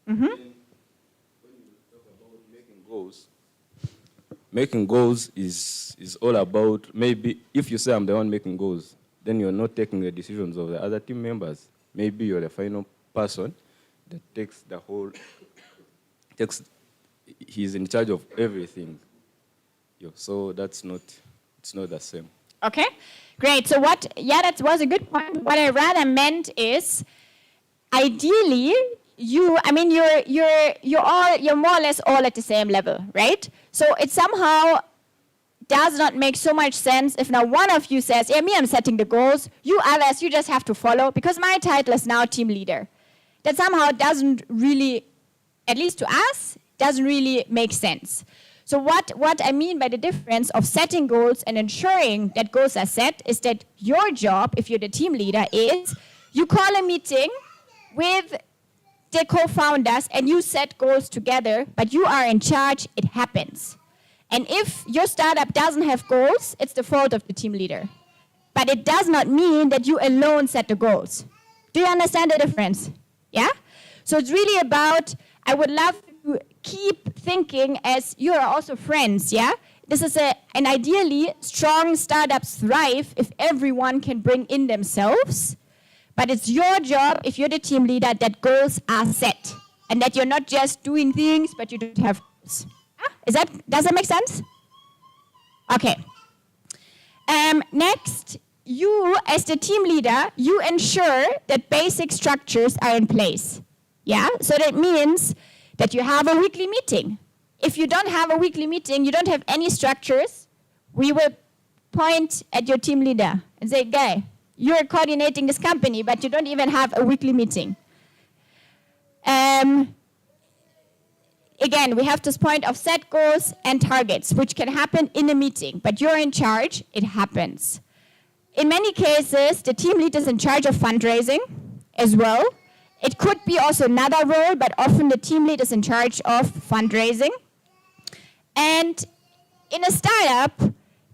Mm-hmm. When you talk about making goals is all about, maybe if you say I'm the one making goals, then you're not taking the decisions of the other team members. Maybe you're the final person that takes the whole, he's in charge of everything. So it's not the same. Okay, great. So that was a good point. What I rather meant is, ideally, you're more or less all at the same level, right? So it somehow does not make so much sense if now one of you says, yeah, I'm setting the goals, you others, you just have to follow, because my title is now team leader. That somehow doesn't really, at least to us, doesn't really make sense. So what I mean by the difference of setting goals and ensuring that goals are set is that your job, if you're the team leader, is you call a meeting with the co-founders and you set goals together, but you are in charge, it happens. And if your startup doesn't have goals, it's the fault of the team leader. But it does not mean that you alone set the goals. Do you understand the difference? Yeah? So it's really about, I would love to keep thinking as you are also friends, yeah? This is an ideally strong startups thrive if everyone can bring in themselves. But it's your job, if you're the team leader, that goals are set. And that you're not just doing things, but you don't have goals. Does that make sense? Okay. Next, you as the team leader, you ensure that basic structures are in place. Yeah? So that means that you have a weekly meeting. If you don't have a weekly meeting, you don't have any structures, we will point at your team leader and say, guy, you're coordinating this company, but you don't even have a weekly meeting. Again, we have this point of set goals and targets, which can happen in a meeting, but you're in charge, it happens. In many cases, the team lead is in charge of fundraising as well. It could be also another role, but often the team lead is in charge of fundraising. And in a startup,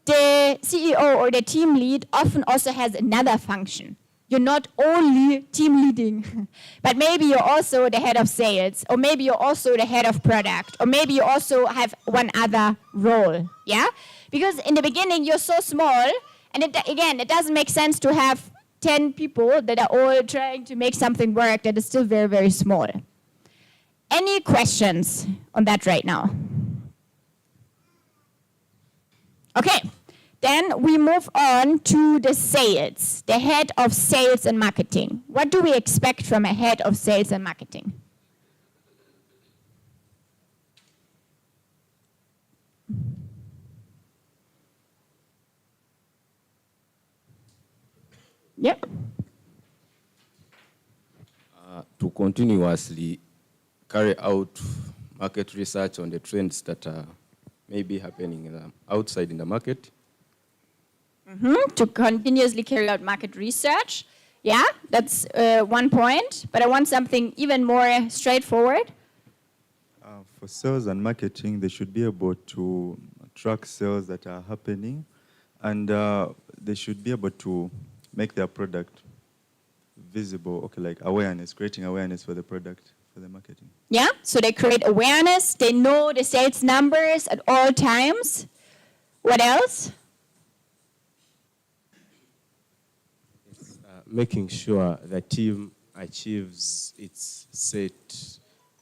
the CEO or the team lead often also has another function. You're not only team leading, but maybe you're also the head of sales, or maybe you're also the head of product, or maybe you also have one other role, yeah? Because in the beginning, you're so small, and it doesn't make sense to have 10 people that are all trying to make something work that is still very, very small. Any questions on that right now? Okay. Then we move on to the sales, the head of sales and marketing. What do we expect from a head of sales and marketing? Yep. To continuously carry out market research on the trends that are maybe happening outside in the market. Mm-hmm. To continuously carry out market research. Yeah, that's one point, but I want something even more straightforward. For sales and marketing, they should be able to track sales that are happening, and they should be able to make their product visible, okay, like awareness, creating awareness for the product, for the marketing. Yeah, so they create awareness, they know the sales numbers at all times. What else? Making sure the team achieves its set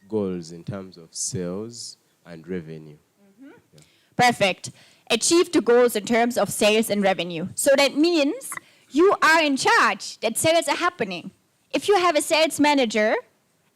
goals in terms of sales and revenue. Mm-hmm. Yeah. Perfect. Achieve the goals in terms of sales and revenue. So that means you are in charge, that sales are happening. If you have a sales manager,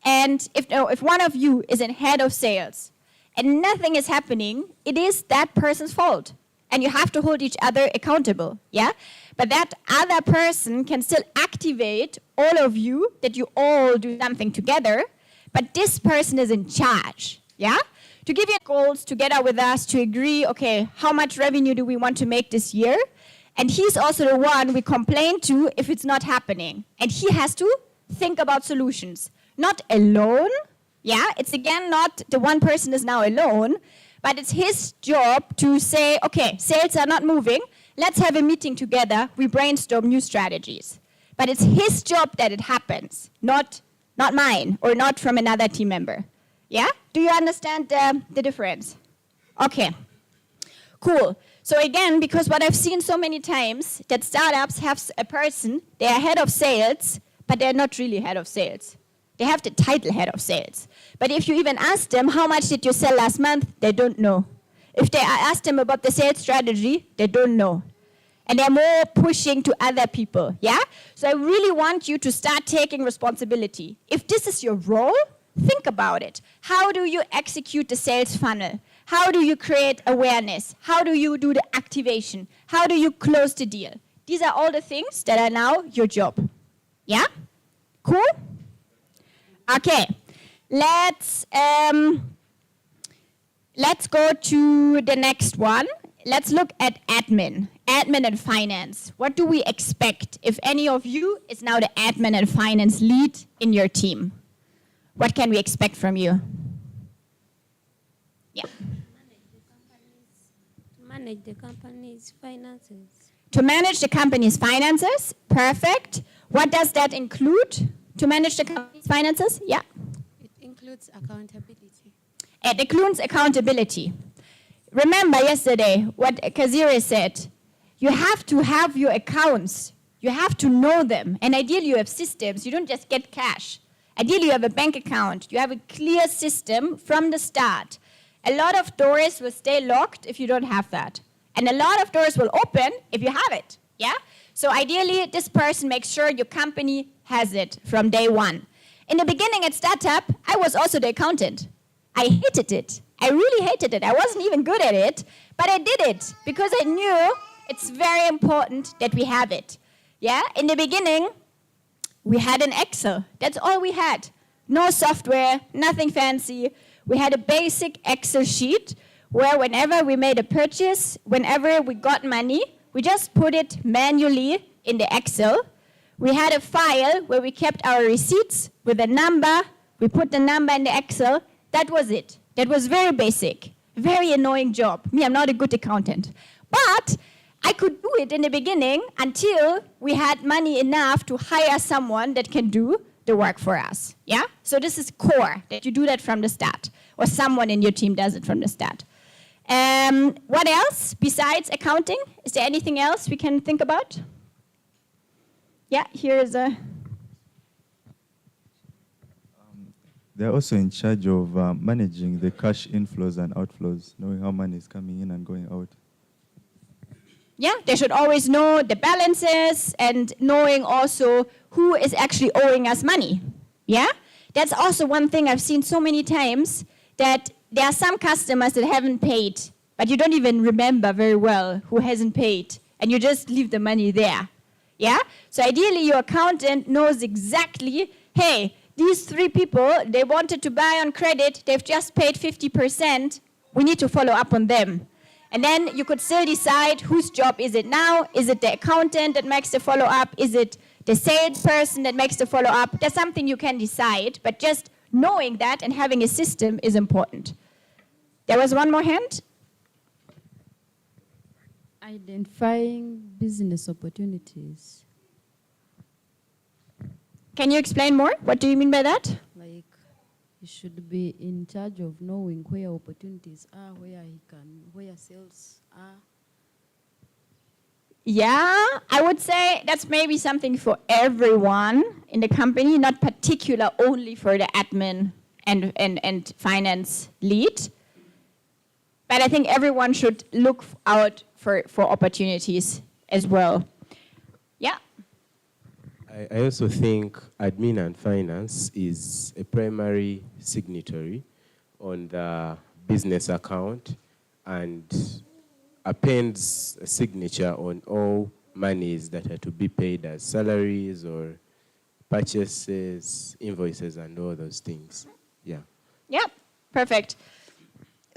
and if one of you is in head of sales, and nothing is happening, it is that person's fault. And you have to hold each other accountable, yeah? But that other person can still activate all of you, that you all do something together, but this person is in charge, yeah? To give you goals together with us to agree, okay, how much revenue do we want to make this year? And he's also the one we complain to if it's not happening. And he has to think about solutions. Not alone, yeah? It's again not the one person is now alone, but it's his job to say, okay, sales are not moving, let's have a meeting together, we brainstorm new strategies. But it's his job that it happens, not not mine, or not from another team member. Yeah? Do you understand the difference? Okay. Cool. So again, because what I've seen so many times, that startups have a person, they are head of sales, but they're not really head of sales. They have the title head of sales. But if you even ask them, how much did you sell last month? They don't know. If they ask them about the sales strategy, they don't know. And they're more pushing to other people, yeah? So I really want you to start taking responsibility. If this is your role, think about it. How do you execute the sales funnel? How do you create awareness? How do you do the activation? How do you close the deal? These are all the things that are now your job. Yeah? Cool? Okay. Let's go to the next one. Let's look at admin. Admin and finance. What do we expect if any of you is now the admin and finance lead in your team? What can we expect from you? Yeah. Manage the company's finances. To manage the company's finances, perfect. What does that include? To manage the company's finances? Yeah. It includes accountability. It includes accountability. Remember yesterday what Kazira said. You have to have your accounts. You have to know them. And ideally you have systems. You don't just get cash. Ideally you have a bank account. You have a clear system from the start. A lot of doors will stay locked if you don't have that. And a lot of doors will open if you have it. Yeah? So ideally, this person makes sure your company has it from day one. In the beginning at startup, I was also the accountant. I hated it. I really hated it. I wasn't even good at it, but I did it because I knew it's very important that we have it. Yeah? In the beginning, we had an Excel. That's all we had. No software, nothing fancy. We had a basic Excel sheet where whenever we made a purchase, whenever we got money, we just put it manually in the Excel. We had a file where we kept our receipts with a number. We put the number in the Excel. That was it. That was very basic. Very annoying job. Me, I'm not a good accountant. But I could do it in the beginning until we had money enough to hire someone that can do the work for us. Yeah? So this is core, that you do that from the start. Or someone in your team does it from the start. What else besides accounting? Is there anything else we can think about? Yeah, here is a... They're also in charge of managing the cash inflows and outflows, knowing how money is coming in and going out. Yeah, they should always know the balances and knowing also who is actually owing us money. Yeah? That's also one thing I've seen so many times, that there are some customers that haven't paid, but you don't even remember very well who hasn't paid, and you just leave the money there. Yeah? So ideally, your accountant knows exactly, hey, these 3 people, they wanted to buy on credit, they've just paid 50%, we need to follow up on them. And then you could still decide whose job is it now. Is it the accountant that makes the follow-up? Is it the salesperson that makes the follow-up? That's something you can decide, but just knowing that and having a system is important. There was one more hand. Identifying business opportunities. Can you explain more? What do you mean by that? Like, you should be in charge of knowing where opportunities are, where sales are. Yeah, I would say that's maybe something for everyone in the company, not particular only for the admin and finance lead. But I think everyone should look out for opportunities as well. Yeah. I also think admin and finance is a primary signatory on the business account and appends a signature on all monies that are to be paid as salaries or purchases, invoices, and all those things. Yeah. Yeah, perfect.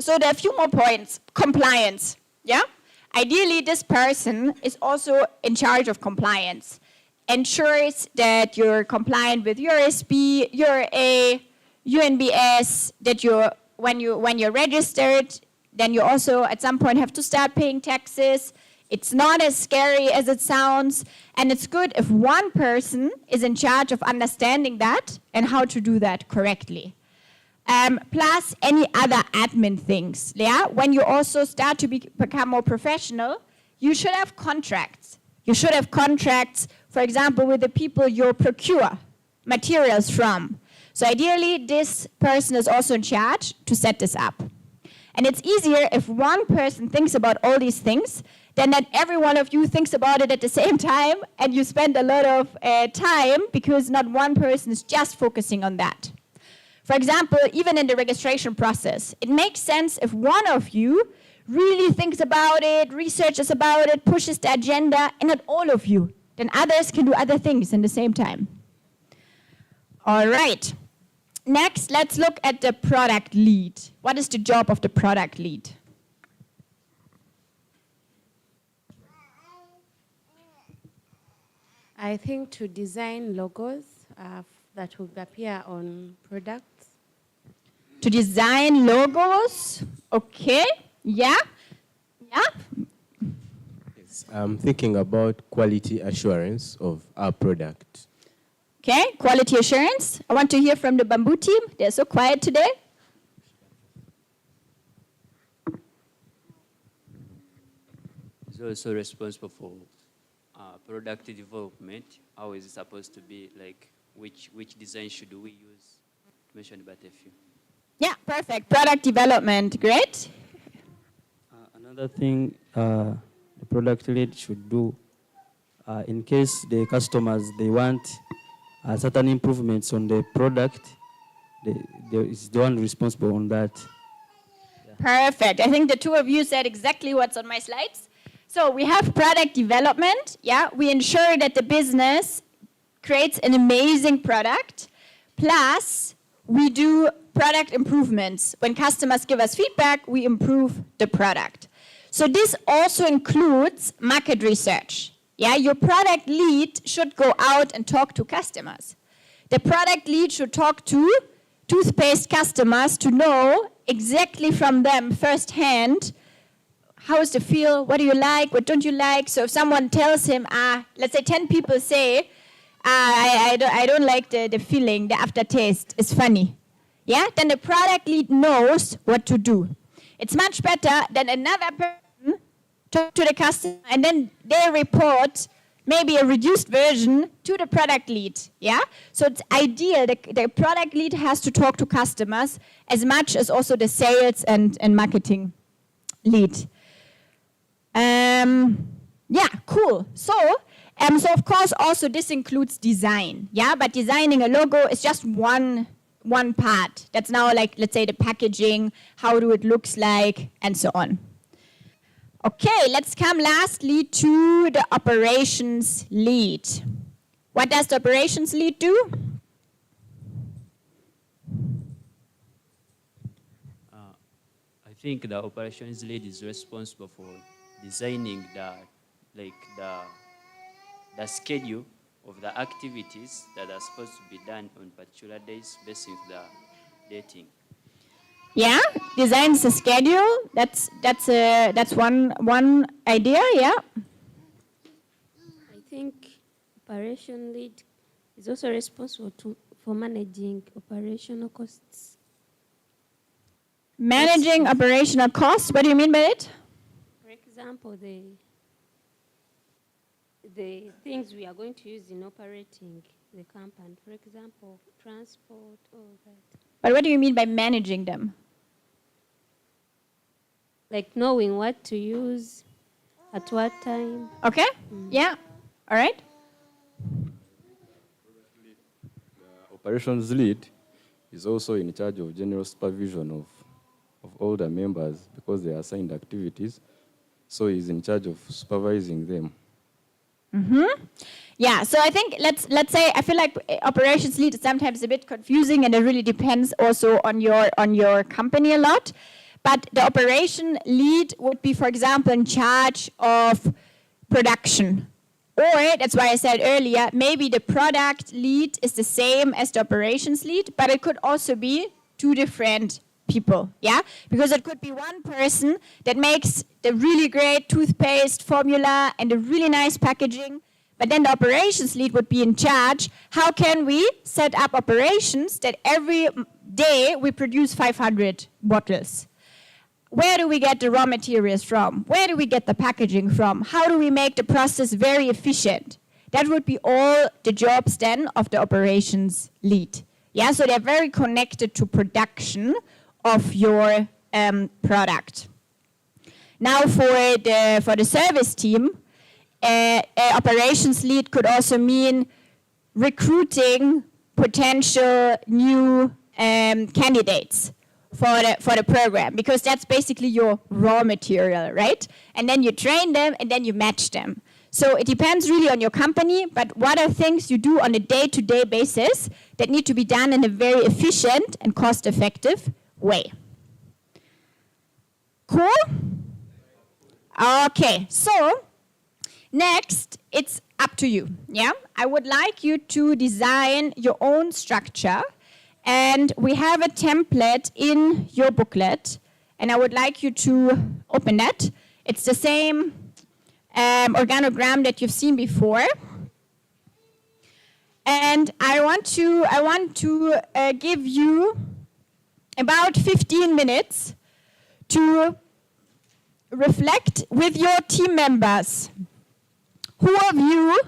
So there are a few more points. Compliance, yeah? Ideally, this person is also in charge of compliance. Ensures that you're compliant with URSB, URA, UNBS, that when you're registered, then you also at some point have to start paying taxes. It's not as scary as it sounds, and it's good if one person is in charge of understanding that and how to do that correctly. Plus any other admin things. Yeah? When you also start to become more professional, you should have contracts. You should have contracts, for example, with the people you procure materials from. So ideally, this person is also in charge to set this up. And it's easier if one person thinks about all these things than that every one of you thinks about it at the same time and you spend a lot of time because not one person is just focusing on that. For example, even in the registration process, it makes sense if one of you really thinks about it, researches about it, pushes the agenda, and not all of you. Then others can do other things in the same time. All right. Next, let's look at the product lead. What is the job of the product lead? I think to design logos that will appear on products. To design logos, okay, yeah, yeah. Yes, I'm thinking about quality assurance of our product. Okay, quality assurance. I want to hear from the Bamboo team. They're so quiet today. Is also responsible for product development. How is it supposed to be? Like, which design should we use? Mentioned about a few. Yeah, perfect. Product development, great. Another thing the product lead should do, in case the customers, they want certain improvements on the product, there is the one responsible on that. Perfect. I think the two of you said exactly what's on my slides. So we have product development. Yeah, we ensure that the business creates an amazing product. Plus, we do product improvements. When customers give us feedback, we improve the product. So this also includes market research. Yeah, your product lead should go out and talk to customers. The product lead should talk to toothpaste customers to know exactly from them firsthand, how's the feel, what do you like, what don't you like. So if someone tells him, let's say 10 people say, I don't like the feeling, the aftertaste is funny. Yeah, then the product lead knows what to do. It's much better than another person talk to the customer and then they report maybe a reduced version to the product lead. Yeah, so it's ideal. The product lead has to talk to customers as much as also the sales and marketing lead. Yeah, cool. So of course also this includes design. Yeah, but designing a logo is just one part. That's now like, let's say the packaging, how do it looks like, and so on. Okay, let's come lastly to the operations lead. What does the operations lead do? I think the operations lead is responsible for designing the schedule of the activities that are supposed to be done on particular days based on the dating. Yeah, designs the schedule. That's one idea. Yeah. I think operation lead is also responsible for managing operational costs. Managing operational costs. What do you mean by it? For example, the things we are going to use in operating the company. For example, transport, all that. But what do you mean by managing them? Like knowing what to use, at what time. Okay. Yeah. All right. The operations lead is also in charge of general supervision of all the members because they are assigned activities. So he's in charge of supervising them. Yeah, so I think let's say I feel like operations lead is sometimes a bit confusing and it really depends also on your company a lot. But the operation lead would be, for example, in charge of production. Or, that's why I said earlier, maybe the product lead is the same as the operations lead, but it could also be two different people, yeah? Because it could be one person that makes the really great toothpaste formula and the really nice packaging, but then the operations lead would be in charge. How can we set up operations that every day we produce 500 bottles? Where do we get the raw materials from? Where do we get the packaging from? How do we make the process very efficient? That would be all the jobs then of the operations lead. Yeah, so they're very connected to production of your product. Now for the service team, operations lead could also mean recruiting potential new candidates for the program, because that's basically your raw material, right? And then you train them and then you match them. So it depends really on your company, but what are things you do on a day-to-day basis that need to be done in a very efficient and cost-effective way? Cool? Okay, so next, it's up to you, yeah? I would like you to design your own structure, and we have a template in your booklet, and I would like you to open that. It's the same organogram that you've seen before. And I want to give you about 15 minutes to reflect with your team members. Who of you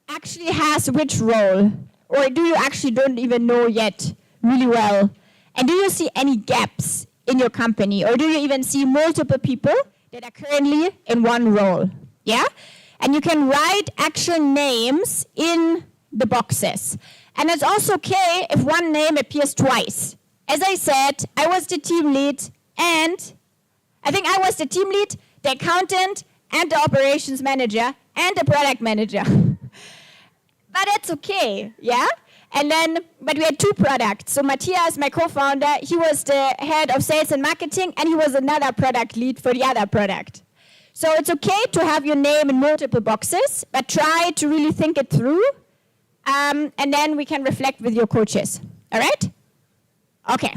actually has which role? Or do you actually don't even know yet really well? And do you see any gaps in your company? Or do you even see multiple people that are currently in one role? Yeah? And you can write actual names in the boxes. And it's also okay if one name appears twice. As I said, I was the team lead, and I think I was the team lead, the accountant, and the operations manager, and the product manager. But it's okay, yeah? And then, but we had two products. So Matthias, my co-founder, he was the head of sales and marketing, and he was another product lead for the other product. So it's okay to have your name in multiple boxes, but try to really think it through, and then we can reflect with your coaches. All right? Okay.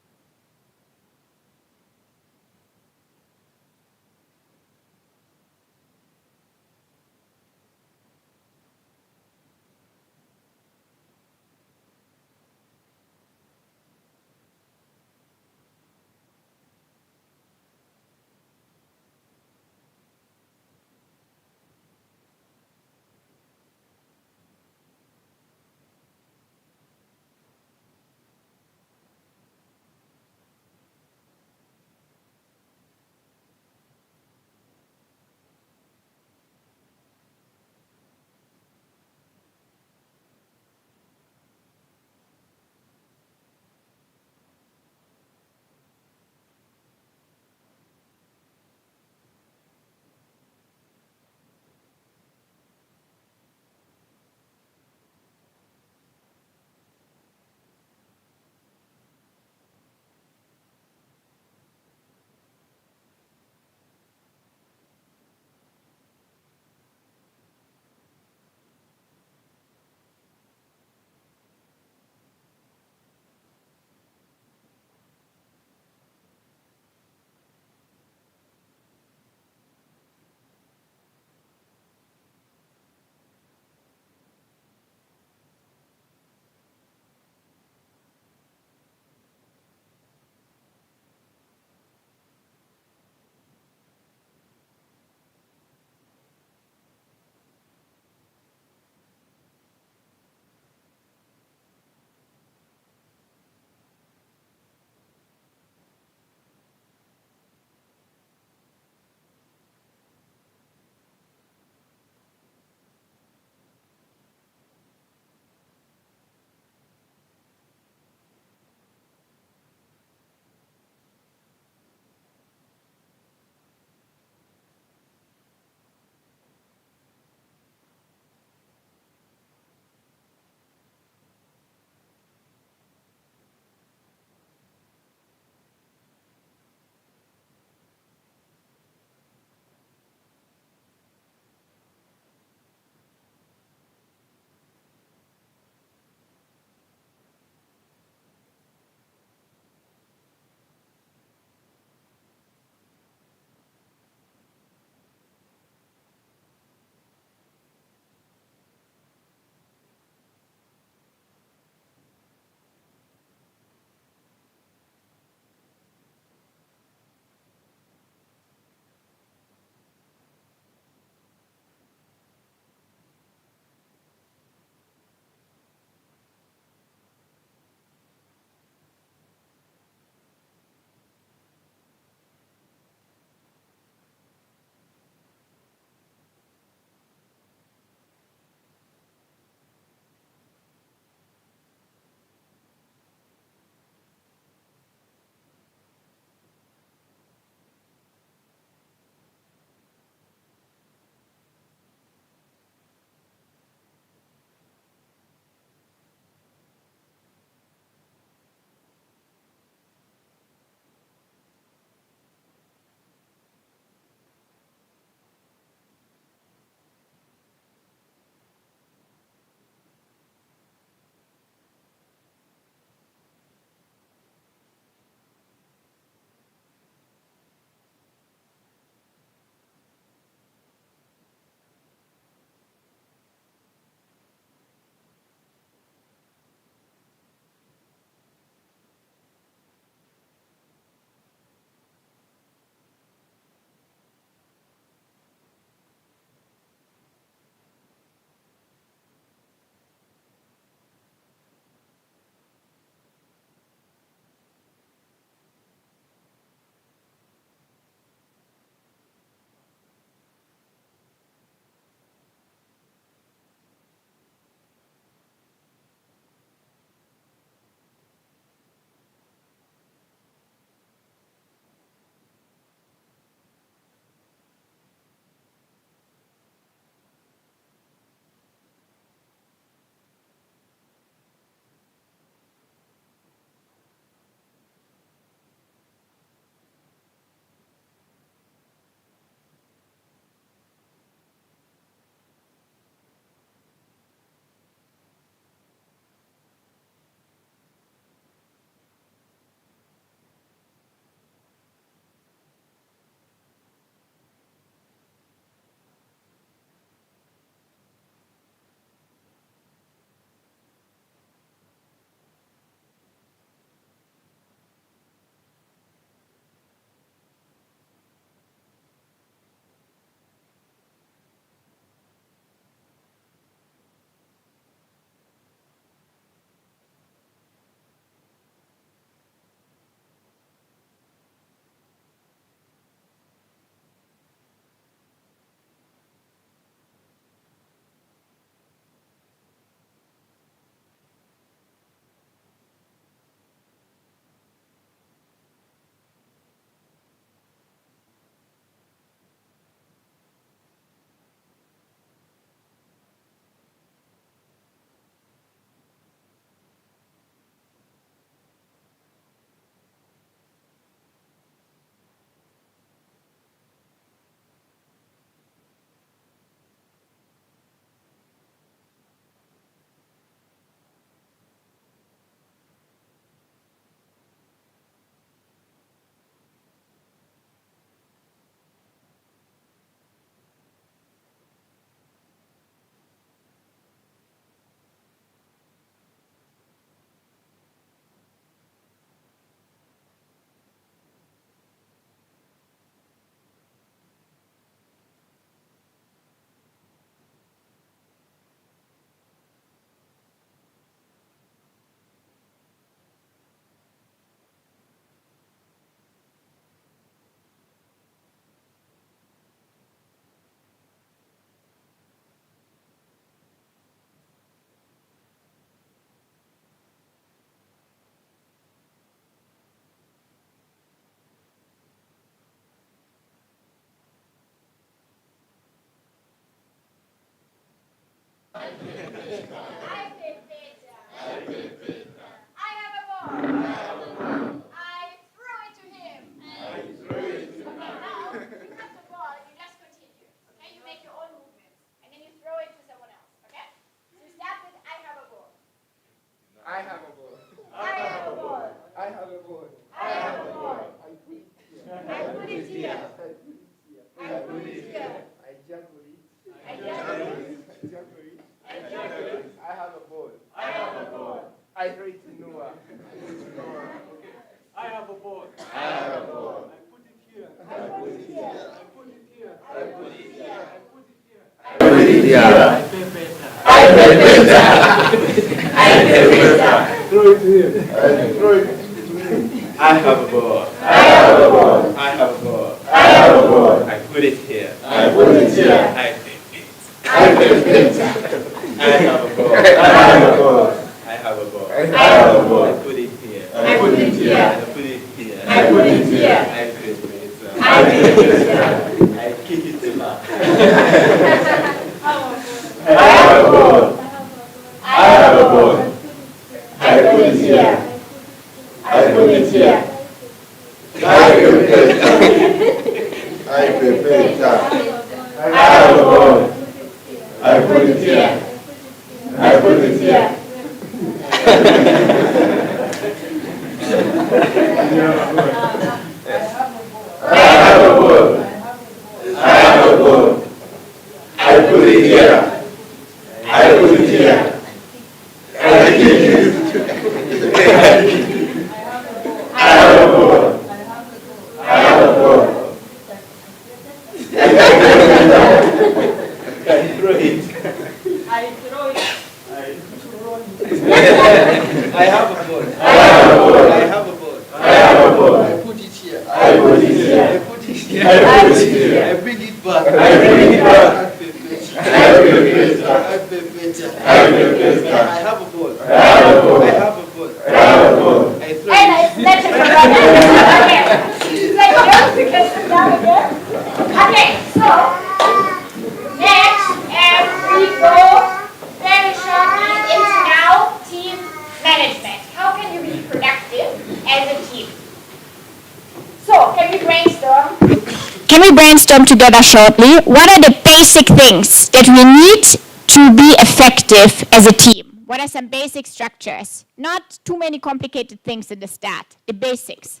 Brainstorm together shortly. What are the basic things that we need to be effective as a team? What are some basic structures? Not too many complicated things in the start, the basics.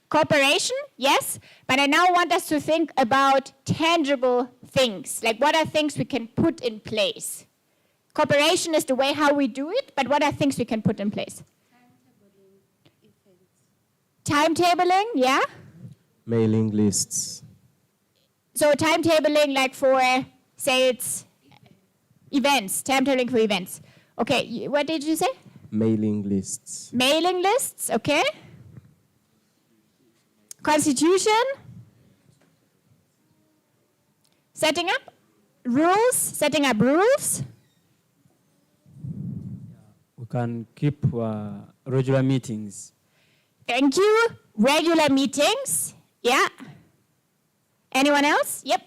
Cooperation, yes, but I now want us to think about tangible things, like what are things we can put in place. Cooperation is the way how we do it, but what are things we can put in place? Timetabling, yeah? Mailing lists. So timetabling like for, say it's events, timetabling for events. Okay, what did you say? Mailing lists. Mailing lists, okay. Constitution. Setting up rules, setting up rules. We can keep regular meetings. Thank you. Regular meetings. Yeah. Anyone else? Yep.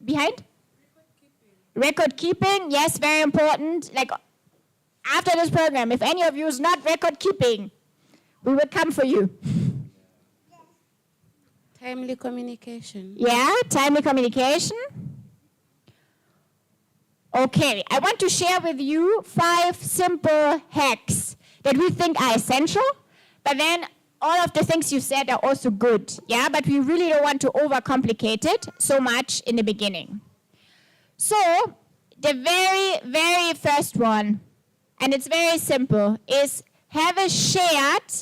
Behind? Record keeping. Yes, very important. Like after this program, if any of you is not record keeping, we will come for you. Timely communication. Yeah, timely communication. Okay, I want to share with you 5 simple hacks that we think are essential, but then all of the things you said are also good, yeah? But we really don't want to overcomplicate it so much in the beginning. So, the very, very first one, and it's very simple, is have a shared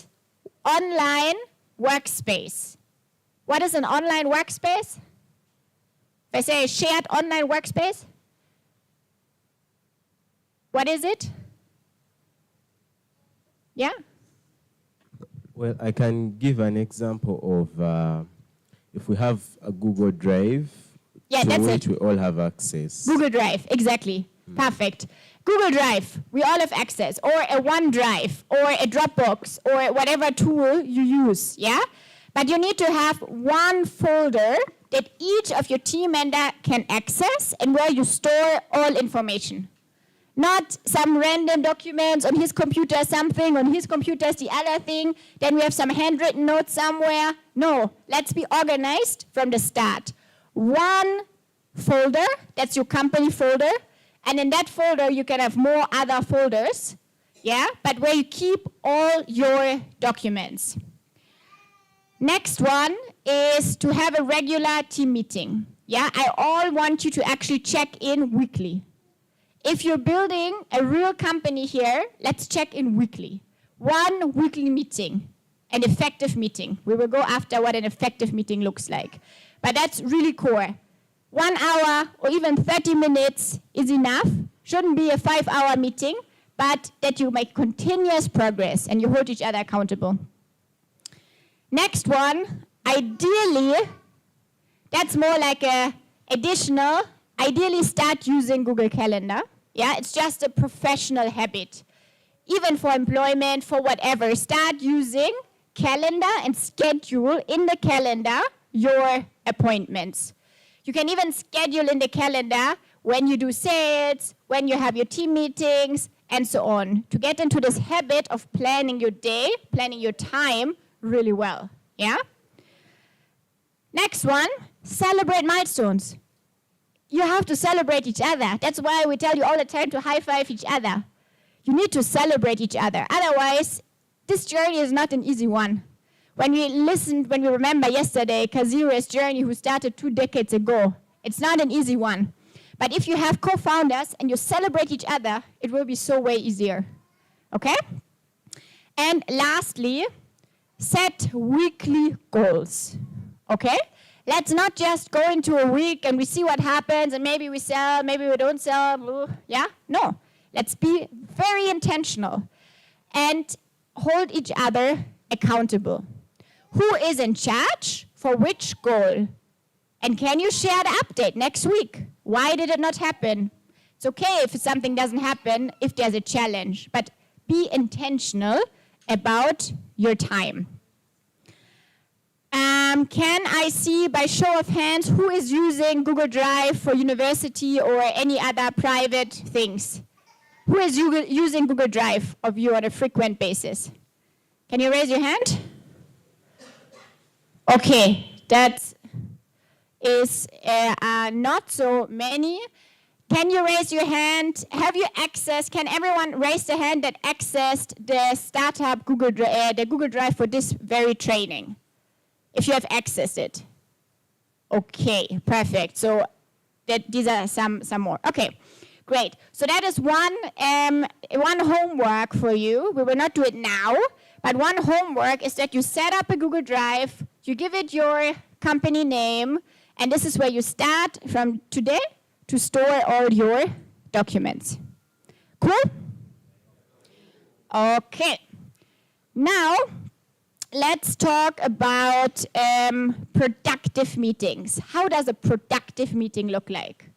online workspace. What is an online workspace? If I say a shared online workspace, what is it? Yeah? Well, I can give an example of if we have a Google Drive to which we all have access. Google Drive, exactly. Perfect. Google Drive, we all have access, or a OneDrive, or a Dropbox, or whatever tool you use, yeah? But you need to have one folder that each of your team member can access and where you store all information. Not some random documents on his computer, something, on his computer is the other thing, then we have some handwritten notes somewhere. No, let's be organized from the start. One folder, that's your company folder, and in that folder you can have more other folders, yeah, but where you keep all your documents. Next one is to have a regular team meeting. Yeah, I all want you to actually check in weekly. If you're building a real company here, let's check in weekly. One weekly meeting, an effective meeting. We will go after what an effective meeting looks like. But that's really core. 1 hour or even 30 minutes is enough. Shouldn't be a 5-hour meeting, but that you make continuous progress and you hold each other accountable. Next one, ideally, that's more like a additional, ideally start using Google Calendar. Yeah, it's just a professional habit. Even for employment, for whatever, start using calendar and schedule in the calendar your appointments. You can even schedule in the calendar when you do sales, when you have your team meetings, and so on, to get into this habit of planning your day, planning your time really well, yeah? Next one, celebrate milestones. You have to celebrate each other. That's why we tell you all the time to high-five each other. You need to celebrate each other. Otherwise, this journey is not an easy one. When we remember yesterday, Kazire's journey who started 2 decades ago, it's not an easy one. But if you have co-founders and you celebrate each other, it will be so way easier, okay? And lastly, set weekly goals, okay? Let's not just go into a week and we see what happens and maybe we sell, maybe we don't sell, yeah? No, let's be very intentional and hold each other accountable. Who is in charge for which goal? And can you share the update next week? Why did it not happen? It's okay if something doesn't happen, if there's a challenge, but be intentional about your time. Can I see by show of hands who is using Google Drive for university or any other private things? Who is using Google Drive of you on a frequent basis? Can you raise your hand? Okay, that is not so many. Can you raise your hand? Have you accessed, can everyone raise the hand that accessed the startup the Google Drive for this very training? If you have accessed it. Okay, perfect. So these are some more. Okay, great. So that is one homework for you. We will not do it now, but one homework is that you set up a Google Drive, you give it your company name, and this is where you start from today to store all your documents. Cool? Okay. Now, let's talk about productive meetings. How does a productive meeting look like?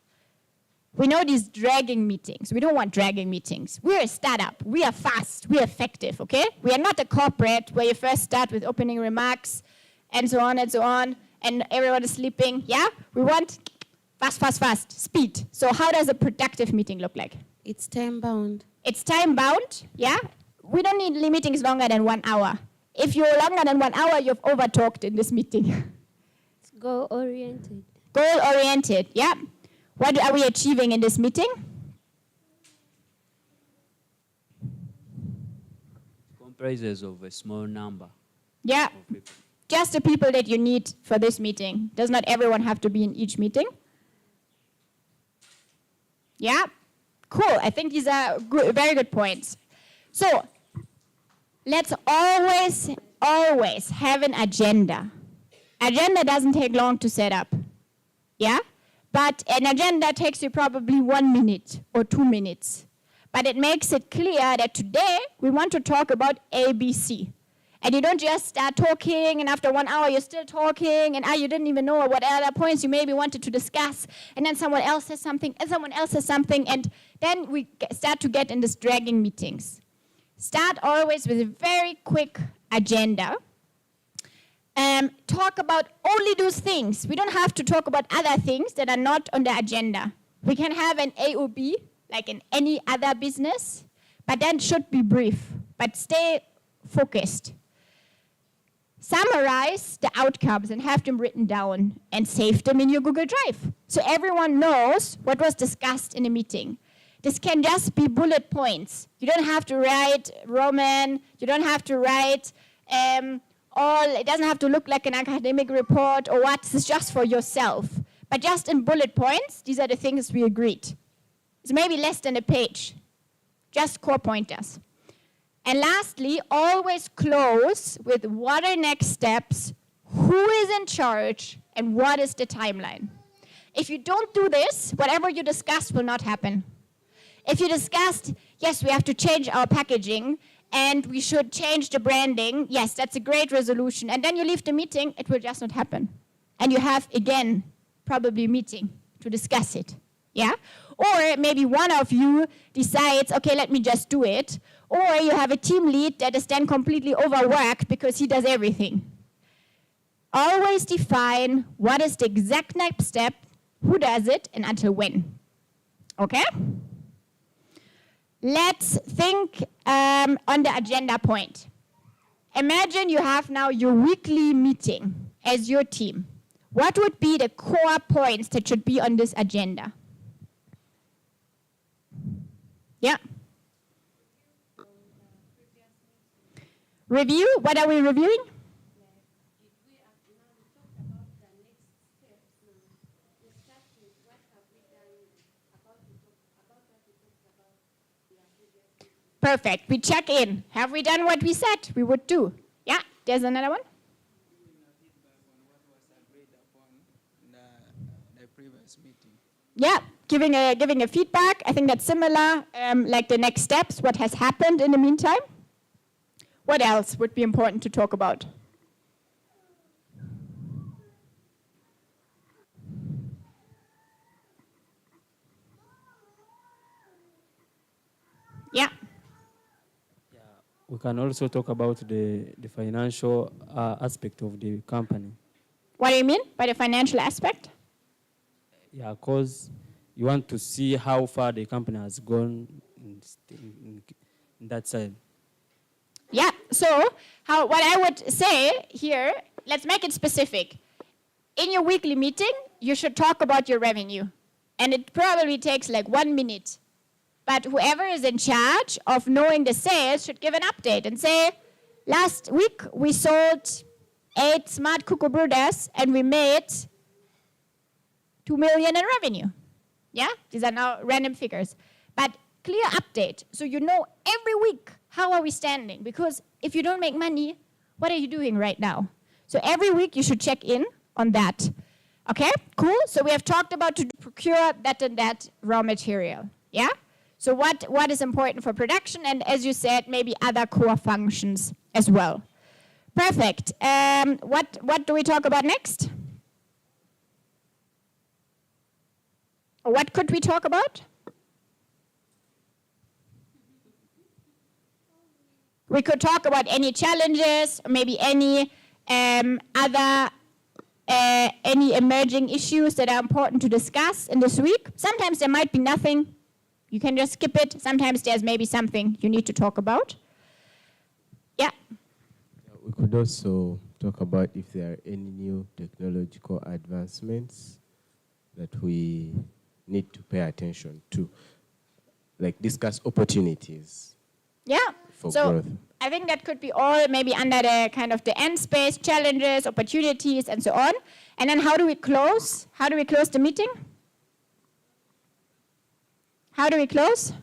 We know these dragging meetings. We don't want dragging meetings. We're a startup. We are fast. We are effective, okay? We are not a corporate where you first start with opening remarks and so on, and everyone is sleeping, yeah? We want fast, speed. So how does a productive meeting look like? It's time-bound. It's time-bound, yeah? We don't need meetings longer than 1 hour. If you're longer than 1 hour, you've over-talked in this meeting. It's goal-oriented. Goal-oriented, yeah. What are we achieving in this meeting? Comprises of a small number. Yeah, of people. just the people that you need for this meeting. Does not everyone have to be in each meeting? Yeah, cool. I think these are good, very good points. So, let's always have an agenda. Agenda doesn't take long to set up, yeah? But an agenda takes you probably 1 minute or 2 minutes. But it makes it clear that today we want to talk about ABC. And you don't just start talking, and after 1 hour you're still talking, and you didn't even know what other points you maybe wanted to discuss, and then someone else says something, and someone else says something, and then we start to get in this dragging meetings. Start always with a very quick agenda. talk about only those things. We don't have to talk about other things that are not on the agenda. We can have an AOB, like in any other business, but that should be brief, but stay focused. Summarize the outcomes and have them written down and save them in your Google Drive. So everyone knows what was discussed in the meeting. This can just be bullet points. You don't have to write Roman, you don't have to write it doesn't have to look like an academic report or what, this is just for yourself. But just in bullet points, these are the things we agreed. It's maybe less than a page, just core pointers. And lastly, always close with what are next steps, who is in charge, and what is the timeline. If you don't do this, whatever you discussed will not happen. If you discussed, yes, we have to change our packaging, and we should change the branding, yes, that's a great resolution, and then you leave the meeting, it will just not happen. And you have, again, probably a meeting to discuss it, yeah? Or maybe one of you decides, okay, let me just do it. Or you have a team lead that is then completely overworked because he does everything. Always define what is the exact next step, who does it, and until when. Okay? Let's think on the agenda point. Imagine you have now your weekly meeting as your team. What would be the core points that should be on this agenda? Yeah. Review? What are we reviewing? Perfect. We check in. Have we done what we said we would do? Yeah. There's another one. Yeah, giving a feedback. I think that's similar, like the next steps, what has happened in the meantime. What else would be important to talk about? Yeah. We can also talk about the financial aspect of the company. What do you mean by the financial aspect? Yeah, because you want to see how far the company has gone in that side. Yeah, so what I would say here, let's make it specific. In your weekly meeting, you should talk about your revenue. And it probably takes like 1 minute. But whoever is in charge of knowing the sales should give an update and say, last week we sold 8 smart cocoa brewers and we made 2 million in revenue. Yeah, these are now random figures. But clear update, so you know every week how are we standing. Because if you don't make money, what are you doing right now? So every week you should check in on that. Okay, cool. So we have talked about to procure that and that raw material. Yeah? So what is important for production, and as you said, maybe other core functions as well. Perfect. What do we talk about next? What could we talk about? We could talk about any challenges, maybe any any emerging issues that are important to discuss in this week. Sometimes there might be nothing. You can just skip it. Sometimes there's maybe something you need to talk about. Yeah. We could also talk about if there are any new technological advancements that we need to pay attention to, like discuss opportunities. Yeah. For so growth. I think that could be all maybe under the kind of the end space, challenges, opportunities, and so on. And then how do we close? How do we close the meeting? How do we close?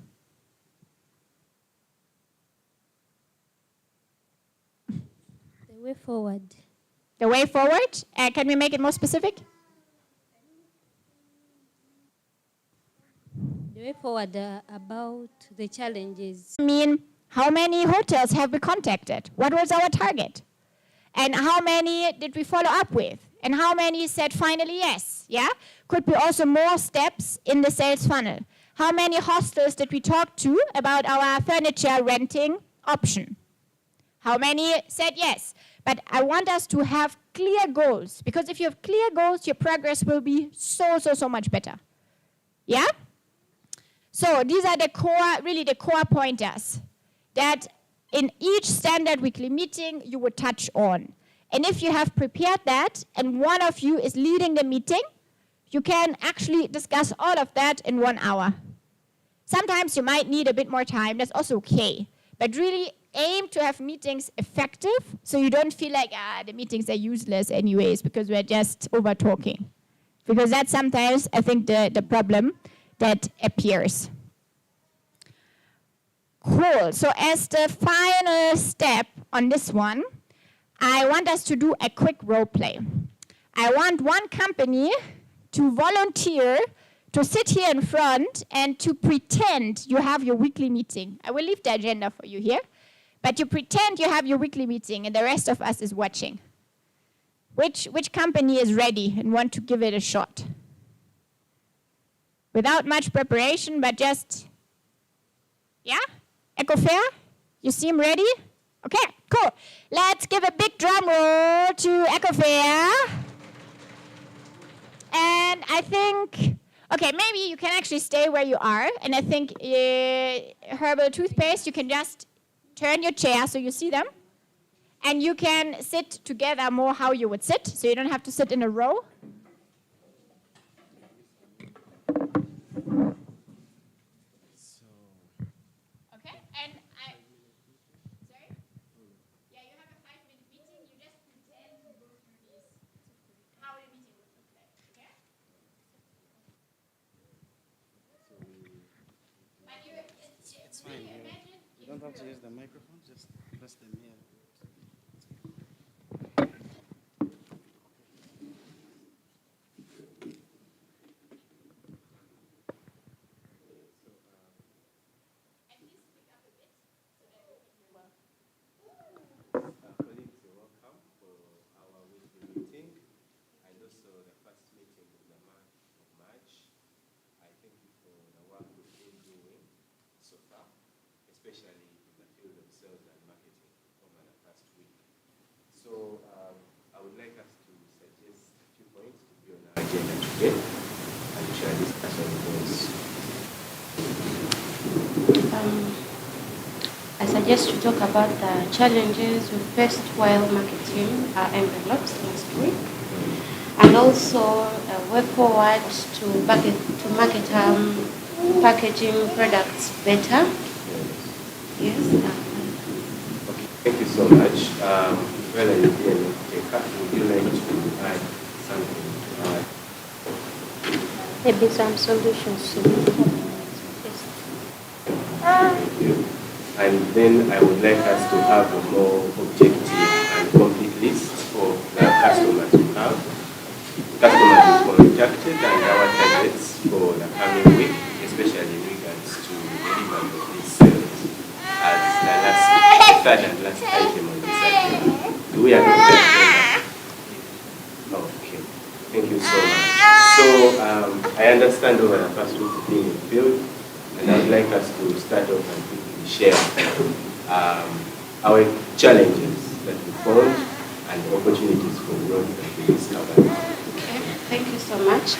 The way forward. The way forward? Can we make it more specific? The way forward about the challenges. I mean, how many hotels have we contacted? What was our target? And how many did we follow up with? And how many said finally yes? Yeah? Could be also more steps in the sales funnel. How many hostels did we talk to about our furniture renting option? How many said yes? But I want us to have clear goals. Because if you have clear goals, your progress will be so much better. Yeah? So these are the core, really the core pointers that in each standard weekly meeting you would touch on. And if you have prepared that and one of you is leading the meeting, you can actually discuss all of that in 1 hour. Sometimes you might need a bit more time, that's also okay. But really aim to have meetings effective so you don't feel like, the meetings are useless anyways because we're just over talking. Because that's sometimes, I think, the problem that appears. Cool, so as the final step on this one, I want us to do a quick role play. I want one company to volunteer to sit here in front and to pretend you have your weekly meeting. I will leave the agenda for you here, but you pretend you have your weekly meeting and the rest of us is watching. Which company is ready and want to give it a shot? Without much preparation, but just, yeah? Ecofair? You seem ready? Okay, cool. Let's give a big drum roll to Ecofair. And I think, okay, maybe you can actually stay where you are. And I think herbal toothpaste, you can just turn your chair so you see them. And you can sit together more how you would sit, so you don't have to sit in a row. Okay, and sorry? Yeah, you have a 5-minute meeting, you just pretend to go through these, how the meeting would look like, okay? But it's fine. Imagine You don't have to use the microphone, just press them here. Colleagues, you're welcome for our weekly meeting and also the first meeting of the month of March. I thank you for the work we've been doing so far, especially in the field of sales and marketing over the past week. So I would like us to suggest a few points to be on our agenda today and we shall discuss on those. I suggest to talk about the challenges we faced while marketing our envelopes last week, and also a way forward to market packaging products better. Yes. Okay, thank you so much. Well, would you like to add something to our Maybe some solutions to the problems we faced. Thank you. And then I would like us to have a more objective and complete list of the customers we have, customers we contacted, and our targets for the coming week, especially in regards to delivery of these sales as the third and last item on this agenda. Do we agree with that? Okay, thank you so much. So I understand over the past week being in the field, and I would like us to start off and quickly share our challenges that we found and opportunities for growth that we discovered. Okay, thank you so much.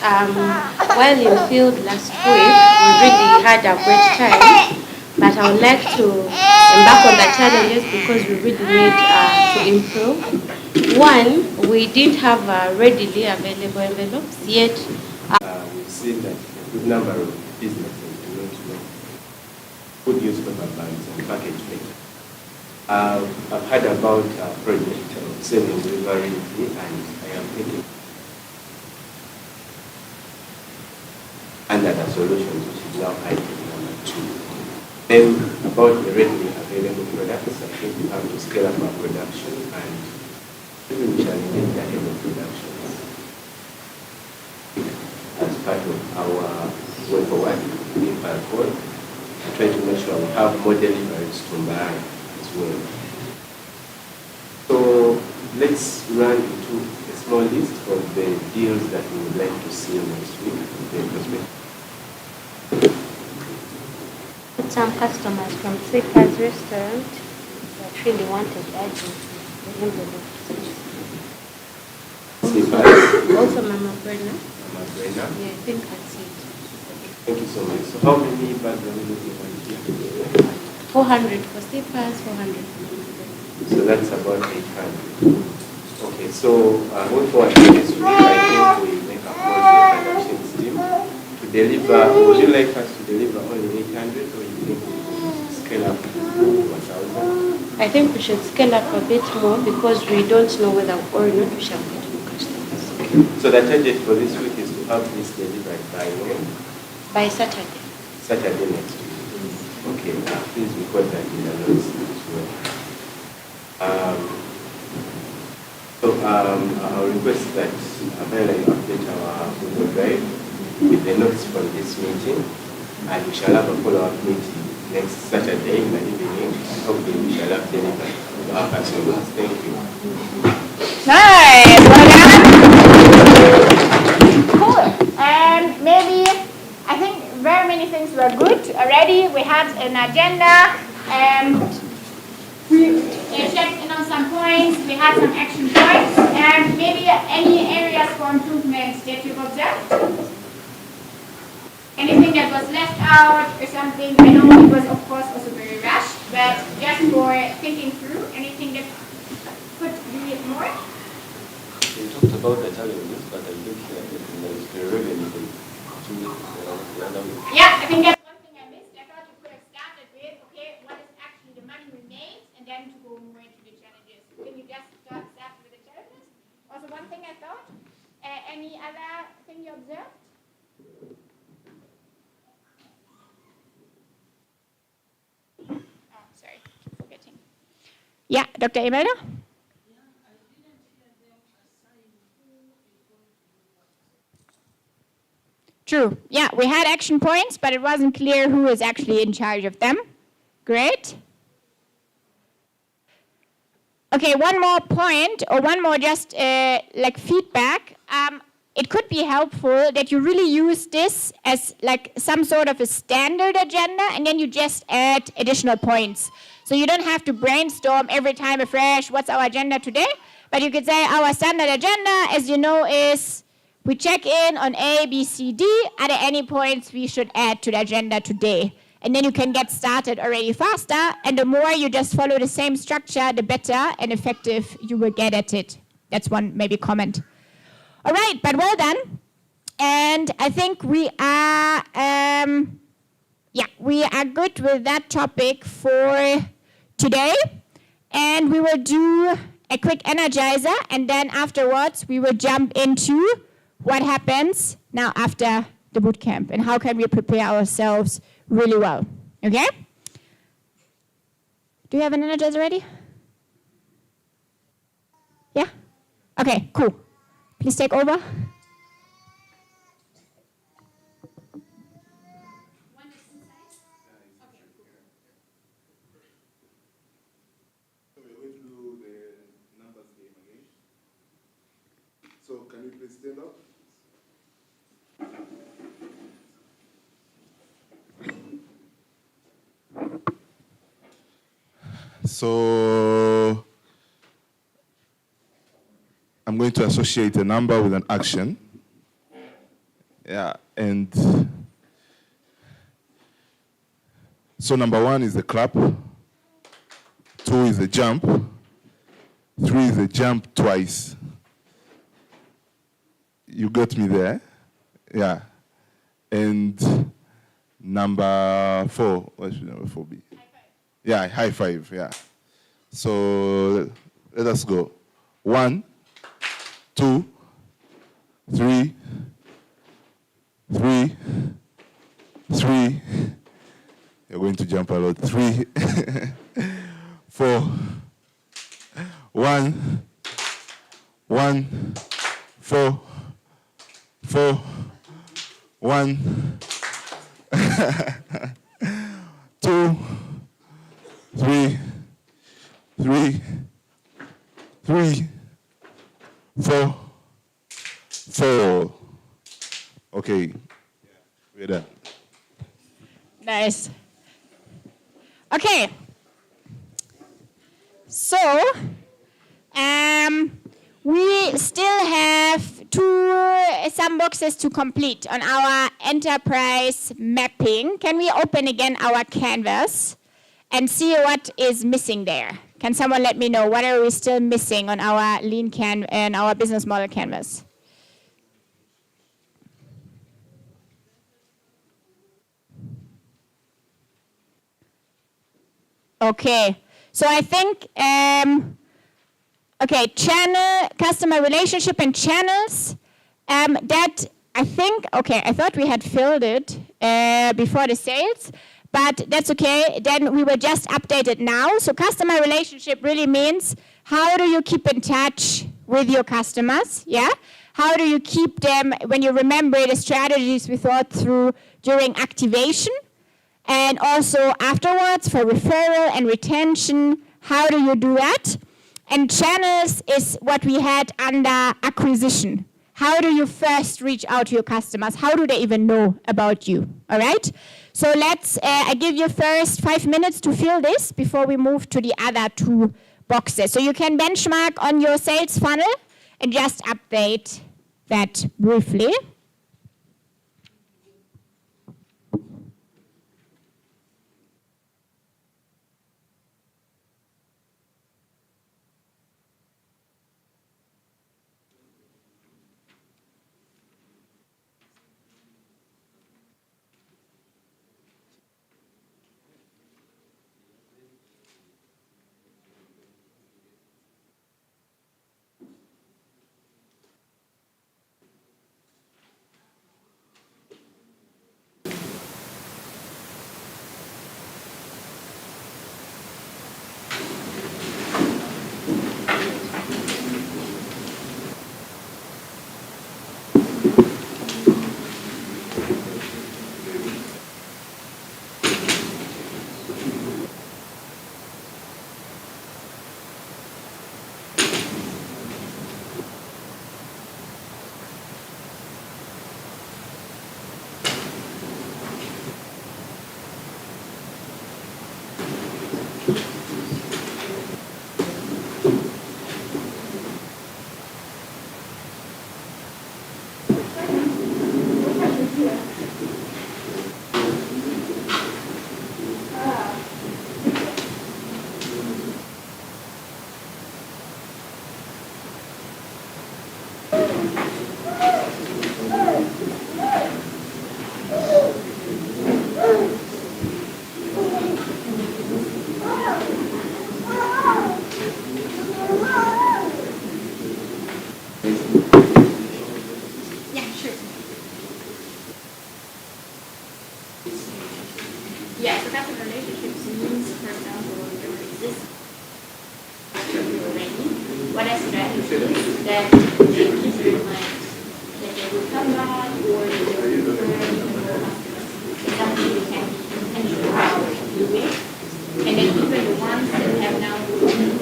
While in field last week, we really had a great time, but I would like to embark on the challenges because we really need to improve. One, we didn't have readily available envelopes yet. We've seen that a good number of businesses do not know good use paper bags and package paper. I've heard about a project of saving delivery fee, and I am thinking under the solutions, which is now item number 2. Then about the readily available products, I think we have to scale up our production and maybe we shall get the head of production as part of our way forward in Parkour. Try to make sure we have more deliveries to Mbarara as well. So let's run into a small list of the deals that we would like to see next week. Some customers from Seafar's restaurant that really wanted urgent envelopes. Also Mama Brenna. Mama Brenna. Yeah, I think that's it. Thank you so much. So how many bags are we looking at here? 400 for slippers, 400 for slippers. So that's about 800. Okay, so going forward to this week, I think we make a call to the productions team to deliver. Would you like us to deliver only 800, or you think we should scale up to 1,000? I think we should scale up a bit more because we don't know whether or not we shall get more customers. Okay. So the target for this week is to have this delivered by when? By Saturday. Saturday next week. Okay, please record that in the notes as well. I'll request that Mbarara update our Google Drive with the notes from this meeting, and we shall have a follow-up meeting next Saturday in the evening. Hopefully we shall have delivered to our customers. Thank you. Nice, well done. Cool. And maybe, I think very many things were good already. We had an agenda. We checked in on some points. We had some action points. And maybe any areas for improvement that you've observed? Anything that was left out or something? I know it was, of course, also very rushed, but just for thinking through, anything that could be more? We talked about the challenges, but I think there's the revenue to the other way. Yeah, I think that's one thing I missed. I thought you could have started with, okay, what is actually the money we made, and then to go more into the challenges. Can you just start with the challenges? Also one thing I thought. Any other thing you observed? Oh, sorry, keep forgetting. Yeah, Dr. Imelda? True. Yeah, we had action points, but it wasn't clear who is actually in charge of them. Great. Okay, one more point, or one more just like feedback. It could be helpful that you really use this as like some sort of a standard agenda, and then you just add additional points. So you don't have to brainstorm every time afresh, what's our agenda today? But you could say our standard agenda, as you know, is we check in on A, B, C, D. Are there any points we should add to the agenda today? And then you can get started already faster. And the more you just follow the same structure, the better and effective you will get at it. That's one maybe comment. All right, but well done. And I think we are, we are good with that topic for today. And we will do a quick energizer. And then afterwards, we will jump into what happens now after the boot camp and how can we prepare ourselves really well. Okay? Do you have an energizer ready? Yeah? Okay, cool. Please take over. So can you please stand up? So I'm going to associate a number with an action. Yeah, and so number 1 is the clap, 2 is a jump, 3 is a jump twice. You got me there? Yeah. And number 4, what should number 4 be? High five. Yeah, high five, yeah. So let us go. 1, 2, 3, 3, 3. You're going to jump a lot. 3, 4, 1, 1, 4, 4, 1, 2, 3, 3, 3, 4, 4. Okay, we're done. Nice. Okay. So, we still have some boxes to complete on our enterprise mapping. Can we open again our canvas and see what is missing there? Can someone let me know what are we still missing on our lean and our business model canvas? Okay, so I think, okay, channel, customer relationship and channels, that I think, okay, I thought we had filled it before the sales, but that's okay, then we will just update it now. So customer relationship really means how do you keep in touch with your customers, yeah? How do you keep them when you remember the strategies we thought through during activation? And also afterwards for referral and retention, how do you do that? And channels is what we had under acquisition. How do you first reach out to your customers? How do they even know about you? All right? So let's, I give you first 5 minutes to fill this before we move to the other 2 boxes. So you can benchmark on your sales funnel and just update that briefly. Yeah, so customer relationships means, for example, there exists already. What a strategy that they keep in mind that they will come back or they will return more customers. It's something you can intentionally how to do it. And then even the ones that have now interest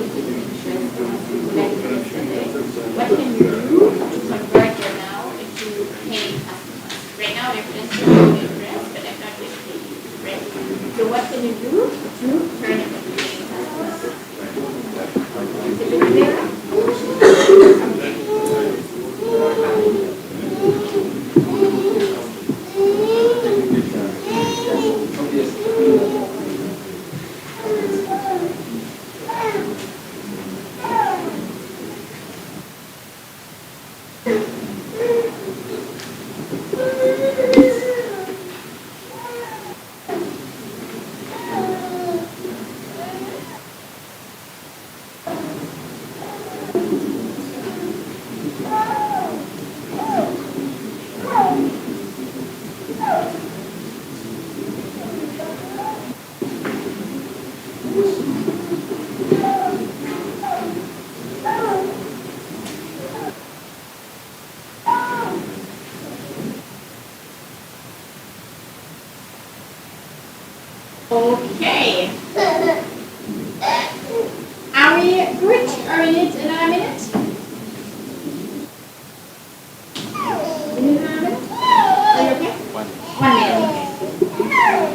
what can you do to convert them now into paying customers? Right now they're just showing interest, but they're not yet paying. Right? So what can you do to turn it into paying customers? Is it clear? Okay. Are we good? Are we need another minute? We need another minute? Are you okay? 1 minute, okay.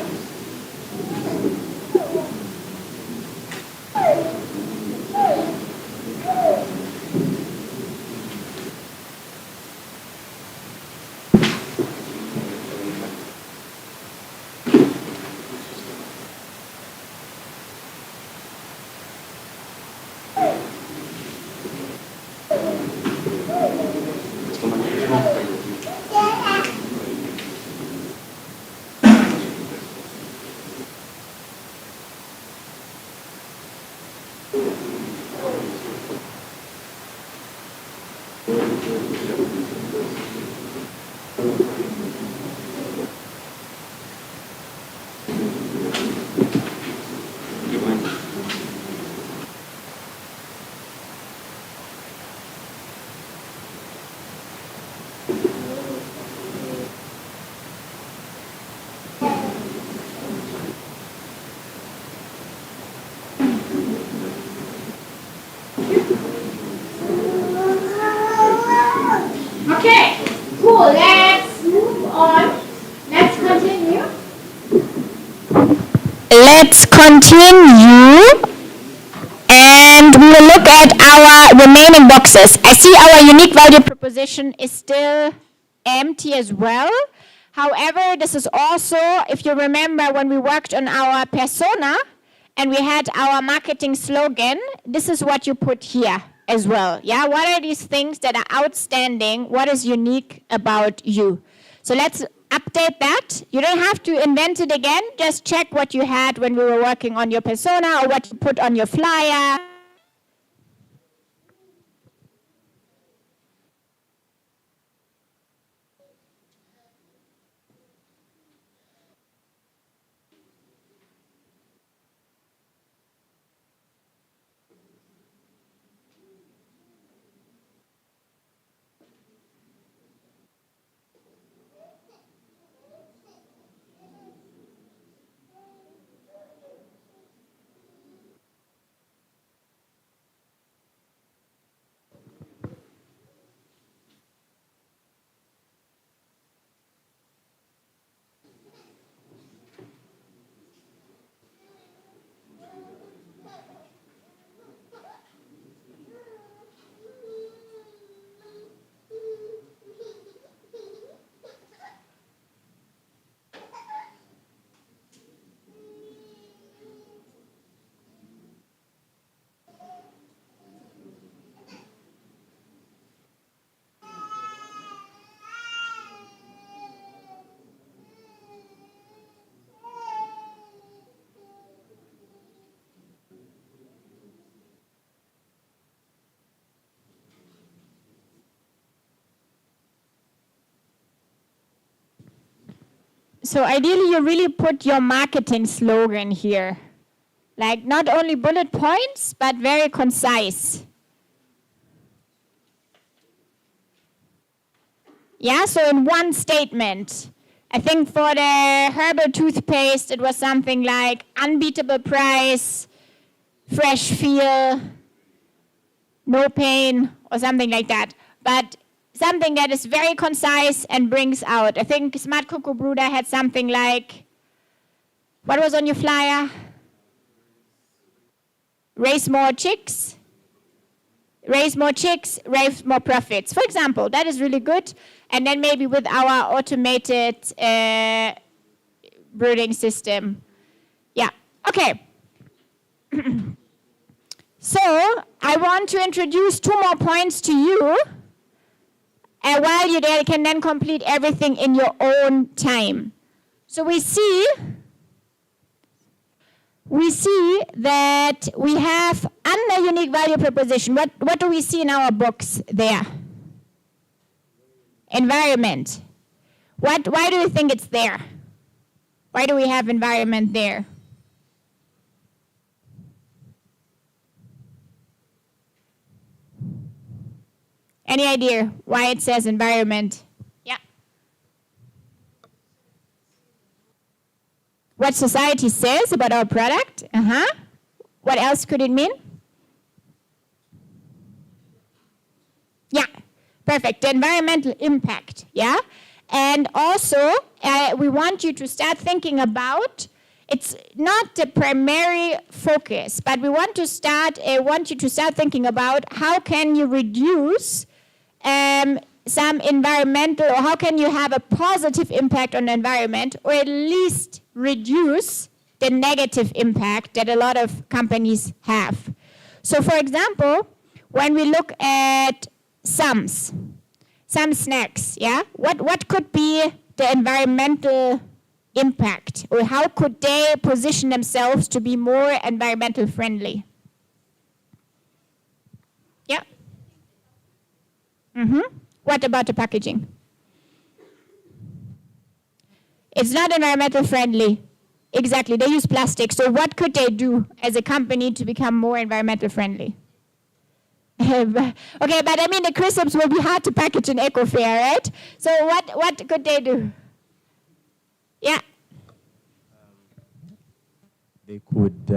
let's continue. And we will look at our remaining boxes. I see our unique value proposition is still empty as well. However, this is also, if you remember when we worked on our persona and we had our marketing slogan, this is what you put here as well. Yeah, what are these things that are outstanding? What is unique about you? So let's update that. You don't have to invent it again. Just check what you had when we were working on your persona or what you put on your flyer. So ideally, you really put your marketing slogan here. Like not only bullet points, but very concise. Yeah, so in one statement. I think for the herbal toothpaste, it was something like unbeatable price, fresh feel, no pain, or something like that. But something that is very concise and brings out. I think Smart Cocoa Brewder had something like, what was on your flyer? Raise more chicks, raise more profits. For example, that is really good. And then maybe with our automated brooding system. Yeah, okay. So I want to introduce 2 more points to you. And while you're there, you can then complete everything in your own time. So we see that we have under unique value proposition, what do we see in our books there? Environment. Why do you think it's there? Why do we have environment there? Any idea why it says environment? Yeah. What society says about our product? What else could it mean? Yeah, perfect. The environmental impact, yeah? And also, we want you to start thinking about, it's not the primary focus, but we want you to start thinking about how can you reduce some environmental, or how can you have a positive impact on the environment, or at least reduce the negative impact that a lot of companies have. So for example, when we look at some snacks, yeah, what could be the environmental impact, or how could they position themselves to be more environmental friendly? Yeah. What about the packaging? It's not environmental friendly. Exactly, they use plastic. So what could they do as a company to become more environmental friendly? Okay, but I mean the crisps will be hard to package in eco-fair, right? So what could they do? Yeah. They could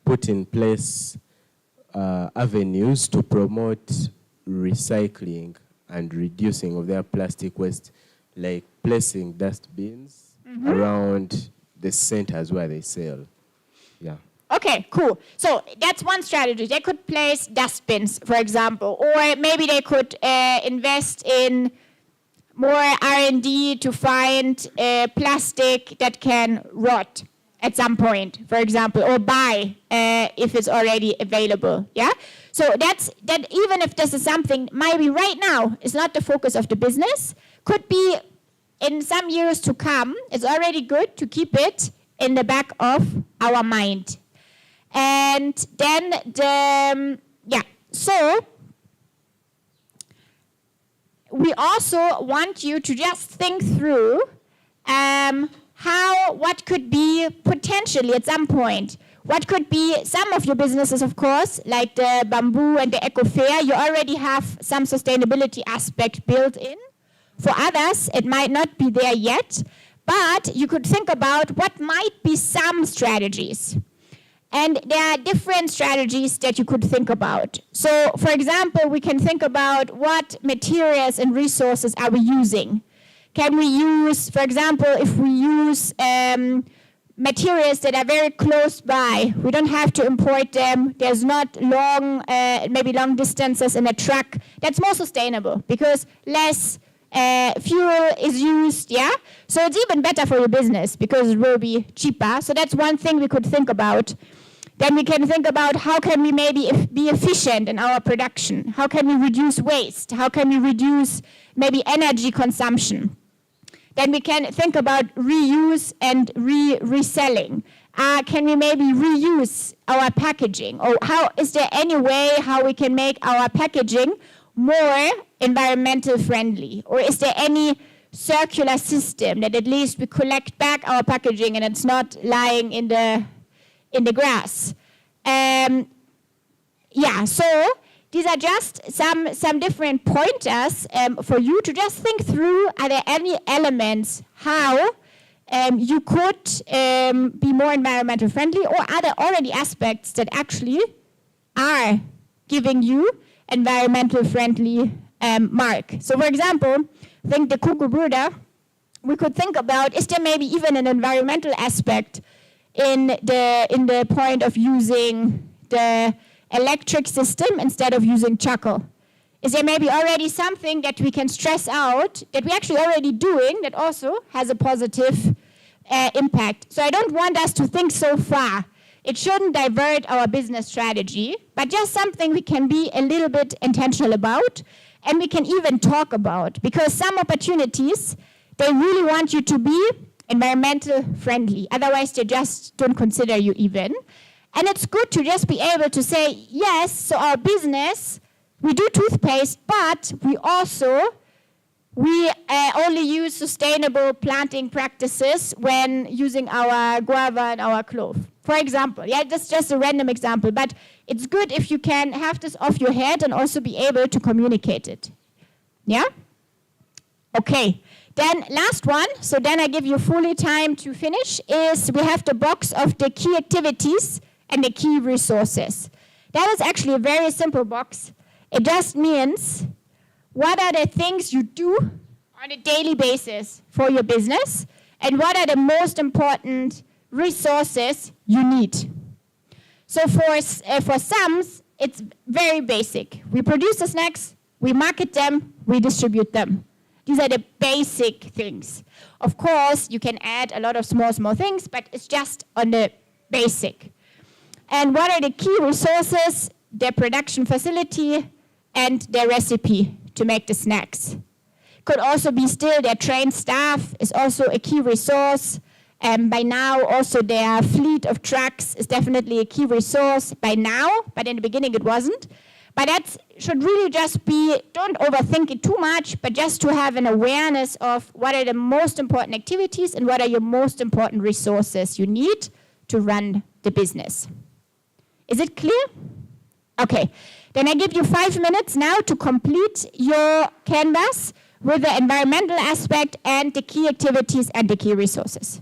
put in place avenues to promote recycling and reducing of their plastic waste, like placing dustbins around the centers where they sell. Yeah. Okay, cool. So that's one strategy. They could place dustbins, for example, or maybe they could invest in more R&D to find plastic that can rot at some point, for example, or buy if it's already available. Yeah. So that even if this is something maybe right now is not the focus of the business, could be in some years to come. It's already good to keep it in the back of our mind. And then so we also want you to just think through what could be potentially at some point. What could be some of your businesses, of course, like the bamboo and the eco fair, you already have some sustainability aspect built in. For others, it might not be there yet, but you could think about what might be some strategies. And there are different strategies that you could think about. So, for example, we can think about what materials and resources are we using. Can we use, for example, if we use materials that are very close by, we don't have to import them, there's not maybe long distances in a truck, that's more sustainable because less fuel is used, yeah? So it's even better for your business because it will be cheaper. So that's one thing we could think about. Then we can think about how can we maybe be efficient in our production? How can we reduce waste? How can we reduce maybe energy consumption? Then we can think about reuse and reselling. Can we maybe reuse our packaging? Or is there any way how we can make our packaging more environmental friendly? Or is there any circular system that at least we collect back our packaging and it's not lying in the grass? So these are just some different pointers for you to just think through. Are there any elements how you could be more environmental friendly, or are there already aspects that actually are giving you environmental friendly mark? So for example, I think the Kugelbrüder, we could think about, is there maybe even an environmental aspect in the point of using the electric system instead of using charcoal? Is there maybe already something that we can stress out that we're actually already doing that also has a positive impact? So I don't want us to think so far. It shouldn't divert our business strategy, but just something we can be a little bit intentional about and we can even talk about, because some opportunities, they really want you to be environmental friendly. Otherwise, they just don't consider you even. And it's good to just be able to say, yes, so our business, we do toothpaste, but we only use sustainable planting practices when using our guava and our clove. For example, yeah, that's just a random example, but it's good if you can have this off your head and also be able to communicate it. Yeah? Okay. Then last one, so then I give you fully time to finish, is we have the box of the key activities and the key resources. That is actually a very simple box. It just means what are the things you do on a daily basis for your business and what are the most important resources you need. So for some, it's very basic. We produce the snacks, we market them, we distribute them. These are the basic things. Of course, you can add a lot of small things, but it's just on the basic. And what are the key resources? Their production facility and their recipe to make the snacks. Could also be still their trained staff is also a key resource. By now, also their fleet of trucks is definitely a key resource by now, but in the beginning it wasn't. But that should really just be, don't overthink it too much, but just to have an awareness of what are the most important activities and what are your most important resources you need to run the business. Is it clear? Okay, then I give you 5 minutes now to complete your canvas with the environmental aspect and the key activities and the key resources.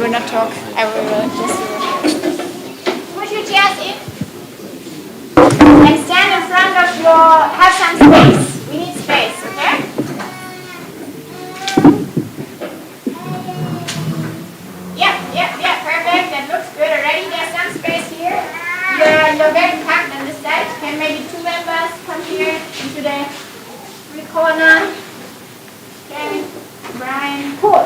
will not talk. I will just push your chairs in and stand in front of have some space. We need space, okay? Yeah, perfect. That looks good already. There's some space here. You're very packed on this side. Can maybe 2 members come here into the corner. Okay, Brian, cool.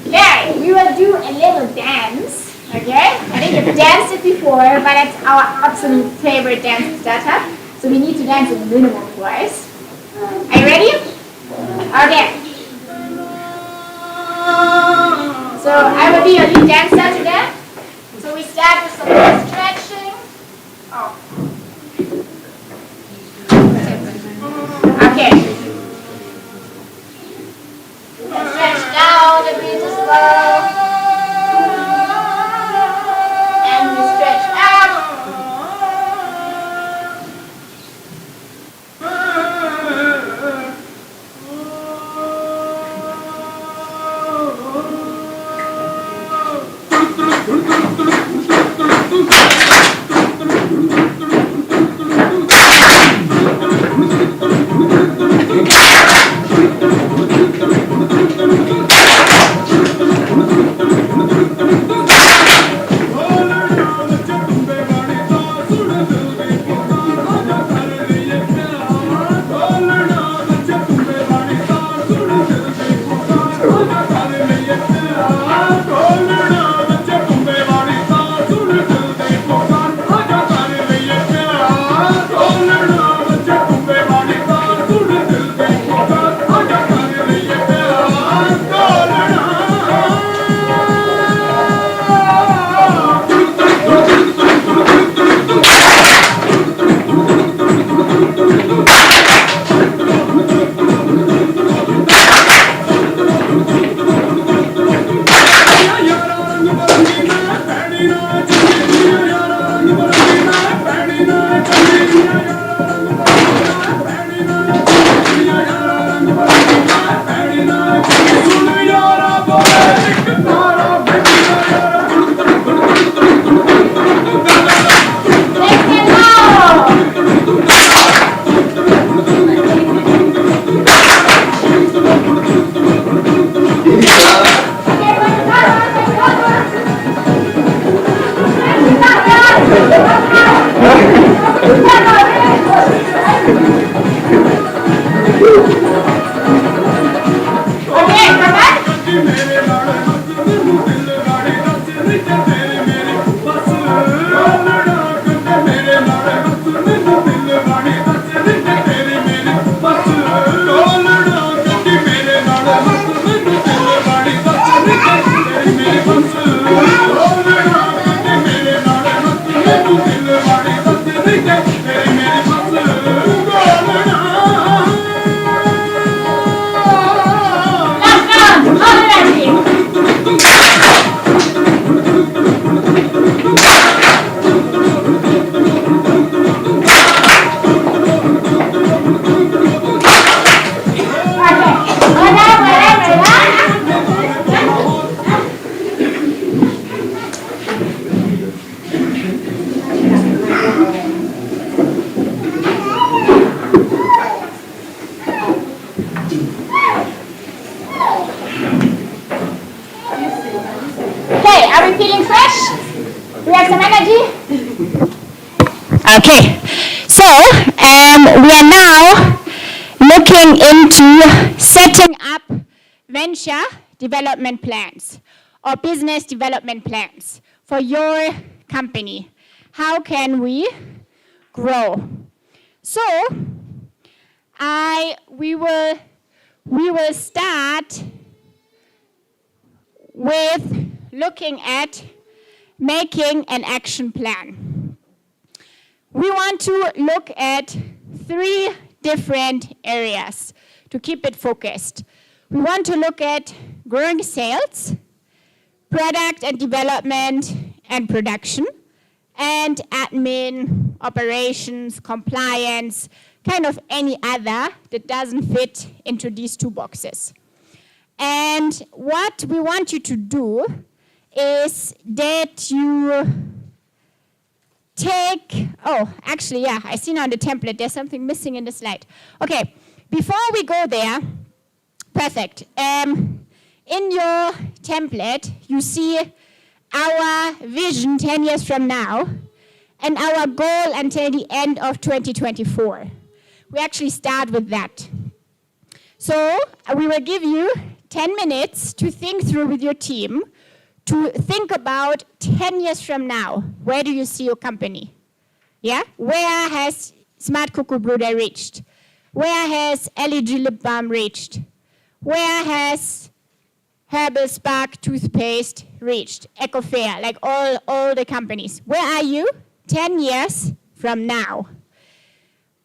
Okay, we will do a little dance. Okay, I think you've danced it before, but it's our absolute favorite dance starter. So we need to dance it minimum twice. Are you ready? Okay. So I will be your lead dancer today. So we start with some stretching. Oh. Okay. And stretch down a bit as well. And we stretch up. Okay, so we are now looking into setting up venture development plans or business development plans for your company. How can we grow? So we will start with looking at making an action plan. We want to look at 3 different areas to keep it focused. We want to look at growing sales, product and development and production, and admin, operations, compliance, kind of any other that doesn't fit into these 2 boxes. And what we want you to do is that you take, oh, actually, yeah, I see now the template. There's something missing in the slide. Okay, before we go there, perfect. In your template, you see our vision 10 years from now and our goal until the end of 2024. We actually start with that. So we will give you 10 minutes to think through with your team, to think about 10 years from now, where do you see your company? Yeah? Where has Smart Cocoa Brewer reached? Where has LED Lip Balm reached? Where has Herbal Spark Toothpaste reached? Ecofair, like all the companies. Where are you 10 years from now?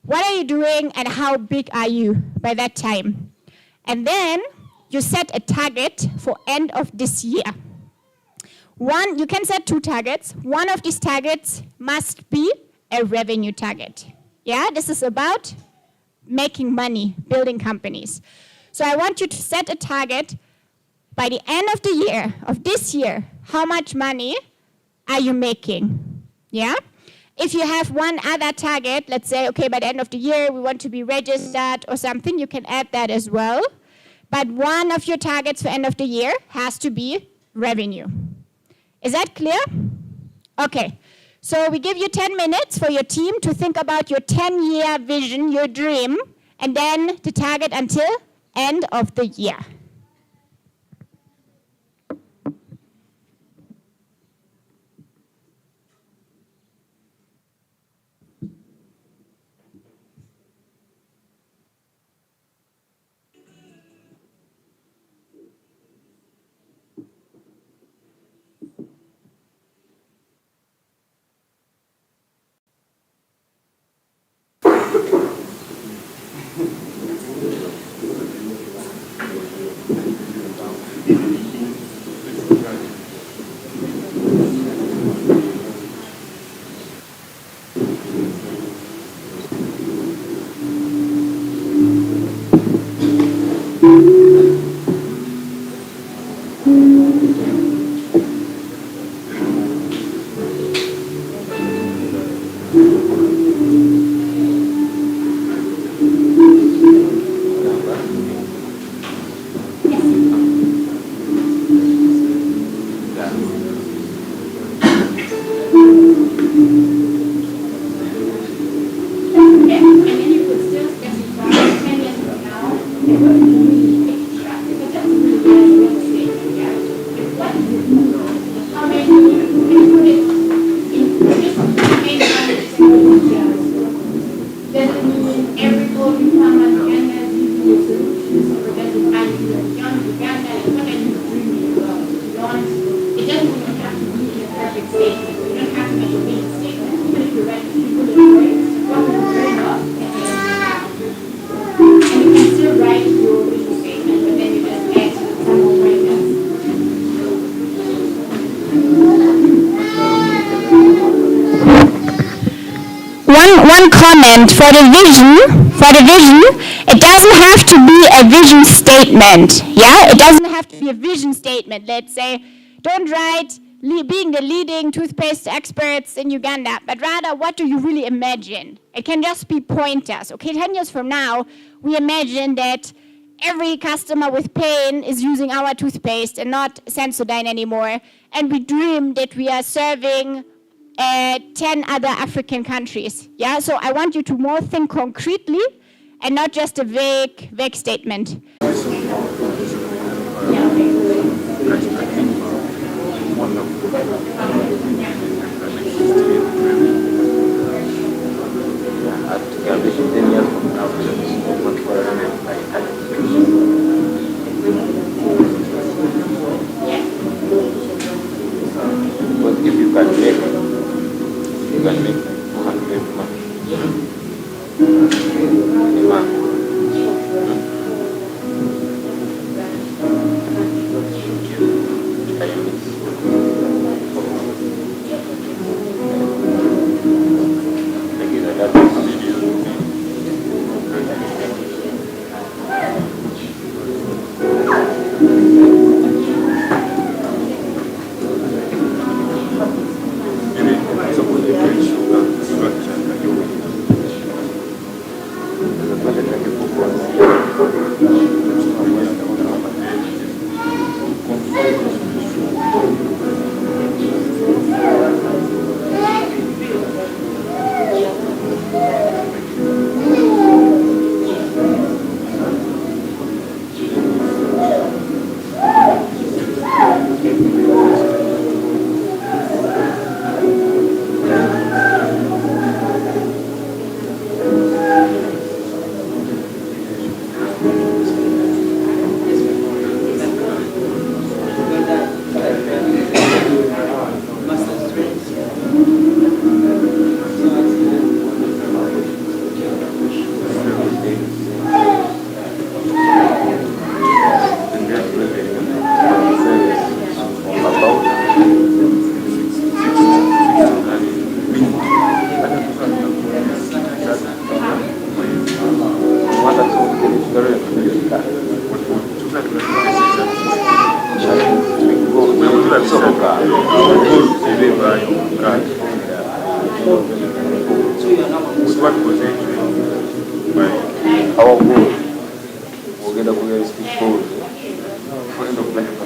What are you doing and how big are you by that time? And then you set a target for end of this year. You can set 2 targets. One of these targets must be a revenue target. Yeah, this is about making money, building companies. So I want you to set a target by the end of the year, of this year, how much money are you making? Yeah? If you have one other target, let's say, okay, by the end of the year, we want to be registered or something, you can add that as well. But one of your targets for end of the year has to be revenue. Is that clear? Okay. So we give you 10 minutes for your team to think about your 10-year vision, your dream, and then the target until end of the year. One comment for the vision, it doesn't have to be a vision statement. Yeah, it doesn't have to be a vision statement. Let's say, don't write being the leading toothpaste experts in Uganda, but rather, what do you really imagine? It can just be pointers. Okay, 10 years from now, we imagine that every customer with pain is using our toothpaste and not Sensodyne anymore, and we dream that we are serving 10 other African countries. Yeah, so I want you to more think concretely and not just a vague statement. You can make 100 money. what was actually our goal. We'll get a good speech goal. For end of life,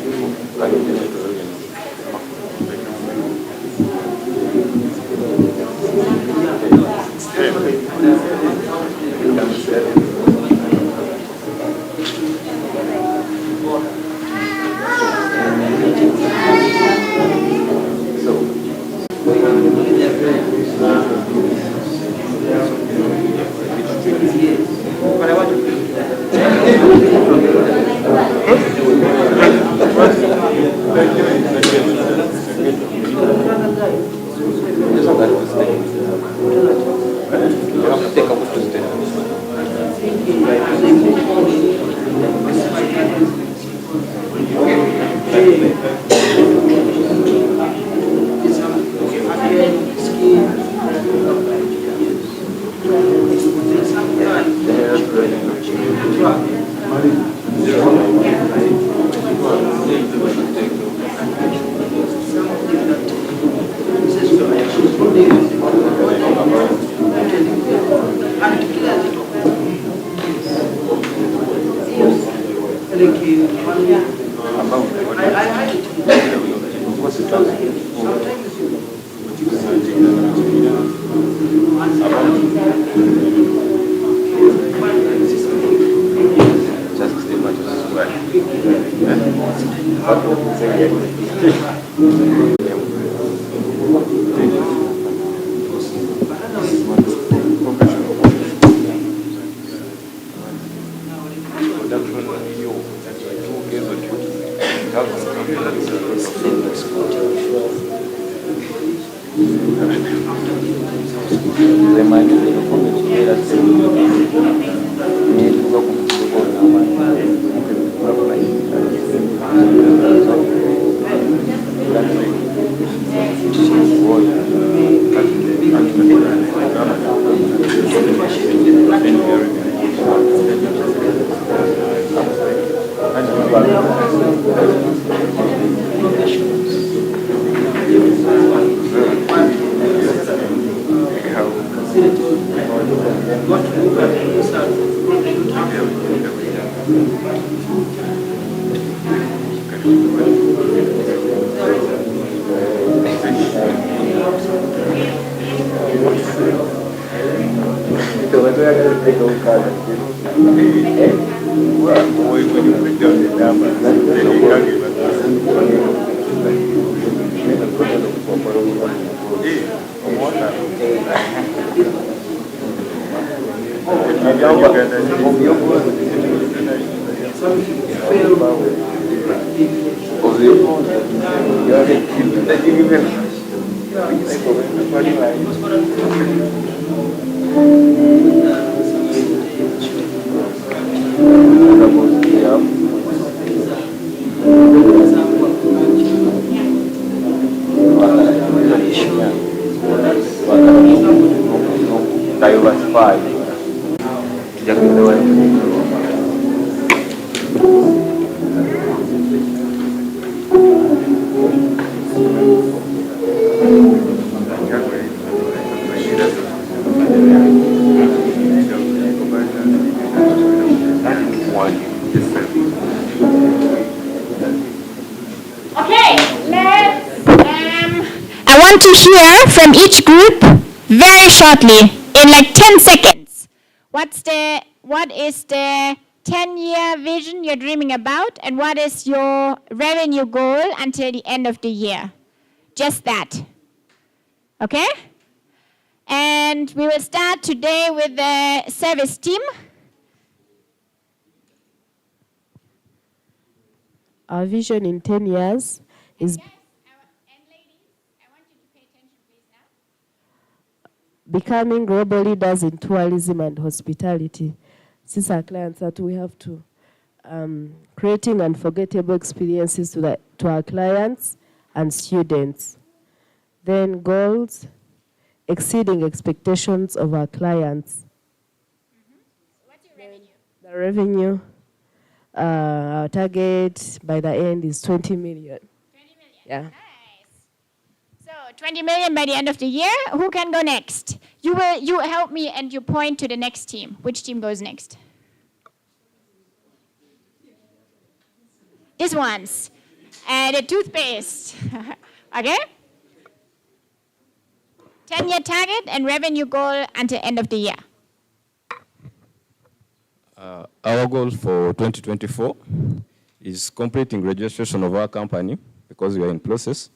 To hear from each group very shortly, in like 10 seconds. What is the 10-year vision you're dreaming about, and what is your revenue goal until the end of the year? Just that. Okay? And we will start today with the service team. Our vision in 10 years is becoming global leaders in tourism and hospitality. Since our clients that we have to creating unforgettable experiences to our clients and students. Then goals, exceeding expectations of our clients. What's your revenue? The revenue, our target by the end is 20 million. 20 million. Yeah. Nice. So 20 million by the end of the year. Who can go next? You help me and you point to the next team. Which team goes next? These ones. The toothpaste. Okay? 10-year target and revenue goal until end of the year. Our goal for 2024 is completing registration of our company because we are in process.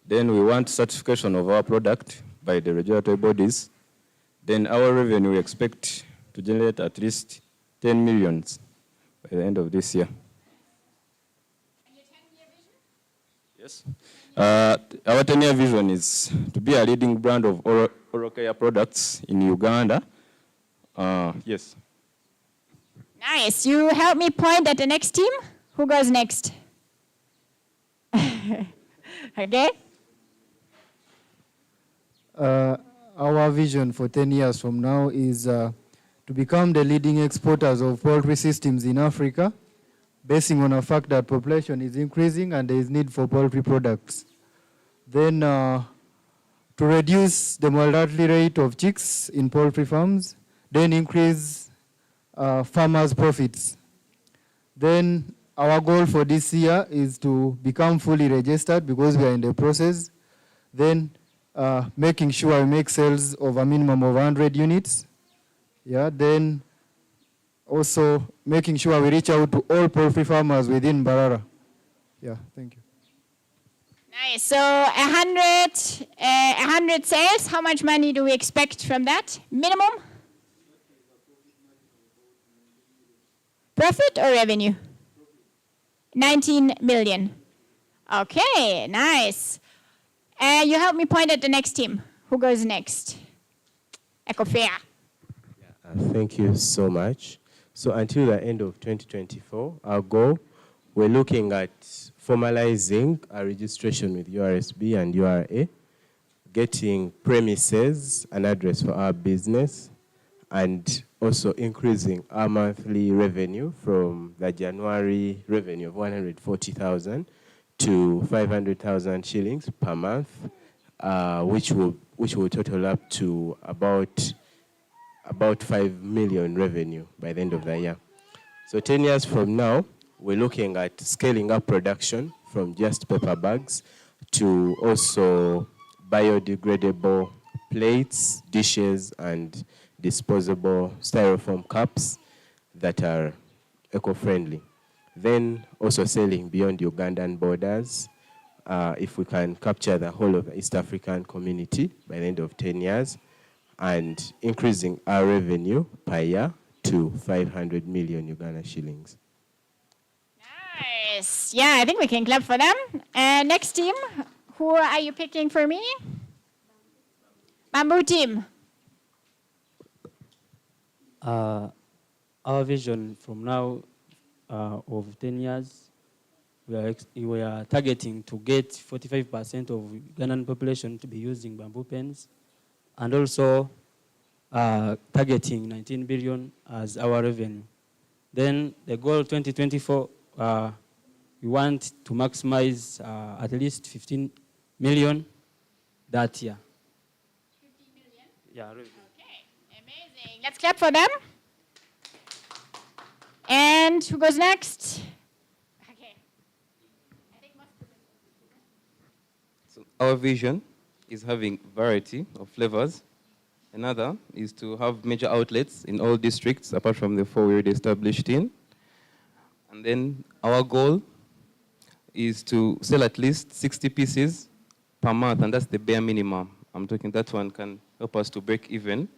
Then we want certification of our product by the regulatory bodies. Then our revenue we expect to generate at least 10 millions by the end of this year. And your 10-year vision? Yes. Our 10-year vision is to be a leading brand of oral care products in Uganda. Yes. Nice. You help me point at the next team. Who goes next? Okay. Our vision for 10 years from now is to become the leading exporters of poultry systems in Africa, basing on the fact that population is increasing and there is need for poultry products. Then to reduce the mortality rate of chicks in poultry farms, then increase farmers' profits. Then our goal for this year is to become fully registered because we are in the process. Then making sure we make sales of a minimum of 100 units. Yeah, then also making sure we reach out to all poultry farmers within Mbarara. Yeah, thank you. Nice. So 100 sales. How much money do we expect from that? Minimum? Profit or revenue? 19 million. Okay, nice. You help me point at the next team. Who goes next? Ecofair. Thank you so much. So until the end of 2024, our goal, we're looking at formalizing our registration with URSB and URA, getting premises, an address for our business, and also increasing our monthly revenue from the January revenue of 140,000 to 500,000 shillings per month, which will total up to about 5 million revenue by the end of the year. So 10 years from now, we're looking at scaling up production from just paper bags to also biodegradable plates, dishes, and disposable styrofoam cups that are eco-friendly. Then also selling beyond Ugandan borders, if we can capture the whole of the East African community by the end of 10 years, and increasing our revenue per year to 500 million Uganda shillings. Nice. Yeah, I think we can clap for them. Next team, who are you picking for me? Bamboo team. Our vision from now of 10 years, we are targeting to get 45% of Ugandan population to be using bamboo pens, and also targeting 19 billion as our revenue. Then the goal 2024, we want to maximize at least 15 million that year. 15 million? Yeah, revenue. Okay, amazing. Let's clap for them. And who goes next? Okay. So our vision is having variety of flavors. Another is to have major outlets in all districts apart from the 4 we already established in. And then our goal is to sell at least 60 pieces per month, and that's the bare minimum. I'm talking that one can help us to break even.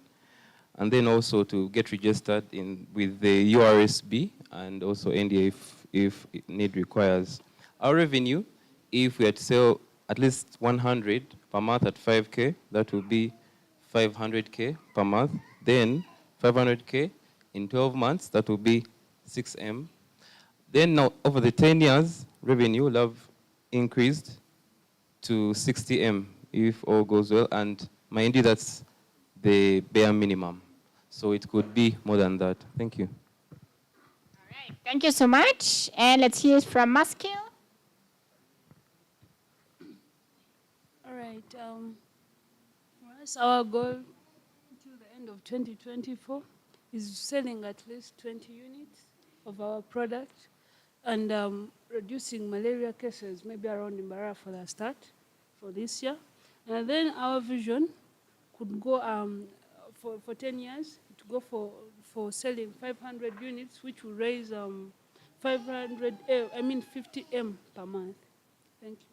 And then also to get registered with the URSB and also NDA if need requires. Our revenue, if we had to sell at least 100 per month at 5K, that will be 500K per month. Then 500K in 12 months, that will be 6M. Then now, over the 10 years, revenue will have increased to 60M if all goes well. And mind you, that's the bare minimum. So it could be more than that. Thank you. All right, thank you so much. And let's hear it from Maskil. All right. right. For us, our goal till the end of 2024 is selling at least 20 units of our product and reducing malaria cases, maybe around Mbarara for the start for this year. And then our vision could go for 10 years to go for selling 500 units, which will raise 50 M per month. Thank you.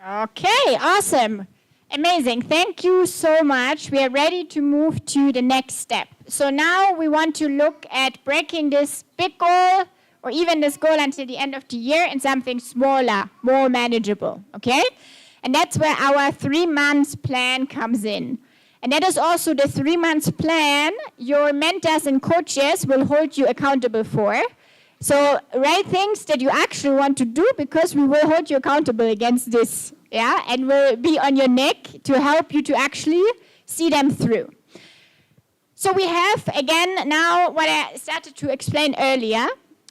Okay, awesome. Amazing. Thank you so much. We are ready to move to the next step. So now we want to look at breaking this big goal or even this goal until the end of the year in something smaller, more manageable, okay? And that's where our 3 months plan comes in. And that is also the 3 months plan your mentors and coaches will hold you accountable for. So write things that you actually want to do because we will hold you accountable against this, yeah? And we'll be on your neck to help you to actually see them through. So we have, again, now what I started to explain earlier,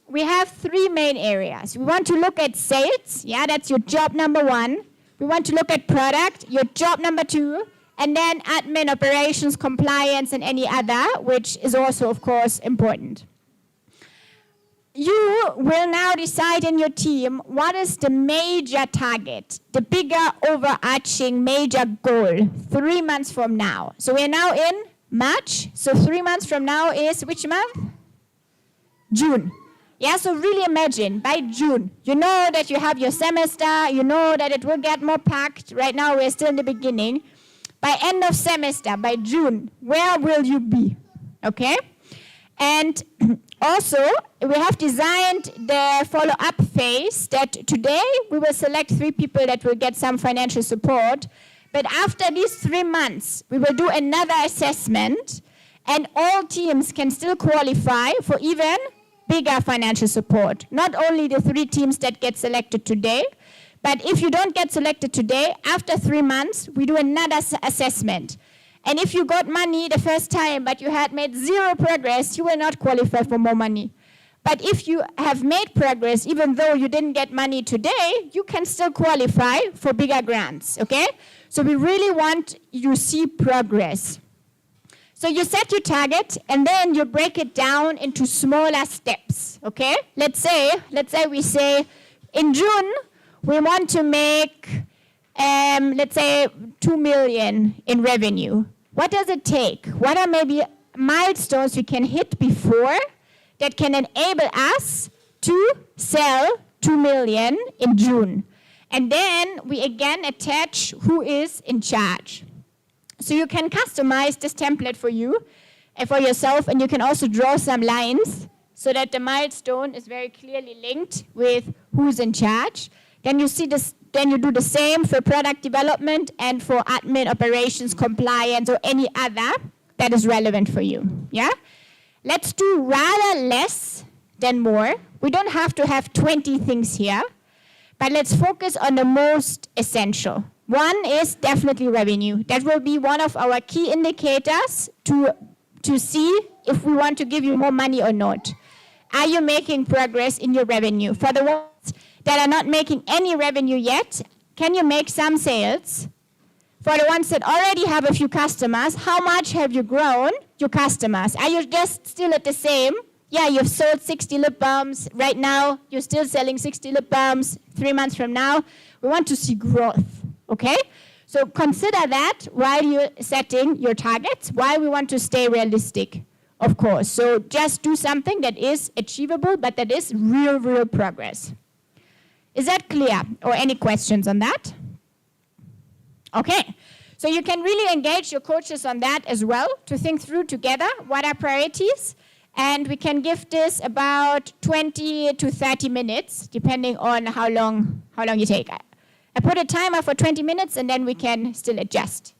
we have 3 main areas. We want to look at sales, yeah, that's your job number 1. We want to look at product, your job number 2, and then admin, operations, compliance, and any other, which is also, of course, important. You will now decide in your team what is the major target, the bigger overarching major goal 3 months from now. So we're now in March, so 3 months from now is which month? June. Yeah, so really imagine by June, you know that you have your semester, you know that it will get more packed. Right now we're still in the beginning. By end of semester, by June, where will you be? Okay? And also, we have designed the follow-up phase that today we will select 3 people that will get some financial support. But after these 3 months, we will do another assessment and all teams can still qualify for even bigger financial support. Not only the 3 teams that get selected today, but if you don't get selected today, after 3 months, we do another assessment. And if you got money the first time, but you had made 0 progress, you will not qualify for more money. But if you have made progress, even though you didn't get money today, you can still qualify for bigger grants, okay? So we really want you to see progress. So you set your target, and then you break it down into smaller steps, okay? Let's say we say, in June, we want to make, let's say, 2 million in revenue. What does it take? What are maybe milestones we can hit before that can enable us to sell 2 million in June? And then we again attach who is in charge. So you can customize this template for you, for yourself, and you can also draw some lines so that the milestone is very clearly linked with who's in charge. Then you see this. Then you do the same for product development and for admin, operations, compliance, or any other that is relevant for you. Yeah? Let's do rather less than more. We don't have to have 20 things here, but let's focus on the most essential. One is definitely revenue. That will be one of our key indicators to see if we want to give you more money or not. Are you making progress in your revenue? For the ones that are not making any revenue yet, can you make some sales? For the ones that already have a few customers, how much have you grown your customers? Are you just still at the same? Yeah, you've sold 60 lip balms. Right now, you're still selling 60 lip balms. 3 months from now, we want to see growth, okay? So consider that while you're setting your targets, why we want to stay realistic, of course. So just do something that is achievable, but that is real progress. Is that clear? Or any questions on that? Okay. So you can really engage your coaches on that as well to think through together what are priorities. And we can give this about 20 to 30 minutes, depending on how long you take. I put a timer for 20 minutes, and then we can still adjust.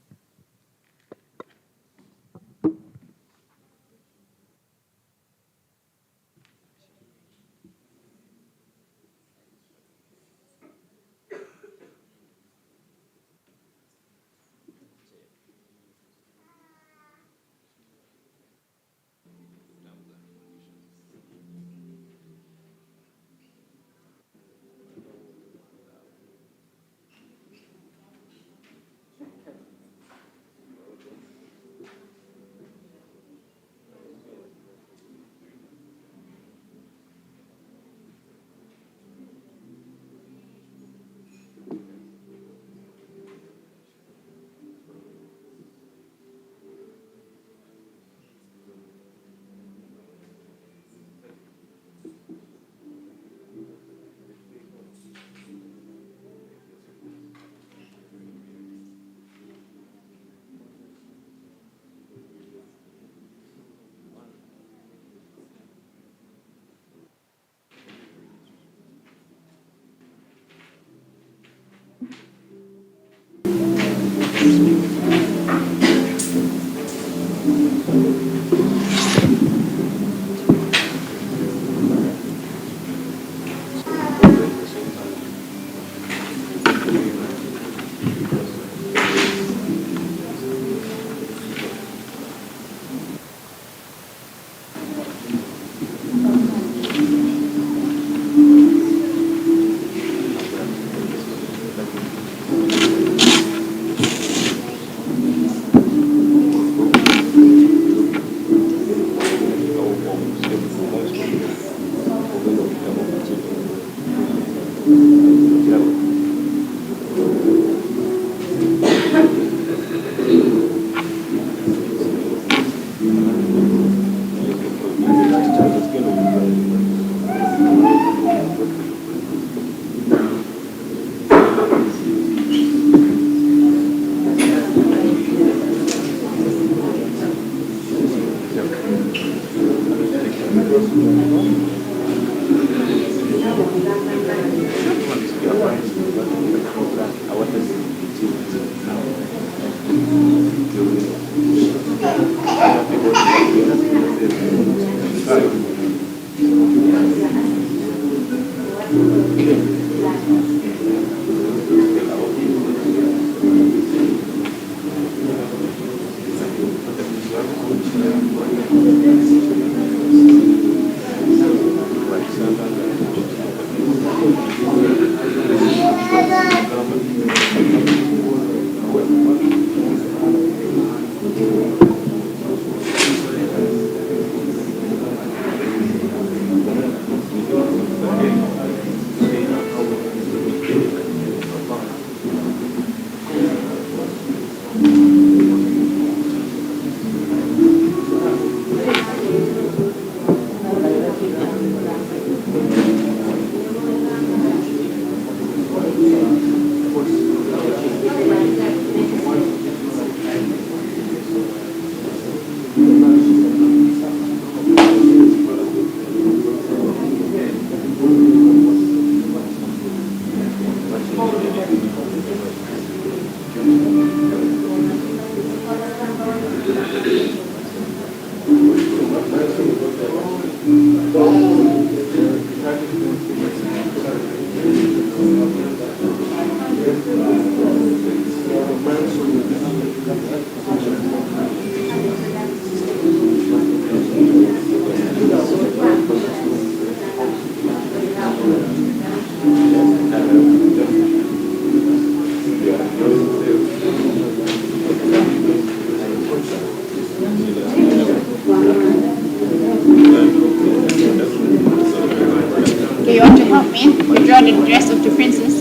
Okay, you want to help me? You draw the dress of the princess.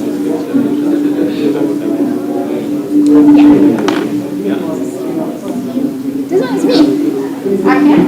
Yeah. This one is me. Okay.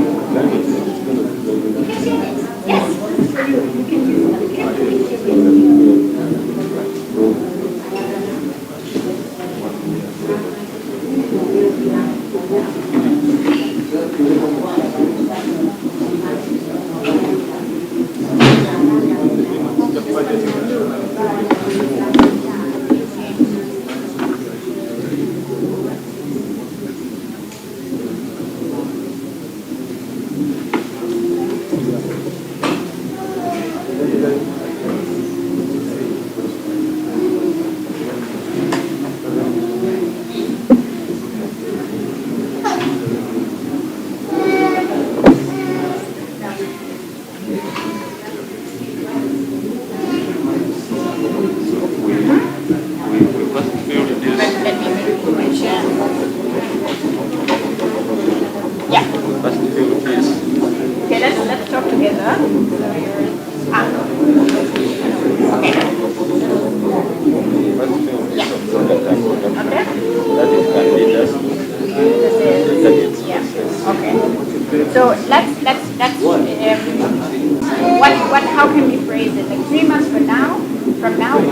How can we phrase it? Like 3 months from now,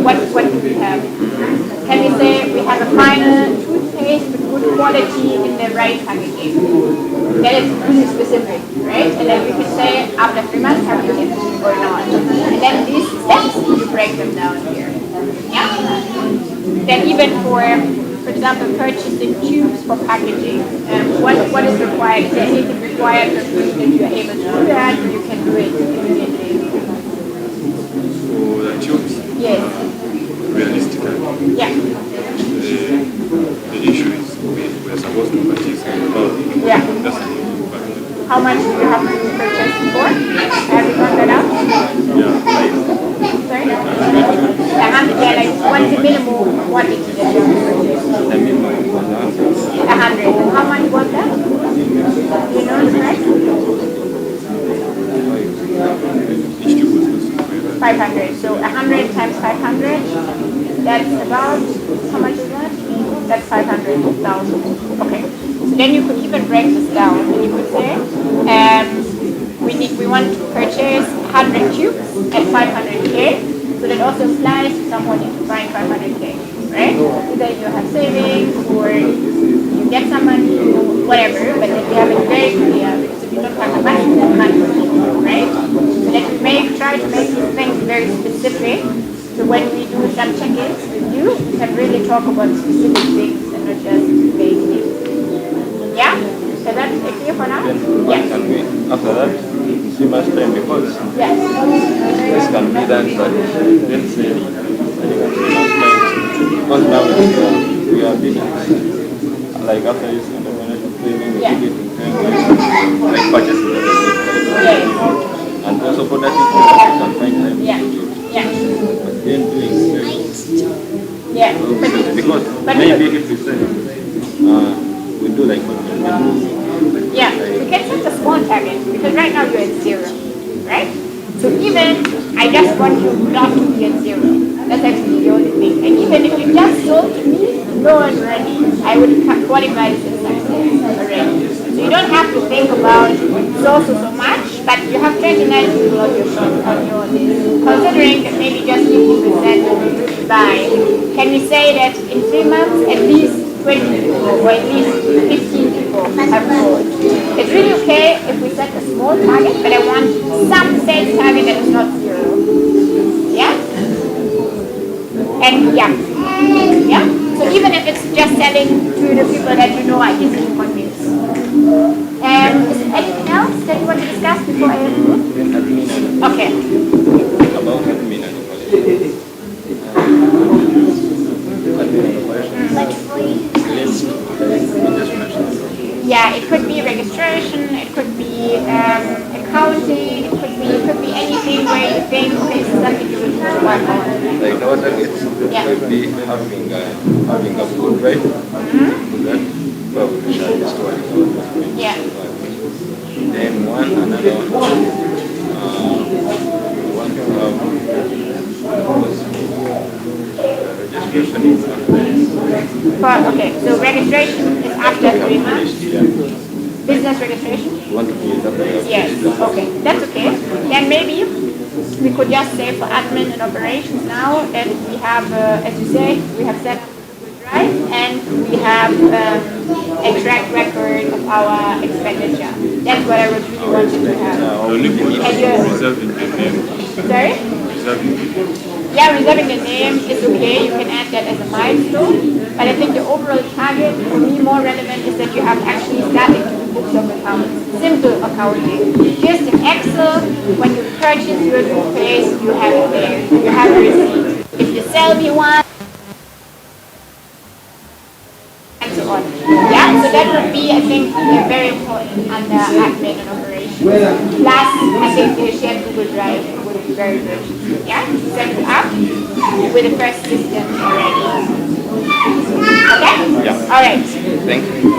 what do we have? Can we say we have a final toothpaste with good quality in the right packaging? That is really specific, right? And then we can say after 3 months, have you used it or not? And then these steps, you break them down here. Yeah? Then even for for example, purchasing tubes for packaging, what is required? Is there anything required that you're able to do that, or you can do it immediately? For the tubes? Yes. Realistically? Yeah. The issue is we're supposed to purchase about yeah. That's How much do you have to purchase for? Have you done that out? Yeah, Sorry? 100, yeah, like what's the minimum quantity that you have to purchase? The minimum 100. And how much was that? Do you know the price? 500. So 100 times 500, that's about, how much is that? That's 500,000. Okay. So then you could even break this down and you could say, we want to purchase 100 tubes at 500K. So that also implies someone is buying 500K, right? Either you have savings or you get some money or whatever, but then we have it very clear because if you don't have the money, then money, right? So that we try to make these things very specific. So when we do some check-ins with you, we can really talk about specific things and not just vague things. Yeah? So that's clear for now? Yes. Can we, after that, see much time because yes. This can be done, but let's say, because now we are busy. Like after this entrepreneurship training, we get to train like purchasing and also for that you can find time. Yeah. Yeah. But then doing yeah. Because maybe if we say we do like yeah, you can set a small target because right now you're at 0, right? So even I just want you not to be at 0. That's actually the only thing. And even if you just sold to me, no one already, I would qualify this as success already. So you don't have to think about so much, but you have 29 people on your list. Considering that maybe just 50% will buy, can we say that in 3 months at least 20 people or at least 15 people have bought? It's really okay if we set a small target, but I want some sales target that is not 0. Yeah? And yeah. Yeah? So even if it's just selling to the people that you know are easily convinced. And is there anything else that you want to discuss before I end? Okay. About admin and yeah, it could be registration, it could be accounting, it could be anything where you think, okay, this is something you would work on. like our targets could be having a good rate. Well, we shall destroy it. Yeah. Then another one, we want to have registration is okay, so registration is after 3 months. Business registration? We want to be yes, okay, that's okay. Then maybe we could just say for admin and operations now that we have, as you say, we have set up a good drive and we have a track record of our expenditure. That's what I would really want you to have. reserving the name. Sorry? Reserving. Yeah, reserving the name is okay. You can add that as a milestone. But I think the overall target for me more relevant is that you have actually started to do books of accounts. Simple accounting. Just in Excel, when you purchase your toothpaste, you have it there. You have a receipt. If you sell me one, and so on. Yeah, so that would be, I think, very important under admin and operations. Plus, I think the shared Google Drive would be very good. Yeah, set it up with the first system already. Okay? Yeah. All right. Thank you.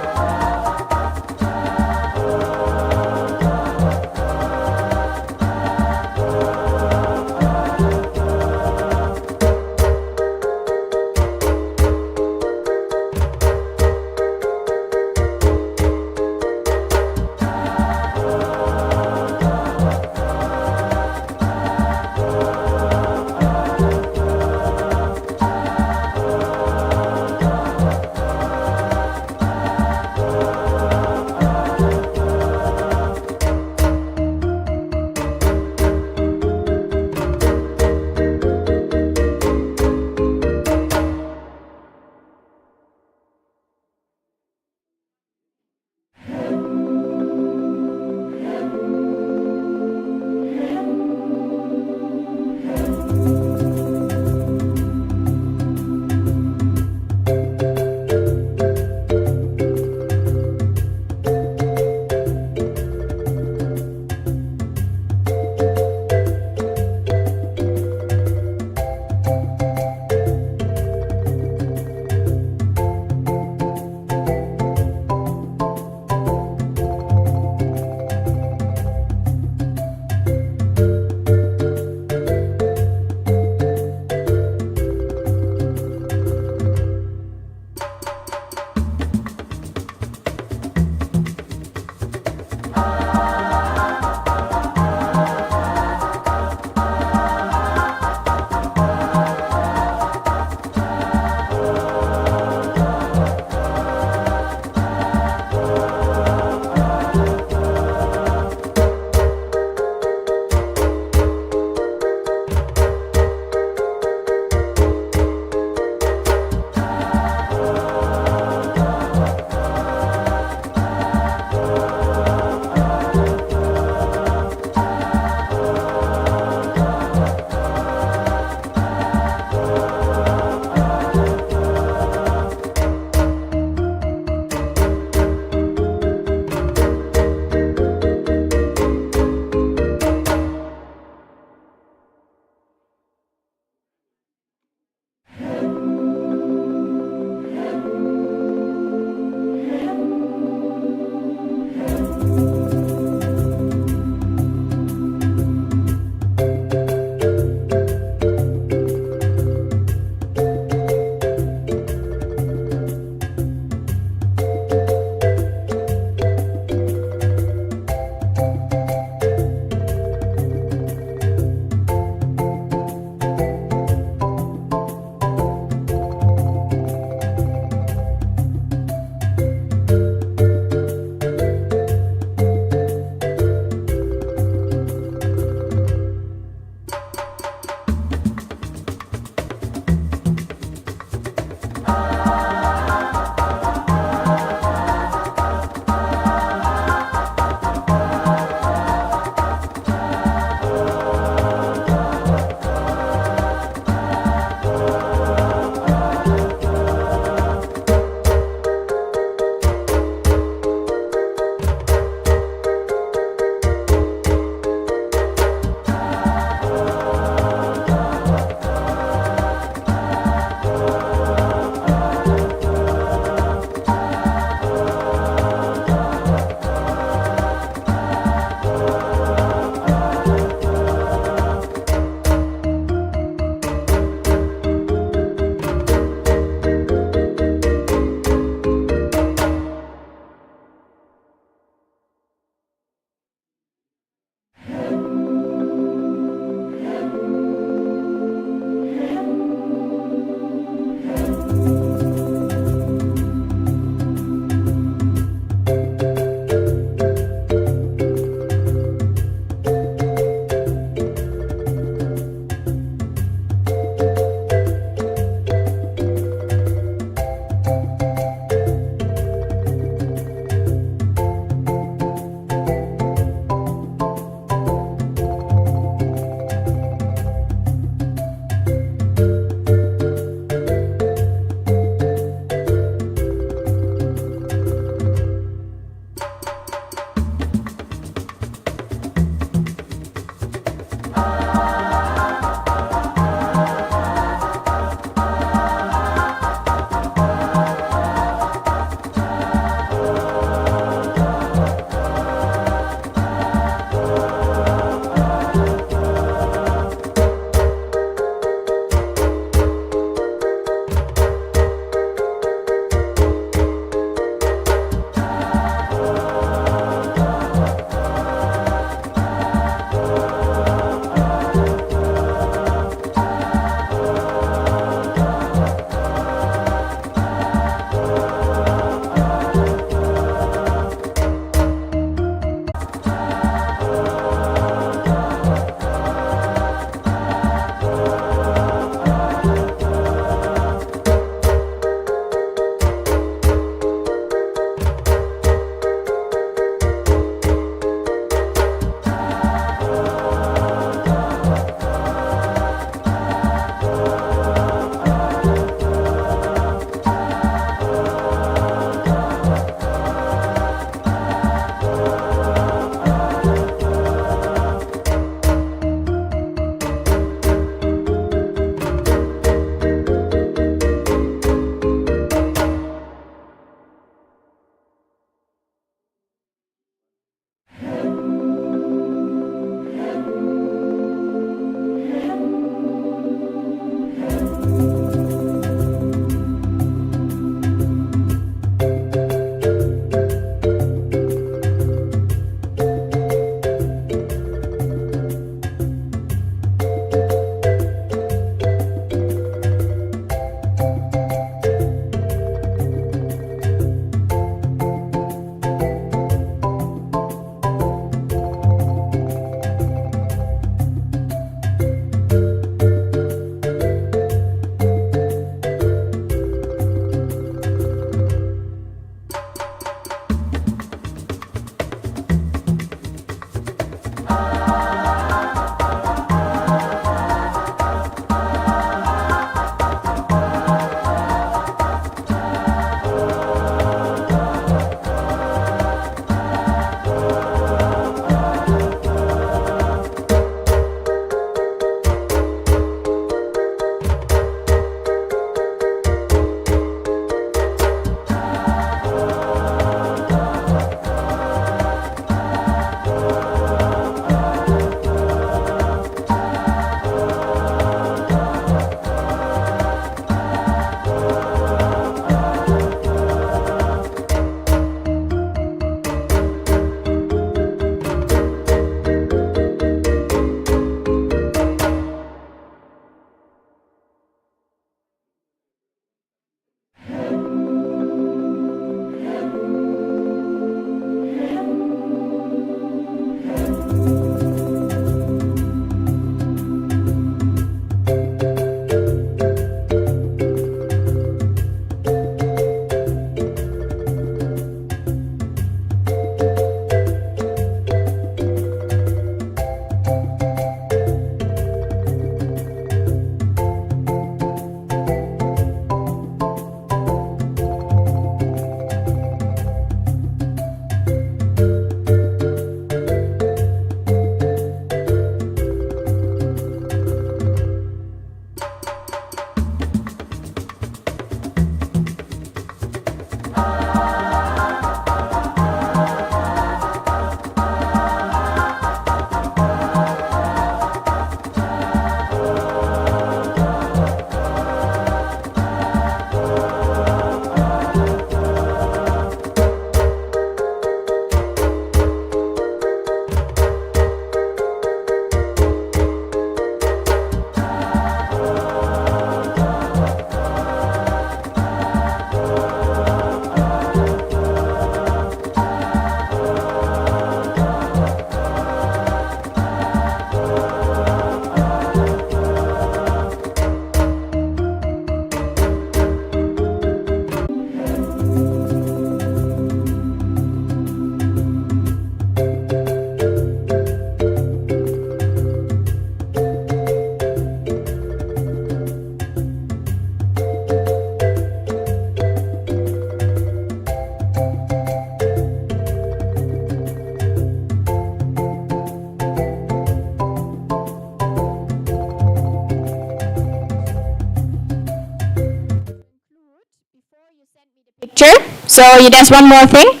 picture. So that's one more thing.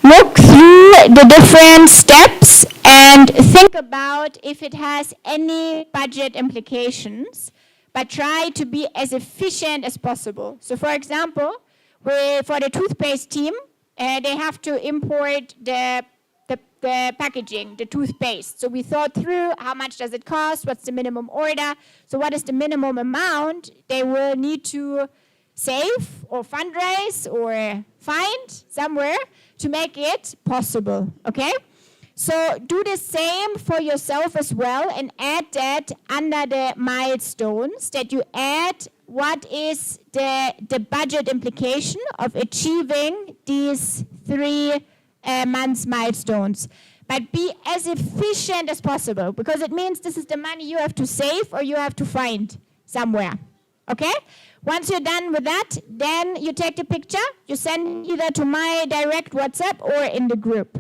Look through the different steps and think about if it has any budget implications, but try to be as efficient as possible. So for example, for the toothpaste team, they have to import the packaging, the toothpaste. So we thought through how much does it cost, what's the minimum order, so what is the minimum amount they will need to save or fundraise or find somewhere to make it possible, okay? So do the same for yourself as well and add that under the milestones, that you add what is the budget implication of achieving these 3 months milestones. But be as efficient as possible, because it means this is the money you have to save or you have to find somewhere, okay? Once you're done with that, then you take the picture, you send either to my direct WhatsApp or in the group.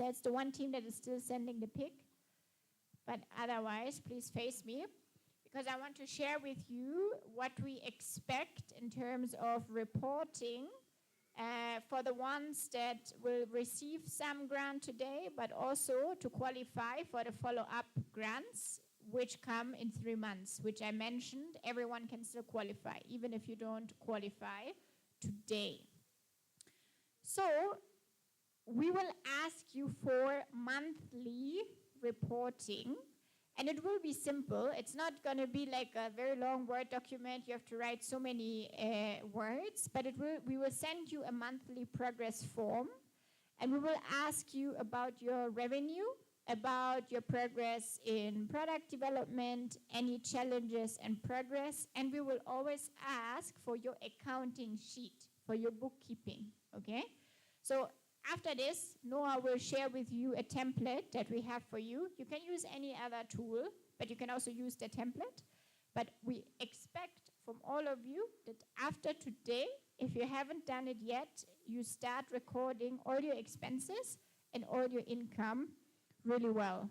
That's the one team that is still sending the pic. But otherwise, please face me, because I want to share with you what we expect in terms of reporting for the ones that will receive some grant today, but also to qualify for the follow-up grants, which come in 3 months, which I mentioned. Everyone can still qualify, even if you don't qualify today. So we will ask you for monthly reporting, and it will be simple. It's not going to be like a very long Word document. You have to write so many words, but we will send you a monthly progress form, and we will ask you about your revenue, about your progress in product development, any challenges and progress, and we will always ask for your accounting sheet, for your bookkeeping, okay? So after this, Noah will share with you a template that we have for you. You can use any other tool, but you can also use the template. But we expect from all of you that after today, if you haven't done it yet, you start recording all your expenses and all your income really well.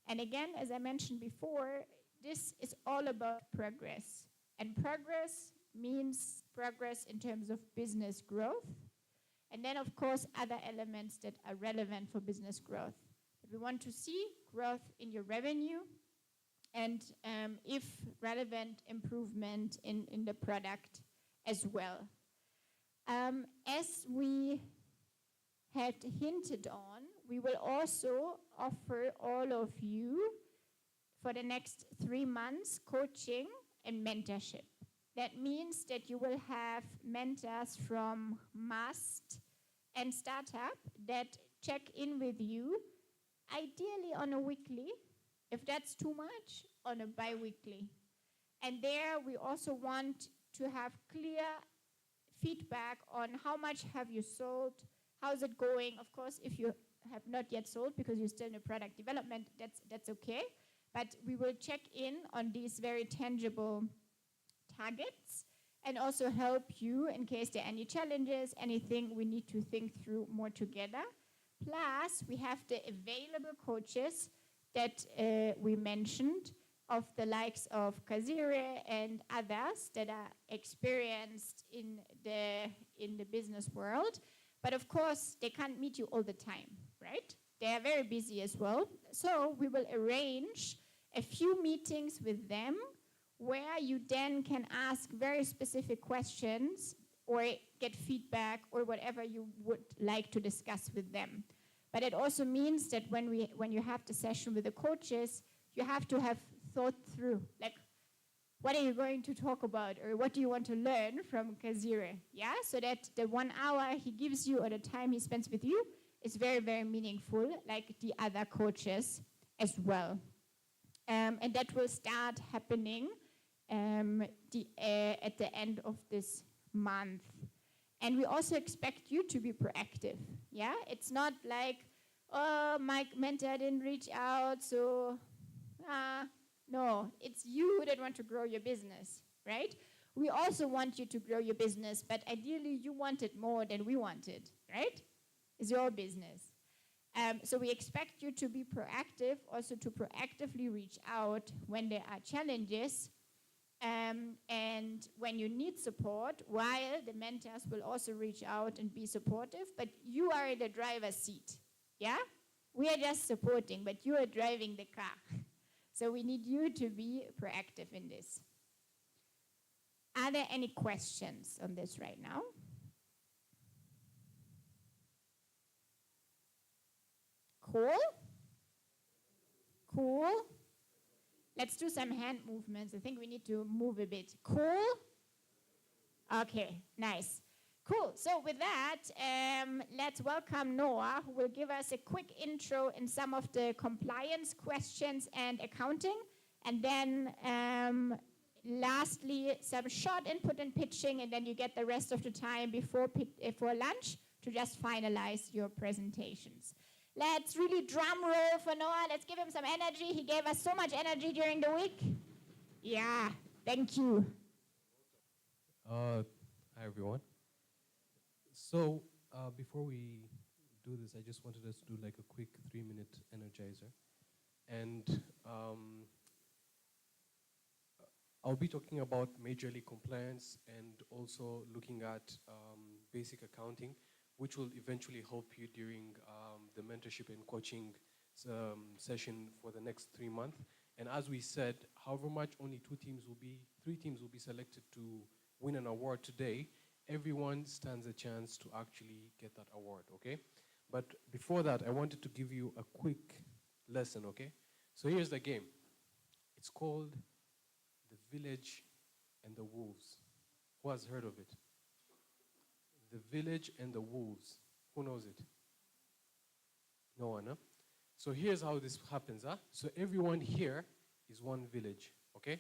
And again, as I mentioned before, this is all about progress. And progress means progress in terms of business growth. And then, of course, other elements that are relevant for business growth. But we want to see growth in your revenue and, if relevant, improvement in the product as well. As we had hinted on, we will also offer all of you for the next 3 months coaching and mentorship. That means that you will have mentors from Must and Startup that check in with you, ideally on a weekly, if that's too much, on a bi-weekly. And there we also want to have clear feedback on how much have you sold, how's it going. Of course, if you have not yet sold because you're still in the product development, that's okay. But we will check in on these very tangible targets and also help you in case there are any challenges, anything we need to think through more together. Plus, we have the available coaches that we mentioned, of the likes of Kazire and others that are experienced in the business world. But of course, they can't meet you all the time, right? They are very busy as well. So we will arrange a few meetings with them where you then can ask very specific questions or get feedback or whatever you would like to discuss with them. But it also means that when you have the session with the coaches, you have to have thought through, like, what are you going to talk about, or what do you want to learn from Kazire? Yeah, so that the 1 hour he gives you or the time he spends with you is very, very meaningful, like the other coaches as well. And that will start happening at the end of this month. And we also expect you to be proactive. Yeah, it's not like, oh, my mentor didn't reach out, so no, it's you that want to grow your business, right? We also want you to grow your business, but ideally you want it more than we want it, right? It's your business. So we expect you to be proactive, also to proactively reach out when there are challenges and when you need support, while the mentors will also reach out and be supportive, but you are in the driver's seat, yeah? We are just supporting, but you are driving the car. So we need you to be proactive in this. Are there any questions on this right now? Cool? Cool? Let's do some hand movements. I think we need to move a bit. Cool? Okay, nice. Cool. So with that, let's welcome Noah, who will give us a quick intro in some of the compliance questions and accounting. And then lastly, some short input and pitching, and then you get the rest of the time before lunch to just finalize your presentations. Let's really drum roll for Noah. Let's give him some energy. He gave us so much energy during the week. Yeah, thank you. Hi, everyone. So before we do this, I just wanted us to do like a quick 3-minute energizer. And I'll be talking about major league compliance and also looking at basic accounting, which will eventually help you during the mentorship and coaching session for the next 3 months. And as we said, however much only 3 teams will be selected to win an award today, everyone stands a chance to actually get that award, okay? But before that, I wanted to give you a quick lesson, okay? So here's the game. It's called The Village and the Wolves. Who has heard of it? The Village and the Wolves. Who knows it? No one, huh? So here's how this happens, huh? So everyone here is one village, okay?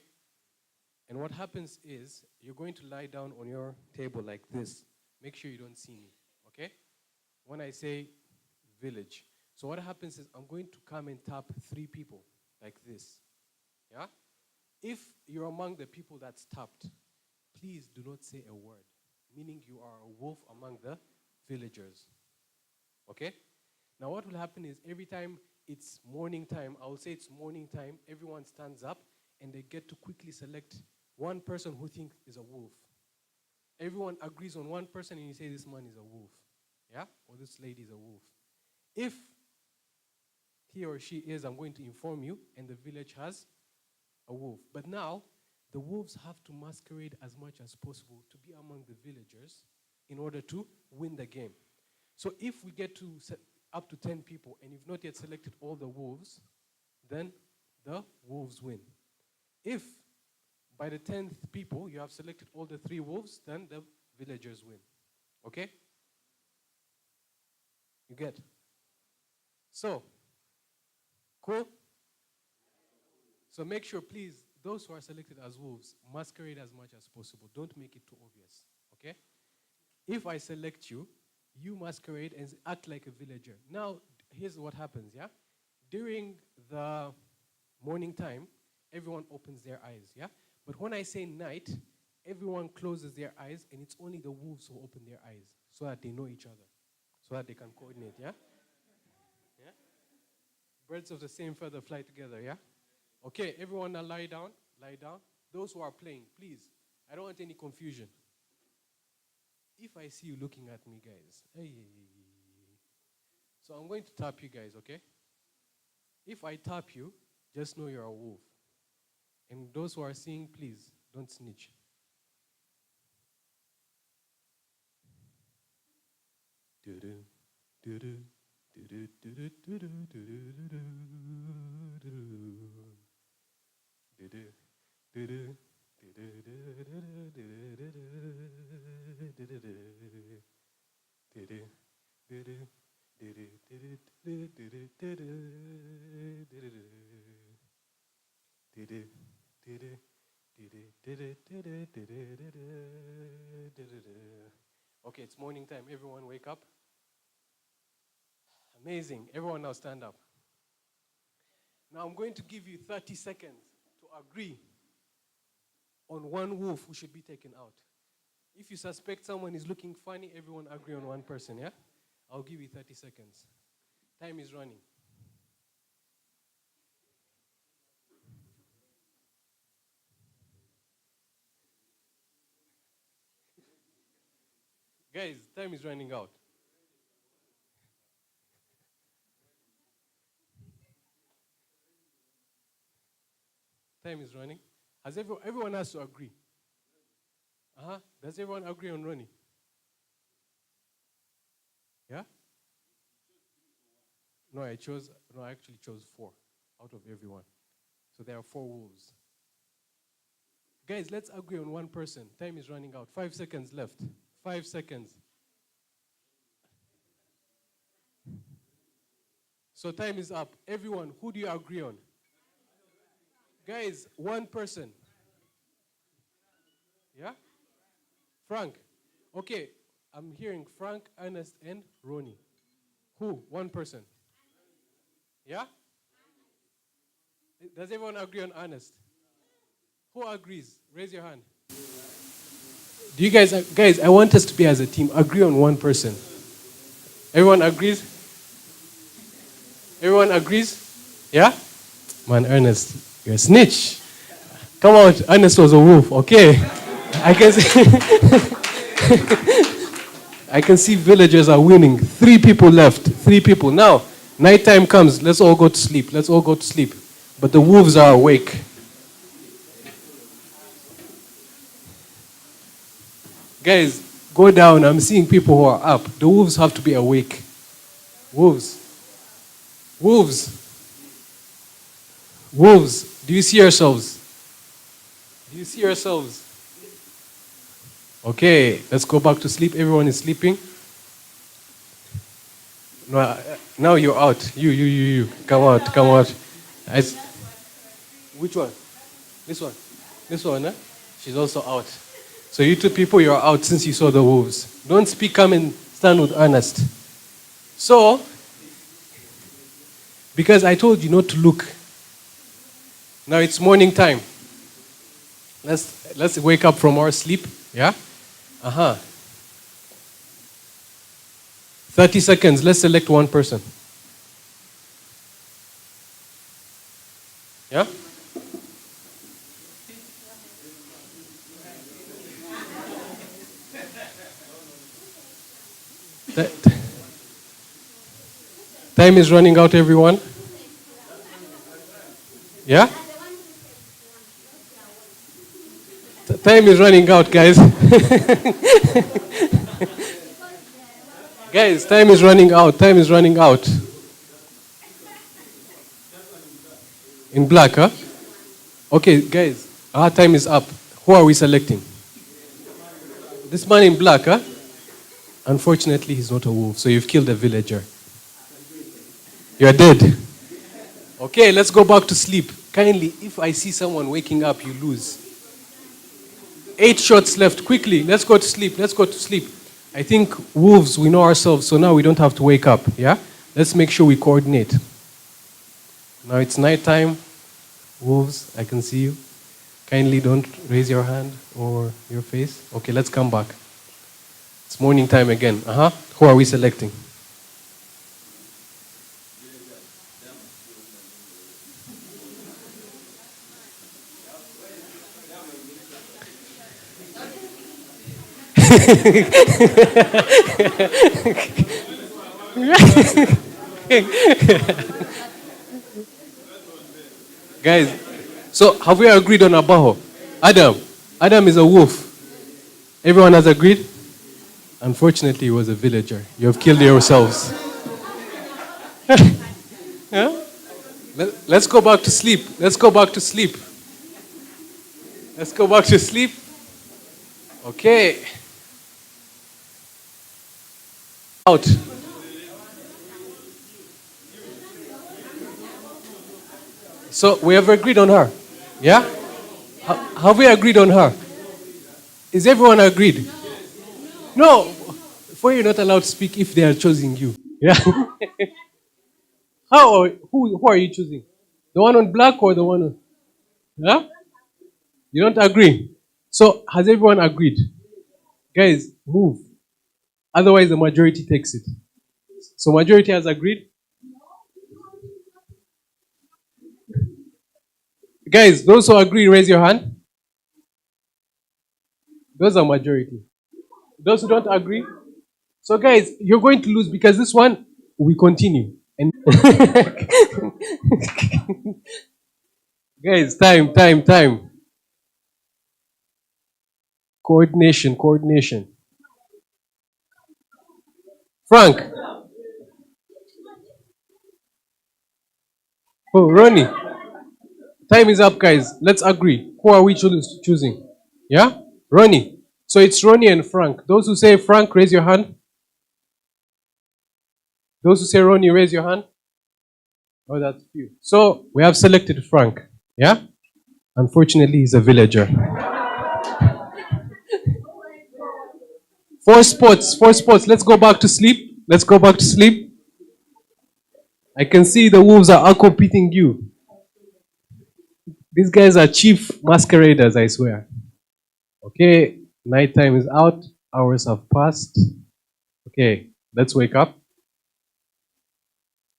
And what happens is you're going to lie down on your table like this. Make sure you don't see me, okay? When I say village. So what happens is I'm going to come and tap 3 people like this, yeah? If you're among the people that's tapped, please do not say a word, meaning you are a wolf among the villagers, okay? Now what will happen is every time it's morning time, I will say it's morning time, everyone stands up and they get to quickly select one person who thinks is a wolf. Everyone agrees on one person and you say this man is a wolf, yeah? Or this lady is a wolf. If he or she is, I'm going to inform you, and the village has a wolf. But now, the wolves have to masquerade as much as possible to be among the villagers in order to win the game. So if we get to up to 10 people and you've not yet selected all the wolves, then the wolves win. If by the 10th people you have selected all the 3 wolves, then the villagers win. Okay? You get? So, cool? So make sure, please, those who are selected as wolves, masquerade as much as possible. Don't make it too obvious, okay? If I select you, you masquerade and act like a villager. Now, here's what happens, yeah? During the morning time, everyone opens their eyes, yeah? But when I say night, everyone closes their eyes, and it's only the wolves who open their eyes so that they know each other, so that they can coordinate, yeah? Yeah? Birds of the same feather fly together, yeah? Okay, everyone now lie down, lie down. Those who are playing, please, I don't want any confusion. If I see you looking at me, guys, hey. So I'm going to tap you guys, okay? If I tap you, just know you're a wolf. And those who are seeing, please, don't snitch. Do-do, do-do, do-do, do-do, do-do, do-do, do-do, do-do, okay, it's morning time. Everyone wake up. Amazing. Everyone now stand up. Now I'm going to give you 30 seconds to agree on one wolf who should be taken out. If you suspect someone is looking funny, everyone agree on one person, yeah? I'll give you 30 seconds. Time is running. Guys, time is running out. Time is running. Has everyone has to agree? Does everyone agree on Ronnie? Yeah? No, I actually chose 4 out of everyone. So there are 4 wolves. Guys, let's agree on one person. Time is running out. 5 seconds left. 5 seconds. So time is up. Everyone, who do you agree on? Guys, one person. Yeah? Frank. Okay, I'm hearing Frank, Ernest, and Ronnie. Who? One person. Yeah? Does everyone agree on Ernest? Who agrees? Raise your hand. Do you guys, I want us to be as a team. Agree on one person. Everyone agrees? Everyone agrees? Yeah? Man, Ernest, you're a snitch. Come on, Ernest was a wolf, okay? I can see, I can see villagers are winning. 3 people left, 3 people. Now, nighttime comes, let's all go to sleep, let's all go to sleep. But the wolves are awake. Guys, go down, I'm seeing people who are up. The wolves have to be awake. Wolves. Wolves. Wolves, do you see yourselves? Do you see yourselves? Okay, let's go back to sleep. Everyone is sleeping. No, now you're out. You. Come out, come out. Which one? This one. This one, eh? She's also out. So you 2 people, you're out since you saw the wolves. Don't speak, come and stand with Ernest. So, because I told you not to look. Now it's morning time. Let's wake up from our sleep. Yeah? 30 seconds. Let's select one person. Yeah? Time is running out, everyone. Yeah? Time is running out, guys. Guys, time is running out. Time is running out. In black, huh? Okay, guys, our time is up. Who are we selecting? This man in black, huh? Unfortunately, he's not a wolf, so you've killed a villager. You're dead. Okay, let's go back to sleep. Kindly, if I see someone waking up, you lose. 8 shots left. Quickly, let's go to sleep. Let's go to sleep. I think wolves, we know ourselves, so now we don't have to wake up. Yeah? Let's make sure we coordinate. Now it's nighttime. Wolves, I can see you. Kindly don't raise your hand or your face. Okay, let's come back. It's morning time again. Who are we selecting? Guys, so have we agreed on Abaho? Adam is a wolf. Everyone has agreed? Unfortunately, he was a villager. You have killed yourselves. Yeah? Let's go back to sleep. Let's go back to sleep. Let's go back to sleep. Okay. Out. So we have agreed on her. Yeah? Have we agreed on her? Is everyone agreed? No. For you're not allowed to speak if they are choosing you. Yeah. Who are you choosing? The one on black or the one on? Yeah? You don't agree? So has everyone agreed? Guys, move. Otherwise the majority takes it. So majority has agreed? Guys, those who agree, raise your hand. Those are majority. Those who don't agree? So guys, you're going to lose because this one, we continue. And guys, time. Coordination. Frank. Oh, Ronnie. Time is up, guys. Let's agree. Who are we choosing? Yeah? Ronnie. So it's Ronnie and Frank. Those who say Frank, raise your hand. Those who say Ronnie, raise your hand. Oh, that's few. So we have selected Frank. Yeah? Unfortunately, he's a villager. 4 spots. Let's go back to sleep. I can see the wolves are outcompeting you. These guys are chief masqueraders, I swear. Okay, nighttime is out. Hours have passed. Okay, let's wake up.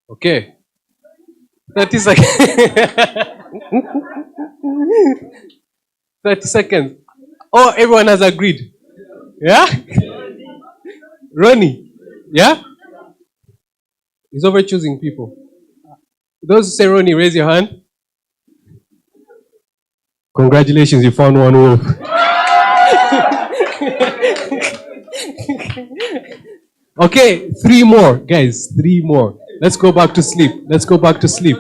Okay, 30 seconds. 30 seconds. Oh, everyone has agreed. Yeah? Ronnie. Yeah? He's over choosing people. Those who say Ronnie, raise your hand. Congratulations, you found one wolf. Okay, 3 more, guys. 3 more. Let's go back to sleep. Let's go back to sleep.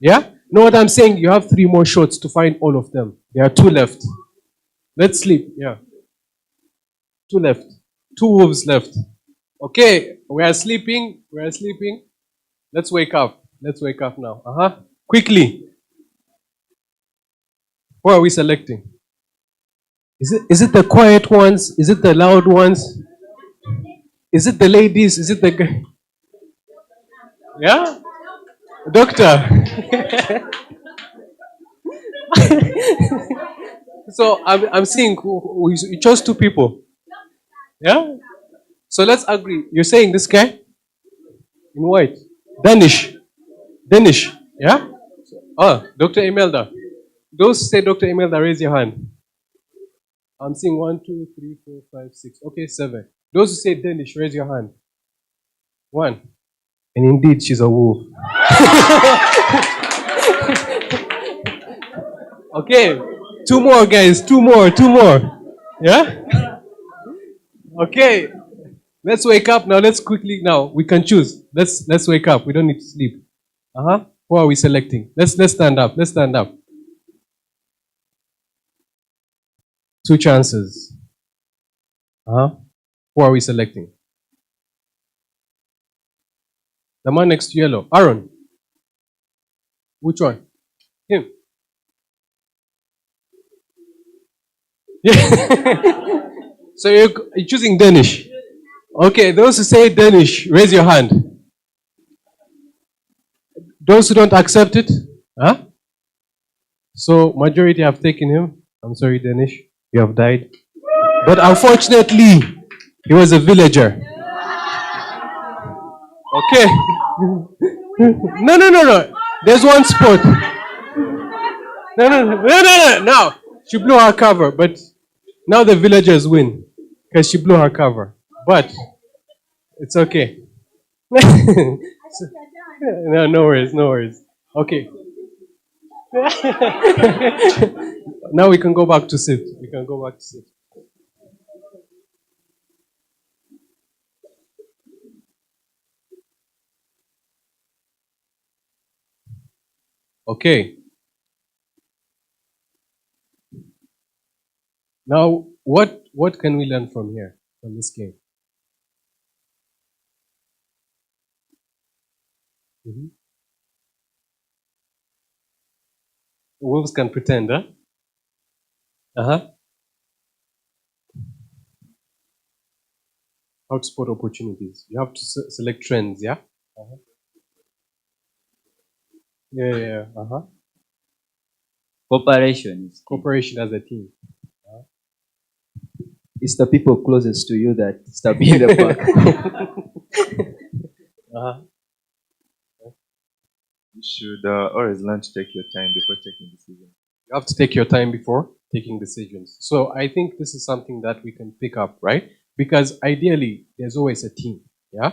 Yeah? Know what I'm saying? You have 3 more shots to find all of them. There are 2 left. Let's sleep. Yeah. 2 left. 2 wolves left. Okay, we are sleeping. We are sleeping. Let's wake up. Let's wake up now. Quickly. What are we selecting? Is it the quiet ones? Is it the loud ones? Is it the ladies? Is it the guy? Yeah? Doctor. So I'm seeing you chose 2 people. Yeah? So let's agree. You're saying this guy in white. Danish. Danish. Yeah? Dr. Imelda. Those who say Dr. Imelda, raise your hand. I'm seeing 1, 2, 3, 4, 5, 6. Okay, 7. Those who say Danish, raise your hand. 1. And indeed, she's a wolf. Okay, 2 more, guys. 2 more, 2 more. Yeah? Okay. Let's wake up now. Let's quickly now. We can choose. Let's wake up. We don't need to sleep. Who are we selecting? Let's stand up. Let's stand up. 2 chances. Who are we selecting? The man next to yellow. Aaron. Which one? Him. Yeah. So you're choosing Danish. Okay, those who say Danish, raise your hand. Those who don't accept it? So majority have taken him. I'm sorry, Danish. You have died. But unfortunately, he was a villager. Okay. No. There's one spot. No. She blew her cover, but now the villagers win because she blew her cover. But it's okay. No worries. Okay. Now we can go back to sit. Okay. Now, what can we learn from here, from this game? Wolves can pretend, huh? How to spot opportunities. You have to select trends, yeah? Yeah. Cooperation. Cooperation as a team. It's the people closest to you that stab you in the back. You should always learn to take your time before taking decisions. You have to take your time before taking decisions. So I think this is something that we can pick up, right? Because ideally, there's always a team, yeah?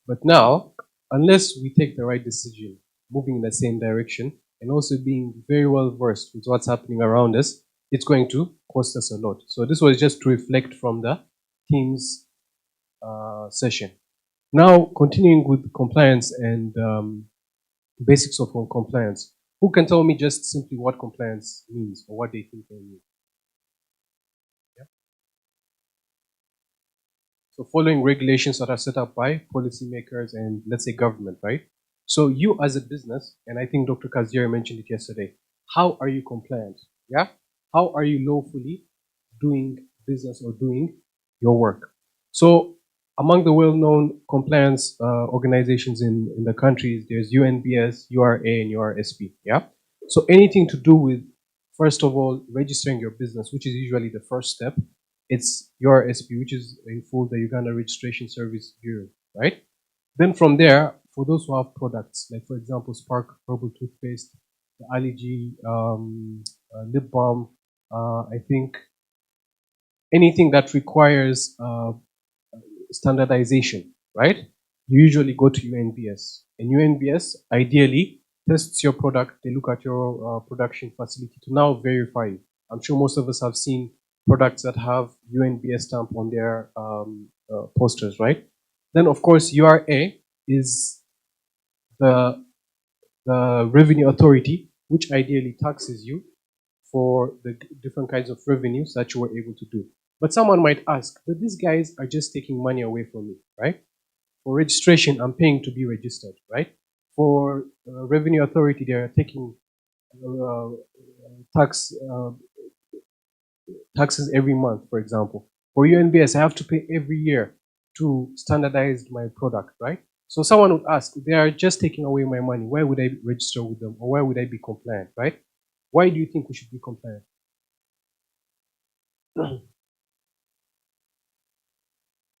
But now, unless we take the right decision, moving in the same direction, and also being very well versed with what's happening around us, it's going to cost us a lot. So this was just to reflect from the team's session. Now, continuing with compliance and basics of compliance. Who can tell me just simply what compliance means or what they think they mean? Yeah? So following regulations that are set up by policymakers and, let's say, government, right? So you as a business, and I think Dr. Kazier mentioned it yesterday, how are you compliant? Yeah? How are you lawfully doing business or doing your work? So among the well-known compliance organizations in the countries, there's UNBS, URA, and URSP, yeah? So anything to do with, first of all, registering your business, which is usually the first step, it's URSP, which is in full the Uganda Registration Service Bureau, right? Then from there, for those who have products, like for example, Spark Herbal Toothpaste, the allergy, lip balm, I think anything that requires standardization, right? You usually go to UNBS. And UNBS ideally tests your product. They look at your production facility to now verify it. I'm sure most of us have seen products that have UNBS stamp on their posters, right? Then, of course, URA is the revenue authority, which ideally taxes you for the different kinds of revenues that you were able to do. But someone might ask, but these guys are just taking money away from me, right? For registration, I'm paying to be registered, right? For revenue authority, they are taking taxes every month, for example. For UNBS, I have to pay every year to standardize my product, right? So someone would ask, they are just taking away my money. Why would I register with them? Or why would I be compliant, right? Why do you think we should be compliant?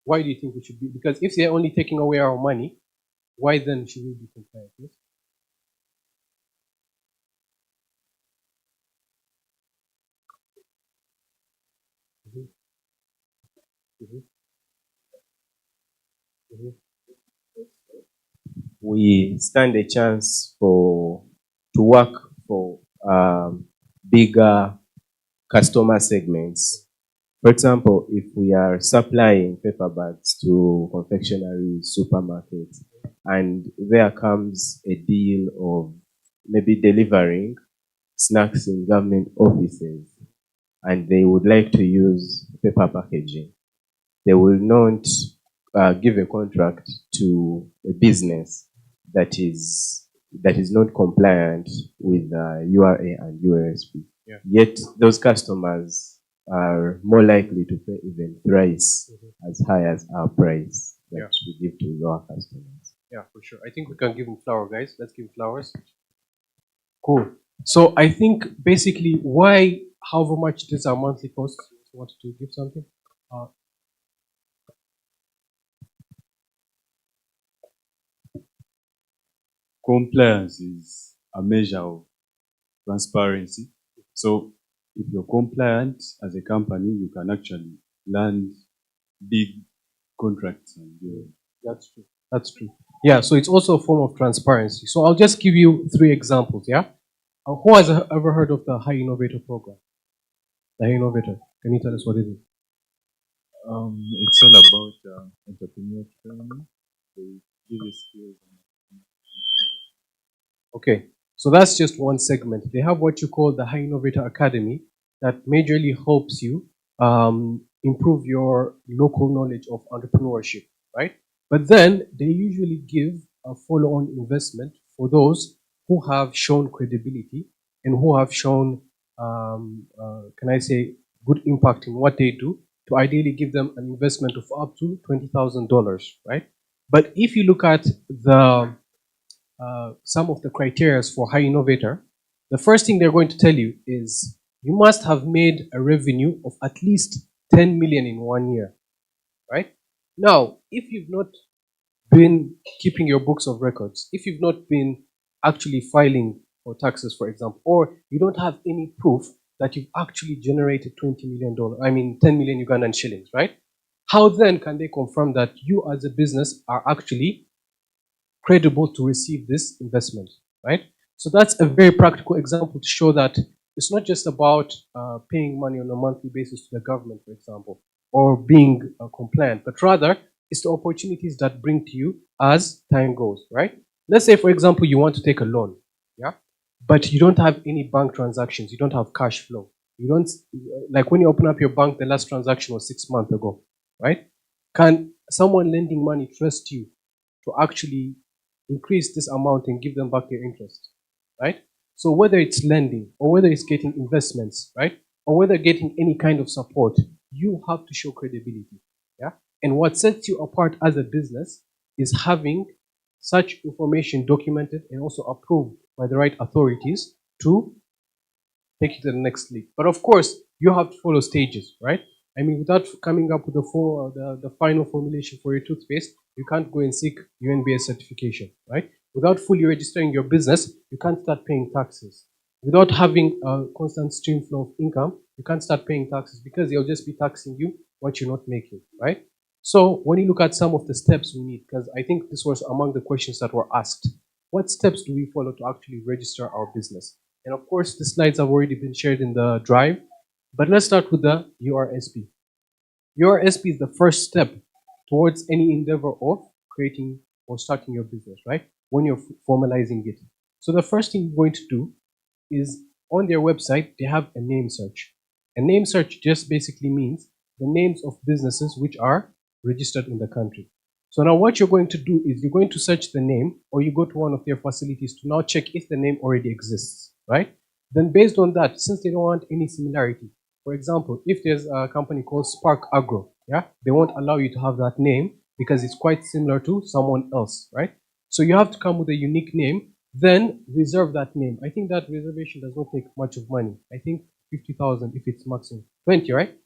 Why do you think we should be? Because if they're only taking away our money, why then should we be compliant? Yes? Mhm. Mhm. Mhm. We stand a chance to work for bigger customer segments. For example, if we are supplying paper bags to confectionery supermarkets, and there comes a deal of maybe delivering snacks in government offices, and they would like to use paper packaging, they will not give a contract to a business that is not compliant with URA and USP. Yeah. Yet those customers are more likely to pay even thrice as high as our price that Yeah. we give to our customers. Yeah, for sure. I think we can give him flowers, guys. Let's give him flowers. Cool. So I think basically why, however much this our monthly cost, you wanted to give something? Compliance is a measure of transparency. So if you're compliant as a company, you can actually land big contracts. That's true. That's true. Yeah, so it's also a form of transparency. So I'll just give you 3 examples, yeah? Who has ever heard of the High Innovator program? The High Innovator. Can you tell us what it is? It's all about entrepreneur training. They give you skills. Okay, so that's just one segment. They have what you call the High Innovator Academy that majorly helps you improve your local knowledge of entrepreneurship, right? But then they usually give a follow-on investment for those who have shown credibility and who have shown, can I say, good impact in what they do, to ideally give them an investment of up to $20,000, right? But if you look at the some of the criteria for high innovator, the first thing they're going to tell you is you must have made a revenue of at least 10 million in 1 year, right? Now, if you've not been keeping your books of records, if you've not been actually filing for taxes, for example, or you don't have any proof that you've actually generated $20 million, 10 million Ugandan shillings, right? How then can they confirm that you as a business are actually credible to receive this investment, right? So that's a very practical example to show that it's not just about paying money on a monthly basis to the government, for example, or being compliant, but rather it's the opportunities that bring to you as time goes, right? Let's say, for example, you want to take a loan, yeah, but you don't have any bank transactions, you don't have cash flow. You don't, like when you open up your bank, the last transaction was 6 months ago, right? Can someone lending money trust you to actually increase this amount and give them back their interest, right? So whether it's lending or whether it's getting investments, right? Or whether getting any kind of support, you have to show credibility, yeah? And what sets you apart as a business is having such information documented and also approved by the right authorities to take it to the next league. But of course, you have to follow stages, right? Without coming up with the final formulation for your toothpaste, you can't go and seek UNBS certification, right? Without fully registering your business, you can't start paying taxes. Without having a constant stream flow of income, you can't start paying taxes because they'll just be taxing you what you're not making, right? So when you look at some of the steps we need, because I think this was among the questions that were asked, what steps do we follow to actually register our business? And of course, the slides have already been shared in the drive, but let's start with the URSP. URSP is the first step towards any endeavor of creating or starting your business, right? When you're formalizing it. So the first thing you're going to do is on their website, they have a name search. A name search just basically means the names of businesses which are registered in the country. So now what you're going to do is you're going to search the name, or you go to one of their facilities to now check if the name already exists, right? Then based on that, since they don't want any similarity, for example, if there's a company called Spark Agro, yeah, they won't allow you to have that name because it's quite similar to someone else, right? So you have to come with a unique name, then reserve that name. I think that reservation does not take much of money. I think 50,000 if it's maximum. 20, right?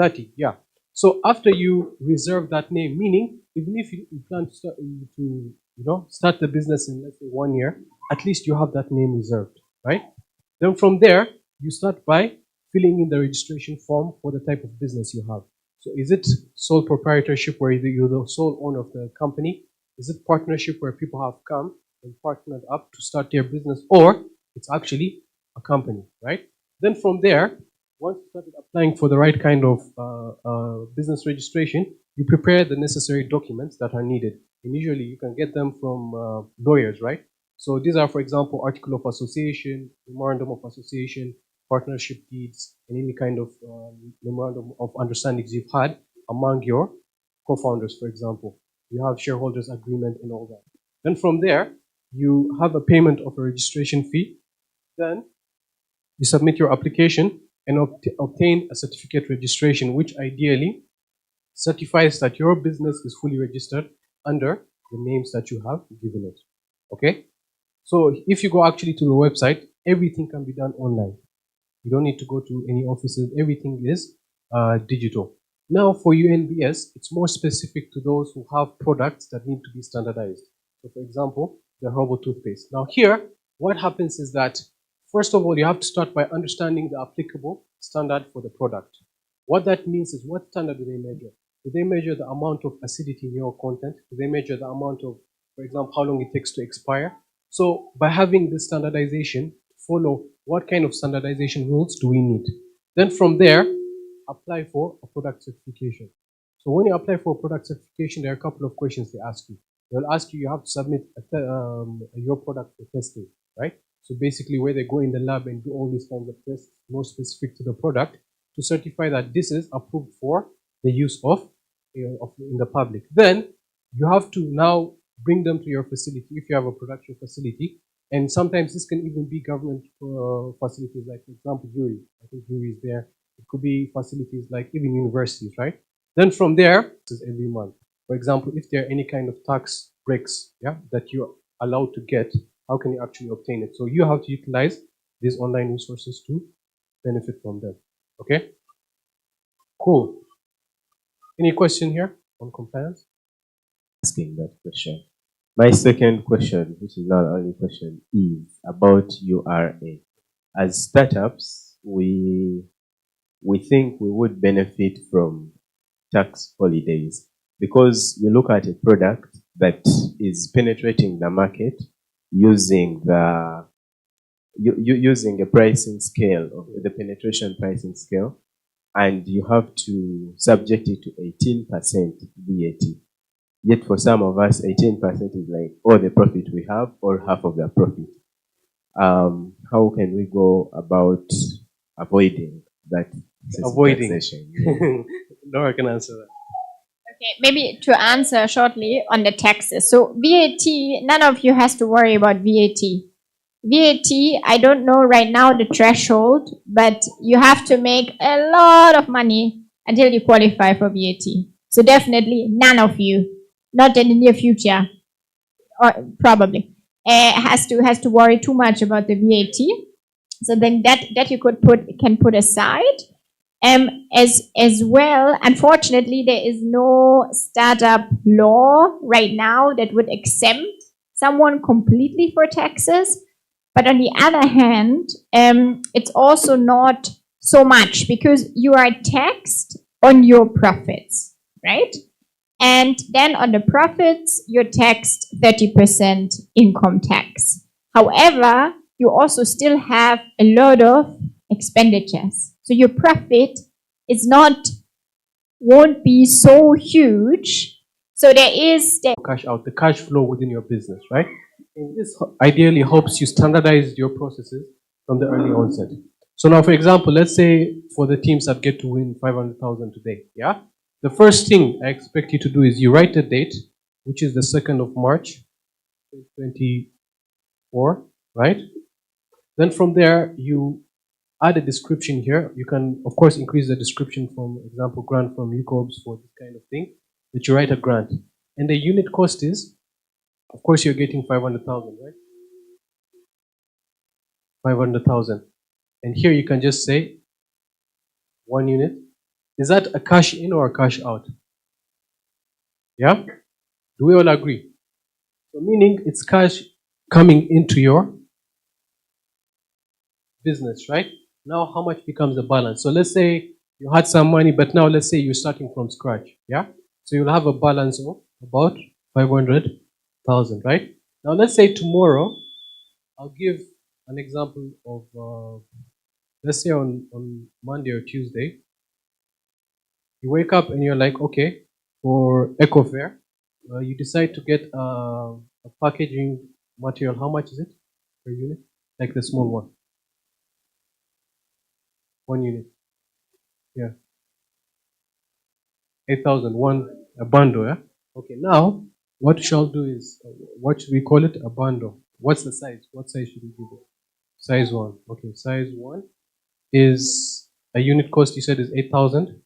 30, yeah. So after you reserve that name, meaning even if you plan to start the business in, let's say, 1 year, at least you have that name reserved, right? Then from there, you start by filling in the registration form for the type of business you have. So is it sole proprietorship where you're the sole owner of the company? Is it partnership where people have come and partnered up to start their business? Or it's actually a company, right? Then from there, once you started applying for the right kind of business registration, you prepare the necessary documents that are needed. And usually you can get them from lawyers, right? So these are, for example, article of association, memorandum of association, partnership deeds, and any kind of memorandum of understandings you've had among your co-founders, for example. You have shareholders agreement and all that. Then from there, you have a payment of a registration fee. Then you submit your application and obtain a certificate registration, which ideally certifies that your business is fully registered under the names that you have given it. Okay? So if you go actually to the website, everything can be done online. You don't need to go to any offices. Everything is digital. Now for UNBS, it's more specific to those who have products that need to be standardized. So for example, the herbal toothpaste. Now here, what happens is that, first of all, you have to start by understanding the applicable standard for the product. What that means is, what standard do they measure? Do they measure the amount of acidity in your content? Do they measure the amount of, for example, how long it takes to expire? So by having this standardization, follow what kind of standardization rules do we need. Then from there, apply for a product certification. So when you apply for a product certification, there are a couple of questions they ask you. They'll ask you, you have to submit your product for testing, right? So basically where they go in the lab and do all these kinds of tests, more specific to the product, to certify that this is approved for the use of in the public. Then you have to now bring them to your facility if you have a production facility. And sometimes this can even be government facilities, like, for example, URI. I think URI is there. It could be facilities like even universities, right? Then from there, this is every month. For example, if there are any kind of tax breaks, yeah, that you're allowed to get, how can you actually obtain it? So you have to utilize these online resources to benefit from them. Okay? Cool. Any question here on compliance? Asking that question. My second question, which is not the only question, is about URA. As startups, we think we would benefit from tax holidays because you look at a product that is penetrating the market using using a pricing scale of the penetration pricing scale, and you have to subject it to 18% VAT. Yet for some of us, 18% is like all the profit we have or half of the profit. How can we go about avoiding that? Avoiding. Laura can answer that. Okay, maybe to answer shortly on the taxes. So VAT, none of you has to worry about VAT. VAT, I don't know right now the threshold, but you have to make a lot of money until you qualify for VAT. So definitely none of you, not in the near future, or probably, has to worry too much about the VAT. So then that you can put aside. As well, unfortunately, there is no startup law right now that would exempt someone completely for taxes. But on the other hand, it's also not so much because you are taxed on your profits, right? And then on the profits, you're taxed 30% income tax. However, you also still have a lot of expenditures. So your profit is won't be so huge. So there is cash out, the cash flow within your business, right? And this ideally helps you standardize your processes from the early onset. So now, for example, let's say for the teams that get to win 500,000 today, yeah? The first thing I expect you to do is you write a date, which is the 2nd of March, 2024, right? Then from there, you add a description here. You can, of course, increase the description from example grant from UCoBS for this kind of thing, but you write a grant. And the unit cost is, of course, you're getting 500,000, right? 500,000. And here you can just say 1 unit. Is that a cash in or a cash out? Yeah? Do we all agree? So meaning it's cash coming into your business, right? Now how much becomes the balance? So let's say you had some money, but now let's say you're starting from scratch, yeah? So you'll have a balance of about 500,000, right? Now let's say tomorrow, I'll give an example of, let's say on Monday or Tuesday, you wake up and you're like, okay, for EcoFair, you decide to get a packaging material. How much is it per unit? Like the small one. 1 unit. Yeah. 8,000, a bundle, yeah? Okay, now, what shall do is, what should we call it? A bundle. What's the size? What size should we give it? Size 1. Okay, size 1 is, a unit cost you said is 8,000.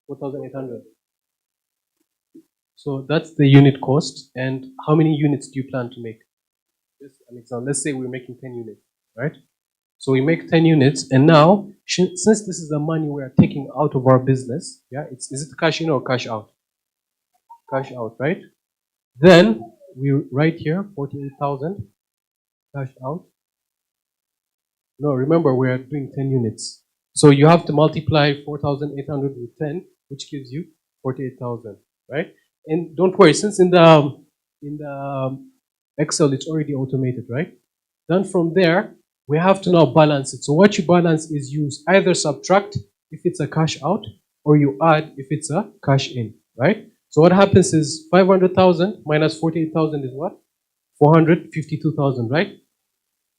4,800. So that's the unit cost. And how many units do you plan to make? Just an example. Let's say we're making 10 units, right? So we make 10 units, and now, since this is the money we are taking out of our business, yeah, is it cash in or cash out? Cash out, right? Then we write here 48,000 cash out. No, remember we are doing 10 units. So you have to multiply 4,800 with 10, which gives you 48,000, right? And don't worry, since in the Excel it's already automated, right? Then from there, we have to now balance it. So what you balance is you either subtract if it's a cash out, or you add if it's a cash in, right? So what happens is 500,000 minus 48,000 is what? 452,000, right?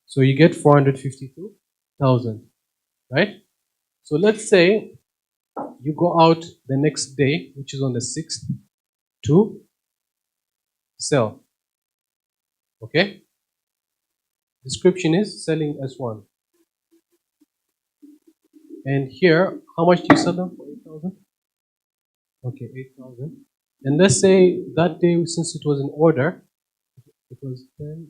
So you get 452,000, right? So let's say you go out the next day, which is on the 6th, to sell. Okay? Description is selling S1. And here, how much do you sell them for? 8,000? Okay, 8,000. And let's say that day, since it was in order, it was 10.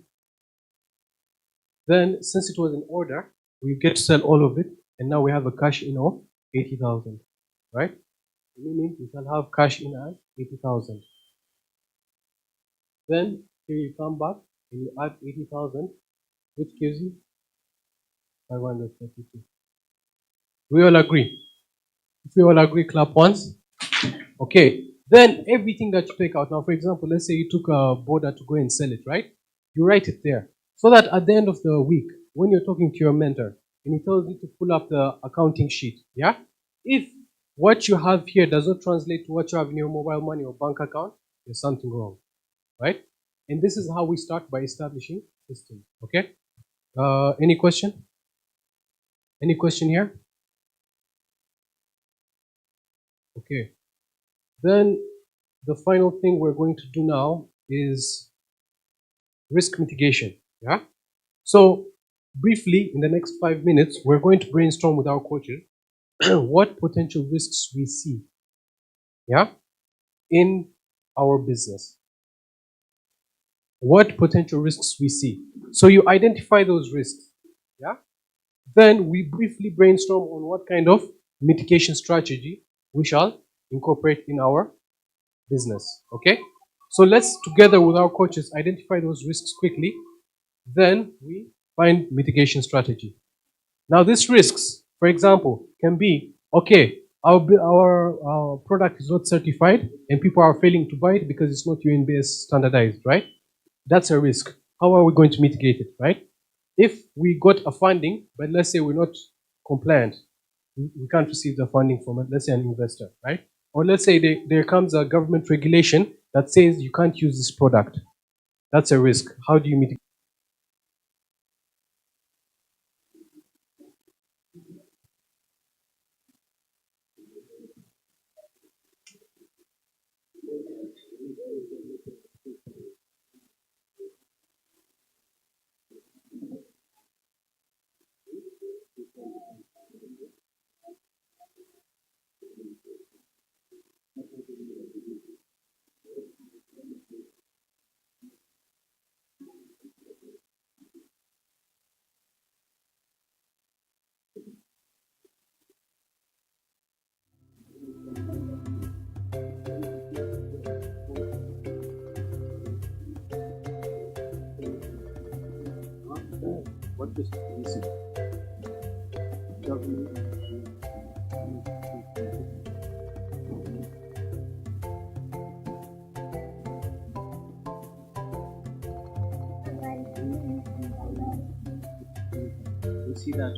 Then, since it was in order, we get to sell all of it, and now we have a cash in of 80,000, right? Meaning we shall have cash in as 80,000. Then here you come back and you add 80,000, which gives you 532. We all agree? If we all agree, clap once. Okay. Then everything that you take out. Now, for example, let's say you took a border to go and sell it, right? You write it there. So that at the end of the week, when you're talking to your mentor, and he tells you to pull up the accounting sheet, yeah? If what you have here does not translate to what you have in your mobile money or bank account, there's something wrong, right? And this is how we start by establishing systems, okay? Any question? Any question here? Okay. Then the final thing we're going to do now is risk mitigation, yeah? So briefly, in the next 5 minutes, we're going to brainstorm with our coaches what potential risks we see, yeah, in our business. what potential risks we see. So you identify those risks. Yeah. Then we briefly brainstorm on what kind of mitigation strategy we shall incorporate in our business. Okay. So let's, together with our coaches, identify those risks quickly. Then we find mitigation strategy. Now, these risks, for example, can be, okay, our product is not certified and people are failing to buy it because it's not UNBS standardized, right? That's a risk. How are we going to mitigate it, right? If we got a funding, but let's say we're not compliant, we can't receive the funding from, let's say, an investor, right? Or let's say there comes a government regulation that says you can't use this product. That's a risk. How do you mitigate? What is easy? We see that.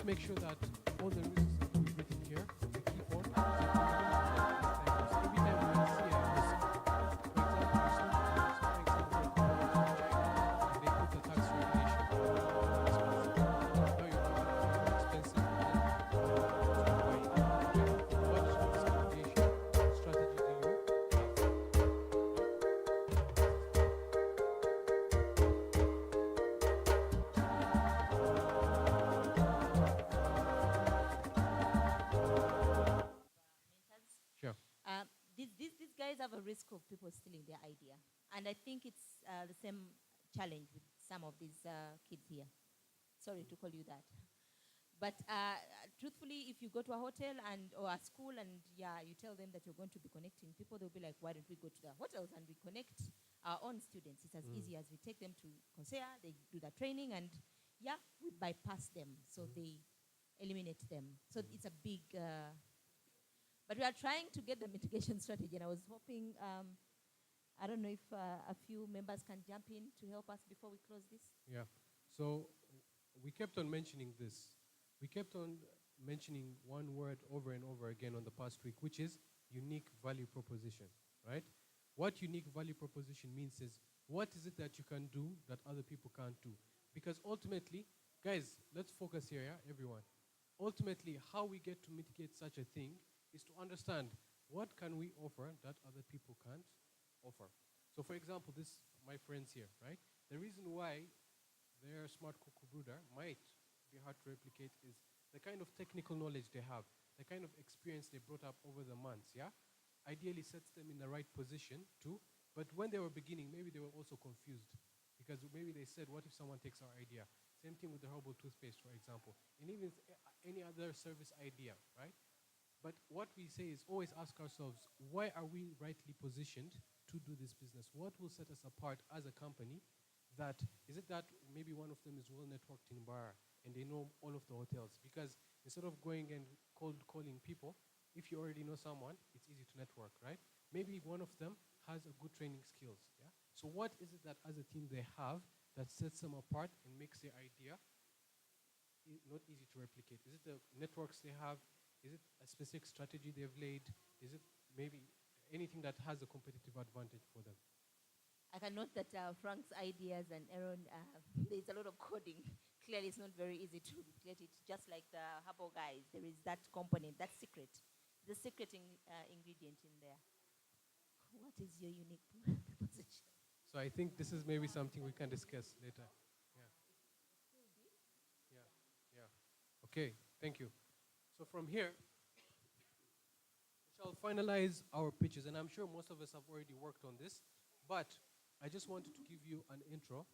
make sure that all the risks that we've written here, we keep on. Every time we see a risk, for example, you see exploring some of the and they put a tax regulation. Now you're more expensive than what risk mitigation strategy do you Sure. These guys have a risk of people stealing their idea. And I think it's the same challenge with some of these kids here. Sorry to call you that. But truthfully, if you go to a hotel or a school and you tell them that you're going to be connecting people, they'll be like, why don't we go to the hotels and we connect our own students? It's as easy as we take them to Coursera, they do the training, and we bypass them. So they eliminate them. So it's a big... but we are trying to get the mitigation strategy, and I was hoping, I don't know if a few members can jump in to help us before we close this. Yeah. So we kept on mentioning this. We kept on mentioning one word over and over again on the past week, which is unique value proposition, right? What unique value proposition means is, what is it that you can do that other people can't do? Because ultimately, guys, let's focus here, yeah, everyone. Ultimately, how we get to mitigate such a thing is to understand what can we offer that other people can't offer. So for example, my friends here, right? The reason why their smart cocoa brewder might be hard to replicate is the kind of technical knowledge they have, the kind of experience they brought up over the months, yeah? Ideally sets them in the right position too, but when they were beginning, maybe they were also confused because maybe they said, what if someone takes our idea? Same thing with the herbal toothpaste, for example, and even any other service idea, right? But what we say is always ask ourselves, why are we rightly positioned to do this business? What will set us apart as a company? Is it that maybe one of them is well networked in Mbarara and they know all of the hotels? Because instead of going and calling people, if you already know someone, it's easy to network, right? Maybe one of them has a good training skills, yeah? So what is it that as a team they have that sets them apart and makes their idea not easy to replicate? Is it the networks they have? Is it a specific strategy they've laid? Is it maybe anything that has a competitive advantage for them? I can note that Frank's ideas and Aaron, there's a lot of coding. Clearly, it's not very easy to replicate it. Just like the herbal guys, there is that component, that secret, the secret ingredient in there. What is your unique proposition? So I think this is maybe something we can discuss later. Yeah. Okay, thank you. So from here, we shall finalize our pitches, and I'm sure most of us have already worked on this, but I just wanted to give you an intro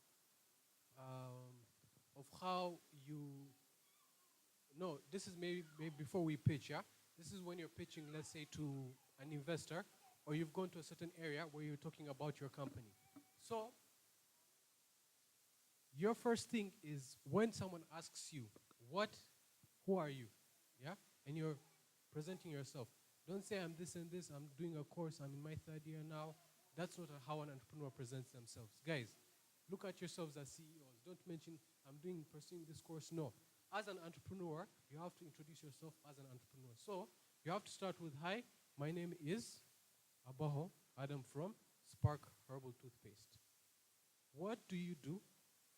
of how this is maybe before we pitch, yeah? This is when you're pitching, let's say, to an investor, or you've gone to a certain area where you're talking about your company. So, your first thing is when someone asks you, who are you? Yeah? And you're presenting yourself. Don't say I'm this and this, I'm doing a course, I'm in my third year now. That's not how an entrepreneur presents themselves. Guys, look at yourselves as CEOs. Don't mention I'm pursuing this course. No. As an entrepreneur, you have to introduce yourself as an entrepreneur. So you have to start with, hi, my name is Abaho Adam from Spark Herbal Toothpaste. What do you do?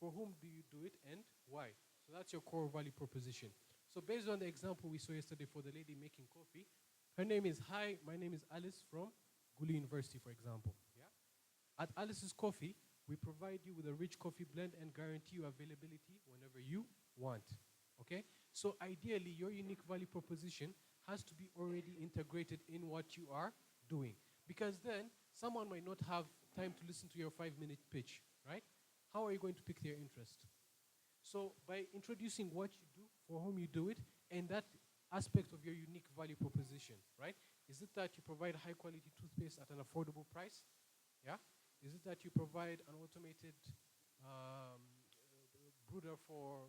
For whom do you do it, and why? So that's your core value proposition. So based on the example we saw yesterday for the lady making coffee, her name is, hi, my name is Alice from Gulu University, for example. Yeah? At Alice's Coffee, we provide you with a rich coffee blend and guarantee you availability whenever you want. Okay? So ideally, your unique value proposition has to be already integrated in what you are doing. Because then, someone might not have time to listen to your 5-minute pitch, right? How are you going to pick their interest? So by introducing what you do, for whom you do it, and that aspect of your unique value proposition, right? Is it that you provide high quality toothpaste at an affordable price? Yeah? Is it that you provide an automated brooder for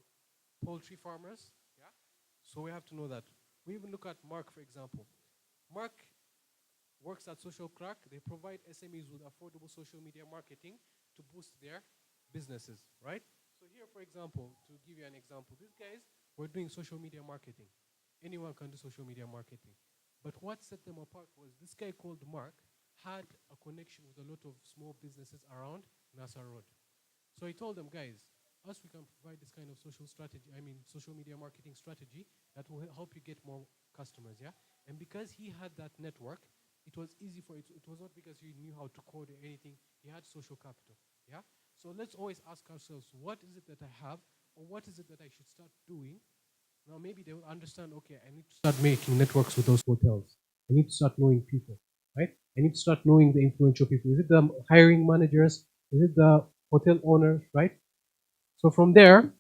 poultry farmers? Yeah? So we have to know that. We even look at Mark, for example. Mark works at Social Crack. They provide SMEs with affordable social media marketing to boost their businesses, right? So here, for example, to give you an example, these guys were doing social media marketing. Anyone can do social media marketing. But what set them apart was this guy called Mark had a connection with a lot of small businesses around Nasser Road. So he told them, guys, us we can provide this kind of social media marketing strategy that will help you get more customers, yeah? And because he had that network, it was easy for it. It was not because he knew how to code or anything. He had social capital, yeah? So let's always ask ourselves, what is it that I have, or what is it that I should start doing? Now maybe they will understand, okay, I need to start making networks with those hotels. I need to start knowing people, right? I need to start knowing the influential people. Is it the hiring managers? Is it the hotel owners, right? So from there,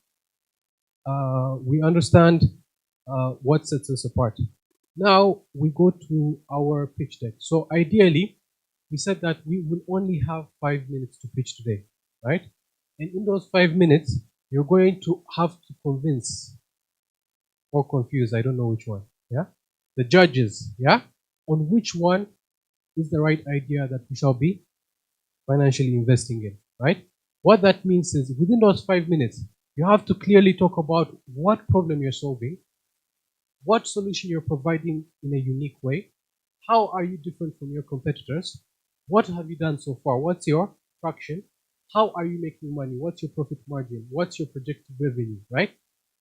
we understand what sets us apart. Now we go to our pitch deck. So ideally, we said that we will only have 5 minutes to pitch today, right? And in those 5 minutes, you're going to have to convince or confuse, I don't know which one, yeah? The judges, yeah? On which one is the right idea that we shall be financially investing in, right? What that means is within those 5 minutes, you have to clearly talk about what problem you're solving, what solution you're providing in a unique way, how are you different from your competitors, what have you done so far, what's your traction, how are you making money, what's your profit margin, what's your projected revenue, right?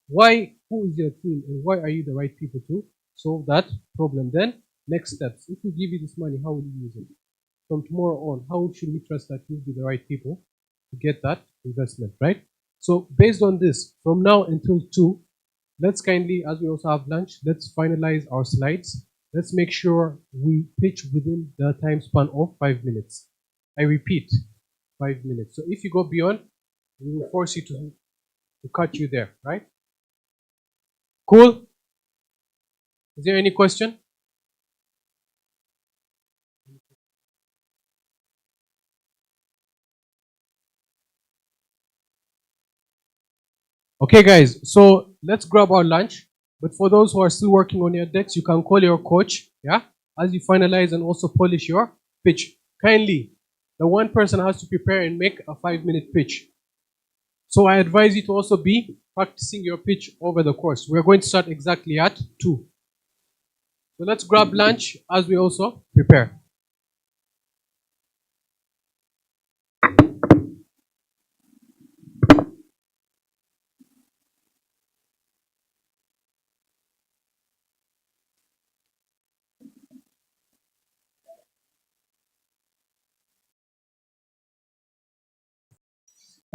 Why, who is your team, and why are you the right people to solve that problem? Then, next steps. If we give you this money, how will you use it? From tomorrow on, how should we trust that you'll be the right people to get that investment, right? So based on this, from now until 2, let's kindly, as we also have lunch, let's finalize our slides. Let's make sure we pitch within the time span of 5 minutes. I repeat, 5 minutes. So if you go beyond, we will force you to cut you there, right? Cool? Is there any question? Okay, guys, so let's grab our lunch. But for those who are still working on your decks, you can call your coach, yeah, as you finalize and also polish your pitch. Kindly, the one person has to prepare and make a 5-minute pitch. So I advise you to also be practicing your pitch over the course. We're going to start exactly at 2. So let's grab lunch as we also prepare.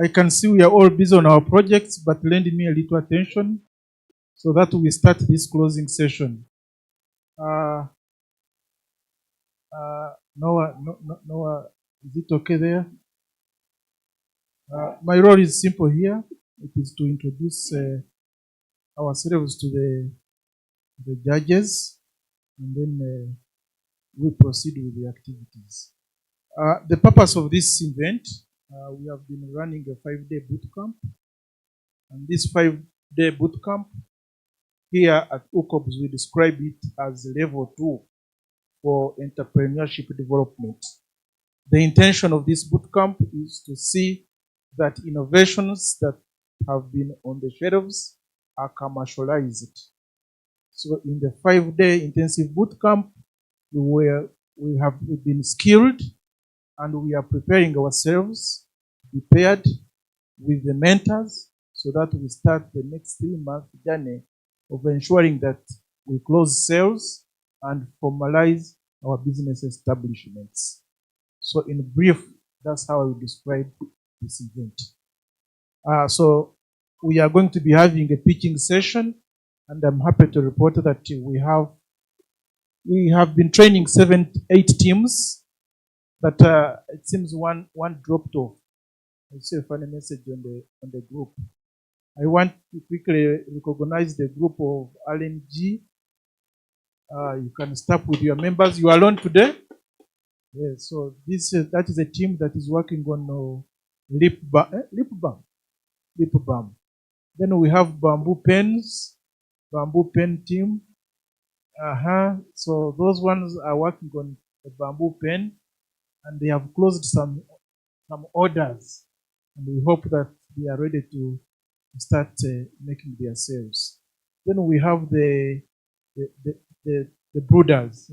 I can see we are all busy on our projects, but lend me a little attention so that we start this closing session. Noah, is it okay there? My role is simple here. It is to introduce ourselves to the judges, and then we proceed with the activities. The purpose of this event, we have been running a 5-day boot camp, and this 5-day boot camp here at UCoBS, we describe it as level 2 for entrepreneurship development. The intention of this bootcamp is to see that innovations that have been on the shelves are commercialized. So in the 5-day intensive bootcamp, we have been skilled and we are preparing ourselves, prepared with the mentors so that we start the next 3-month journey of ensuring that we close sales and formalize our business establishments. So in brief, that's how I would describe this event. So we are going to be having a pitching session, and I'm happy to report that we have been training 7-8 teams, but it seems one dropped off. I see a funny message on the group. I want to quickly recognize the group of LNG. You can start with your members. You are alone today? Yes, so that is a team that is working on lip balm. Then we have bamboo pen team. So those ones are working on a bamboo pen, and they have closed some orders, and we hope that they are ready to start making their sales. Then we have the brooders.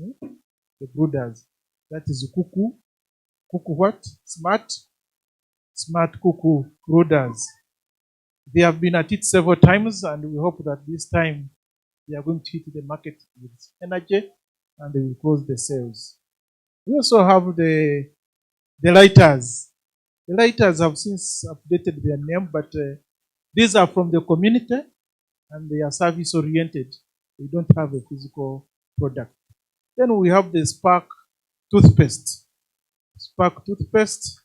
The brooders. That is cuckoo. Cuckoo what? Smart cuckoo brooders. They have been at it several times, and we hope that this time they are going to hit the market with energy and they will close the sales. We also have the lighters. The lighters have since updated their name, but these are from the community and they are service oriented. They don't have a physical product. Then we have the Spark toothpaste. Spark toothpaste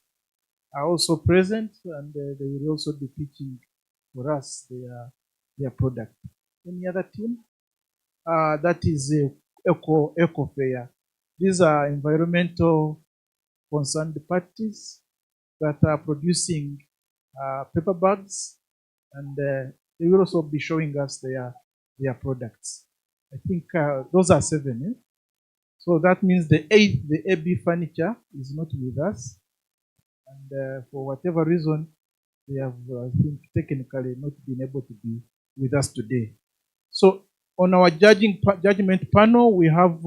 are also present, and they will also be pitching for us their product. Any other team? That is Eco Fair. These are environmental concerned parties that are producing paper bags, and they will also be showing us their products. I think those are 7. Eh? So that means the AB furniture is not with us, and for whatever reason, they have, I think, technically not been able to be with us today. So on our judgment panel, we have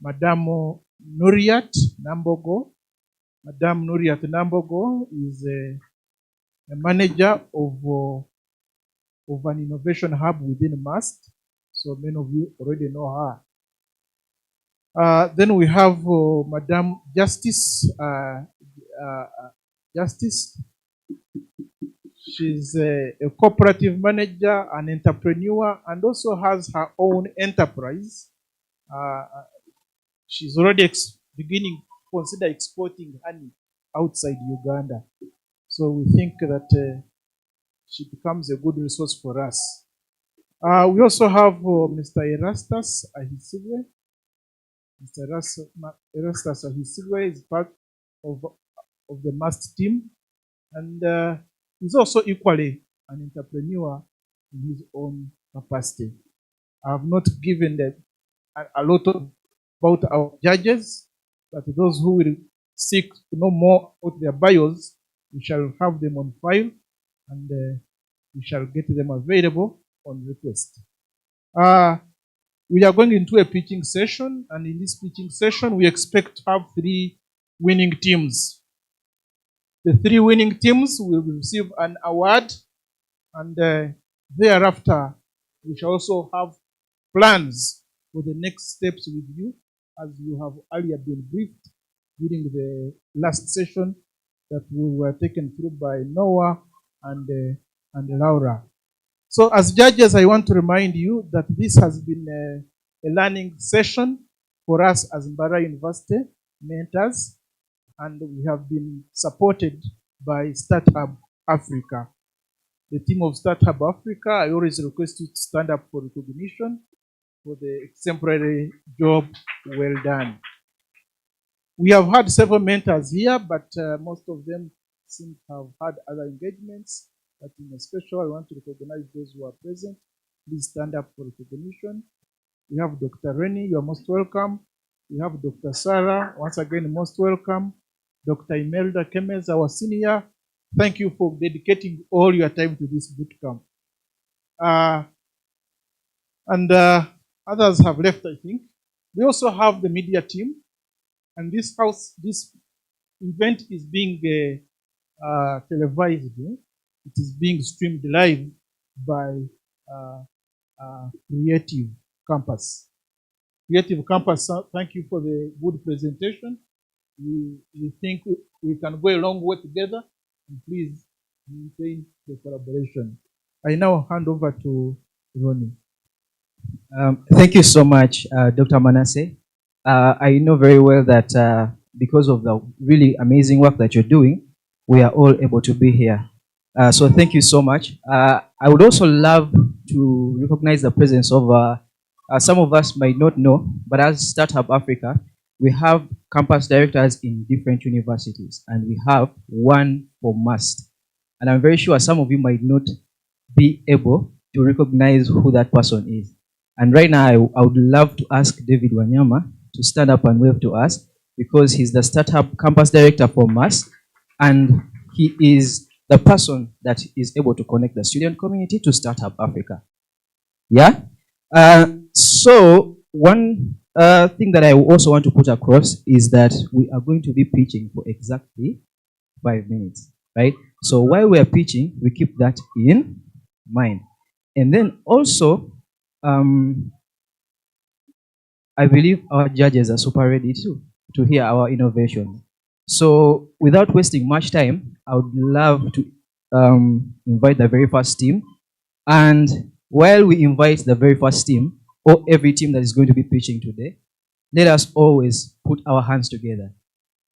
Madame Nuriat Nambogo. Madame Nuriat Nambogo is a manager of an innovation hub within MAST. So many of you already know her. Then we have Madame Justice. Justice. She's a cooperative manager, an entrepreneur, and also has her own enterprise. She's already beginning to consider exporting honey outside Uganda. So we think that she becomes a good resource for us. We also have Mr. Erastus Ahisigwe. Mr. Erastus Ahisigwe is part of the MAST team, and he's also equally an entrepreneur in his own capacity. I have not given a lot about our judges, but those who will seek to know more about their bios, we shall have them on file, and we shall get them available on request. We are going into a pitching session, and in this pitching session, we expect to have 3 winning teams. The 3 winning teams will receive an award, and thereafter, we shall also have plans for the next steps with you, as you have earlier been briefed during the last session that we were taken through by Noah and Laura. So as judges, I want to remind you that this has been a learning session for us as Mbarara University mentors, and we have been supported by Startup Africa. The team of Startup Africa, I always request you to stand up for recognition for the exemplary job well done. We have had several mentors here, but most of them seem to have had other engagements. But in a special, I want to recognize those who are present. Please stand up for recognition. We have Dr. Rennie, you are most welcome. We have Dr. Sarah, once again, most welcome. Dr. Imelda Kemez, our senior. Thank you for dedicating all your time to this bootcamp. And others have left, I think. We also have the media team. And this event is being televised. It is being streamed live by Creative Campus. Creative Campus, thank you for the good presentation. We think we can go a long way together, and please maintain the collaboration. I now hand over to Ronnie. Thank you so much, Dr. Manasseh. I know very well that because of the really amazing work that you're doing, we are all able to be here. So thank you so much. I would also love to recognize the presence of some of us might not know, but as Startup Africa, we have campus directors in different universities, and we have one for MAST. And I'm very sure some of you might not be able to recognize who that person is. And right now, I would love to ask David Wanyama to stand up and wave to us, because he's the Startup Campus Director for MAST, and he is the person that is able to connect the student community to Startup Africa. Yeah. So one thing that I also want to put across is that we are going to be pitching for exactly 5 minutes, right? So while we are pitching, we keep that in mind. And then also, I believe our judges are super ready too to hear our innovation. So without wasting much time, I would love to invite the very first team. And while we invite the very first team, or every team that is going to be pitching today, let us always put our hands together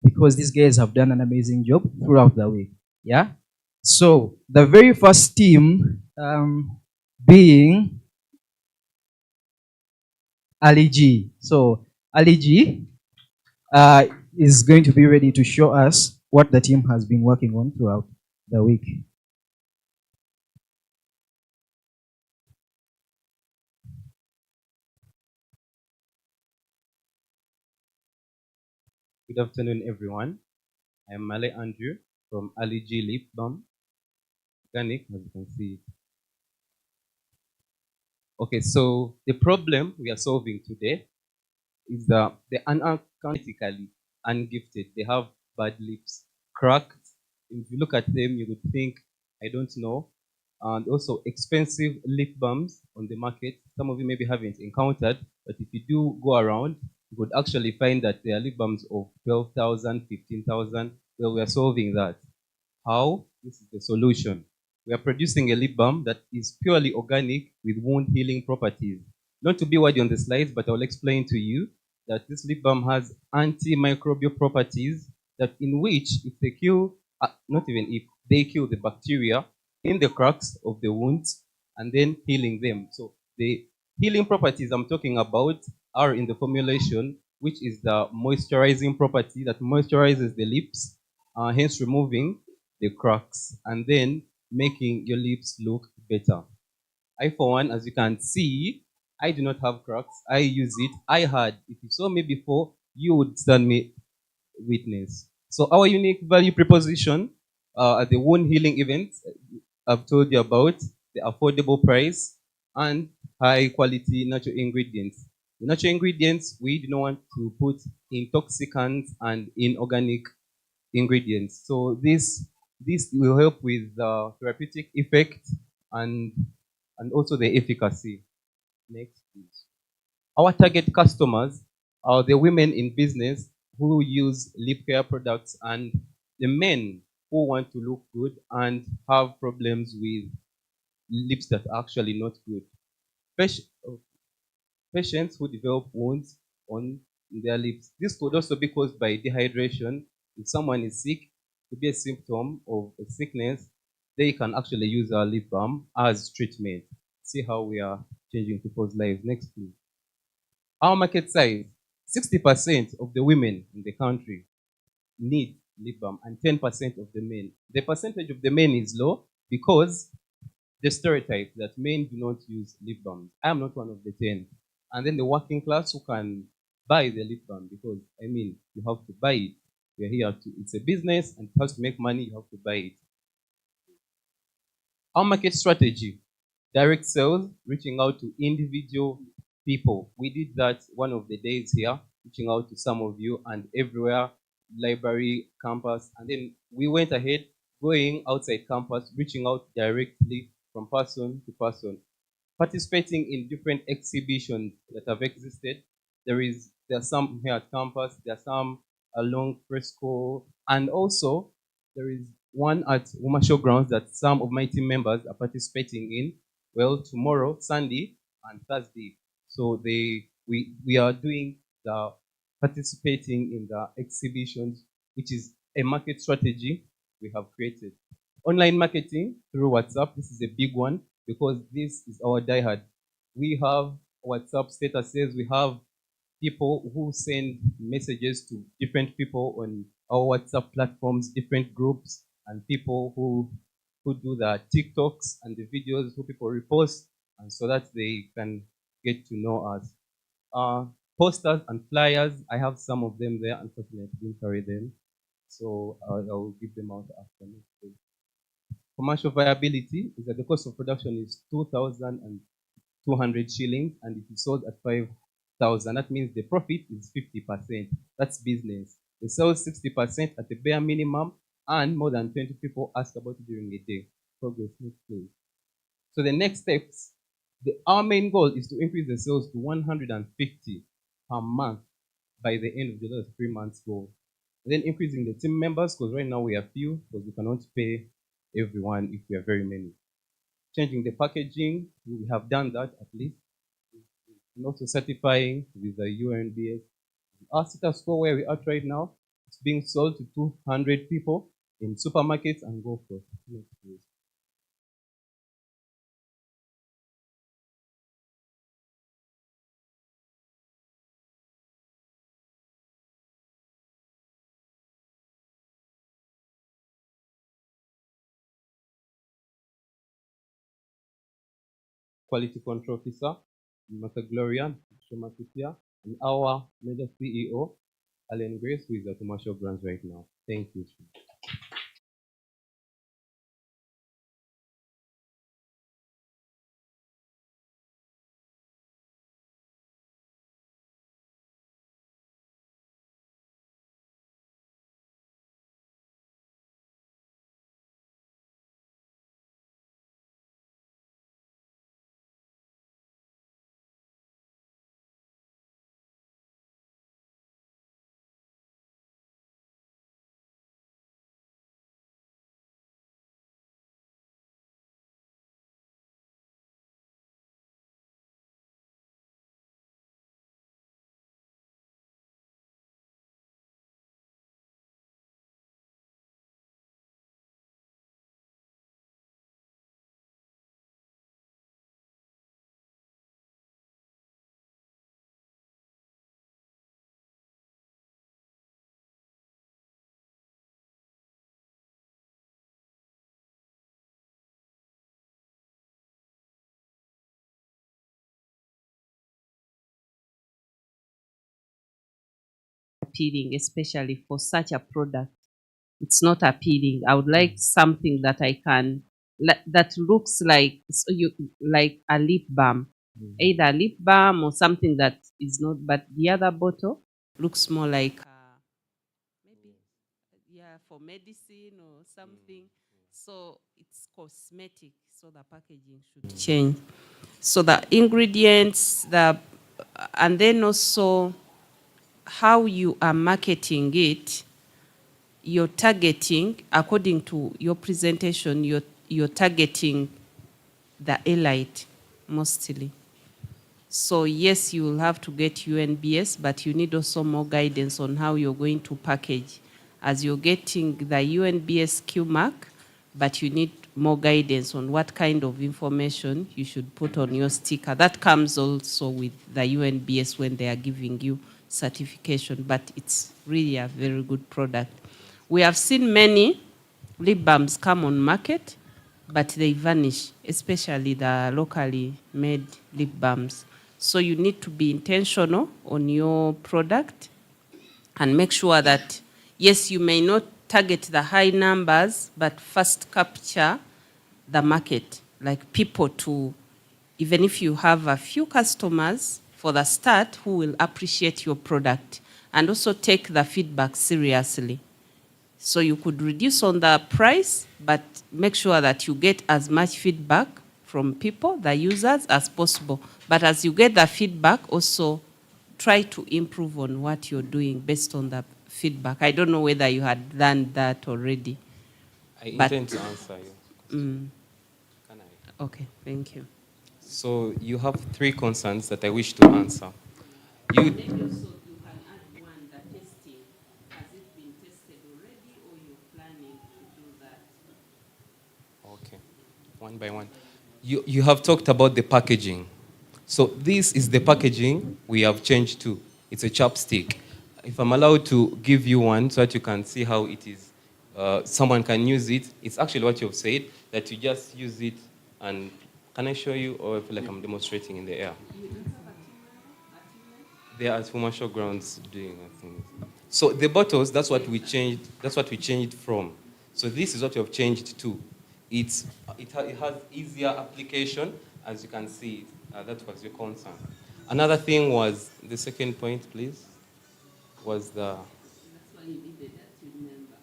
because these guys have done an amazing job throughout the week. Yeah? So the very first team being Ali G. So Ali G is going to be ready to show us what the team has been working on throughout the week. Good afternoon, everyone. I'm Malay Andrew from Ali G Lip Balm Organic, as you can see. Okay, so the problem we are solving today is that the unaccountably ungifted, they have bad lips, cracked. If you look at them, you would think, I don't know. And also expensive lip balms on the market. Some of you maybe haven't encountered, but if you do go around, you would actually find that there are lip balms of 12,000, 15,000. Well, we are solving that. How? This is the solution. We are producing a lip balm that is purely organic with wound healing properties. Not to be wide on the slides, but I'll explain to you that this lip balm has antimicrobial properties that in which if they kill, not even if, they kill the bacteria in the cracks of the wounds and then healing them. So the healing properties I'm talking about are in the formulation, which is the moisturizing property that moisturizes the lips, hence removing the cracks and then making your lips look better. I, for one, as you can see, I do not have cracks. I use it. I had. If you saw me before, you would stand me witness. So our unique value proposition at the wound healing event, I've told you about the affordable price and high quality natural ingredients. The natural ingredients, we do not want to put intoxicants and inorganic ingredients. So this will help with the therapeutic effect and also the efficacy. Next, please. Our target customers are the women in business who use lip care products and the men who want to look good and have problems with lips that are actually not good. Patients who develop wounds on their lips. This could also be caused by dehydration. If someone is sick, it could be a symptom of a sickness, they can actually use our lip balm as treatment. See how we are changing people's lives. Next, please. Our market size, 60% of the women in the country need lip balm and 10% of the men. The percentage of the men is low because the stereotype that men do not use lip balms. I am not one of the 10. And then the working class who can buy the lip balm because, I mean, you have to buy it. We're here to, it's a business and it has to make money, you have to buy it. Our market strategy, direct sales, reaching out to individual people. We did that one of the days here, reaching out to some of you and everywhere, library, campus, and then we went ahead, going outside campus, reaching out directly from person to person, participating in different exhibitions that have existed. There are some here at campus, there are some along Fresco, and also there is one at Woman Showgrounds that some of my team members are participating in. Well, tomorrow, Sunday, and Thursday. So we are doing the participating in the exhibitions, which is a market strategy we have created. Online marketing through WhatsApp, this is a big one because this is our diehard. We have WhatsApp statuses, we have people who send messages to different people on our WhatsApp platforms, different groups, and people who do the TikToks and the videos who people repost, and so that they can get to know us. Posters and flyers, I have some of them there. Unfortunately, I didn't carry them, so I'll give them out after next week. Commercial viability is that the cost of production is 2,000 200 shillings and it is sold at 5,000. That means the profit is 50%. That's business. They sell 60% at the bare minimum, and more than 20 people ask about it during a day. Progress next please. So the next steps, our main goal is to increase the sales to 150 per month by the end of the last 3 months goal. And then increasing the team members, because right now we are few, because we cannot pay everyone if we are very many. Changing the packaging, we have done that at least. And also certifying with the UNBS. Our status quo where we are right now, it's being sold to 200 people in supermarkets and golf courses. Next, please. Quality Control Officer, Mr. Gloria Shomatipia, and our major CEO, Alan Grace, who is at Commercial Grants right now. Thank you. Appealing, especially for such a product. It's not appealing. I would like something that I can, that looks like like a lip balm, either a lip balm or something that is not. But the other bottle looks more like maybe for medicine or something. So it's cosmetic. So the packaging should change. So the ingredients, and then also how you are marketing it, you're targeting, according to your presentation, you're targeting the elite mostly. So yes, you will have to get UNBS, but you need also more guidance on how you're going to package. As you're getting the UNBS Q mark, but you need more guidance on what kind of information you should put on your sticker. That comes also with the UNBS when they are giving you certification, but it's really a very good product. We have seen many lip balms come on market, but they vanish, especially the locally made lip balms. So you need to be intentional on your product and make sure that, yes, you may not target the high numbers, but first capture the market, like people to, even if you have a few customers for the start who will appreciate your product, and also take the feedback seriously. So you could reduce on the price, but make sure that you get as much feedback from people, the users, as possible. But as you get the feedback, also try to improve on what you're doing based on the feedback. I don't know whether you had done that already. I intend to answer you. Mm. Can I? Okay, thank you. So you have 3 concerns that I wish to answer. Okay, one by one. You have talked about the packaging. So this is the packaging we have changed to. It's a chopstick. If I'm allowed to give you one so that you can see how it is, someone can use it. It's actually what you've said, that you just use it and, can I show you, or I feel like I'm demonstrating in the air? They are at commercial grounds doing things. So the bottles, that's what we changed from. So this is what we have changed to. It has easier application, as you can see, that was your concern. Another thing was, the second point, please, was the... That's why you needed that to remember.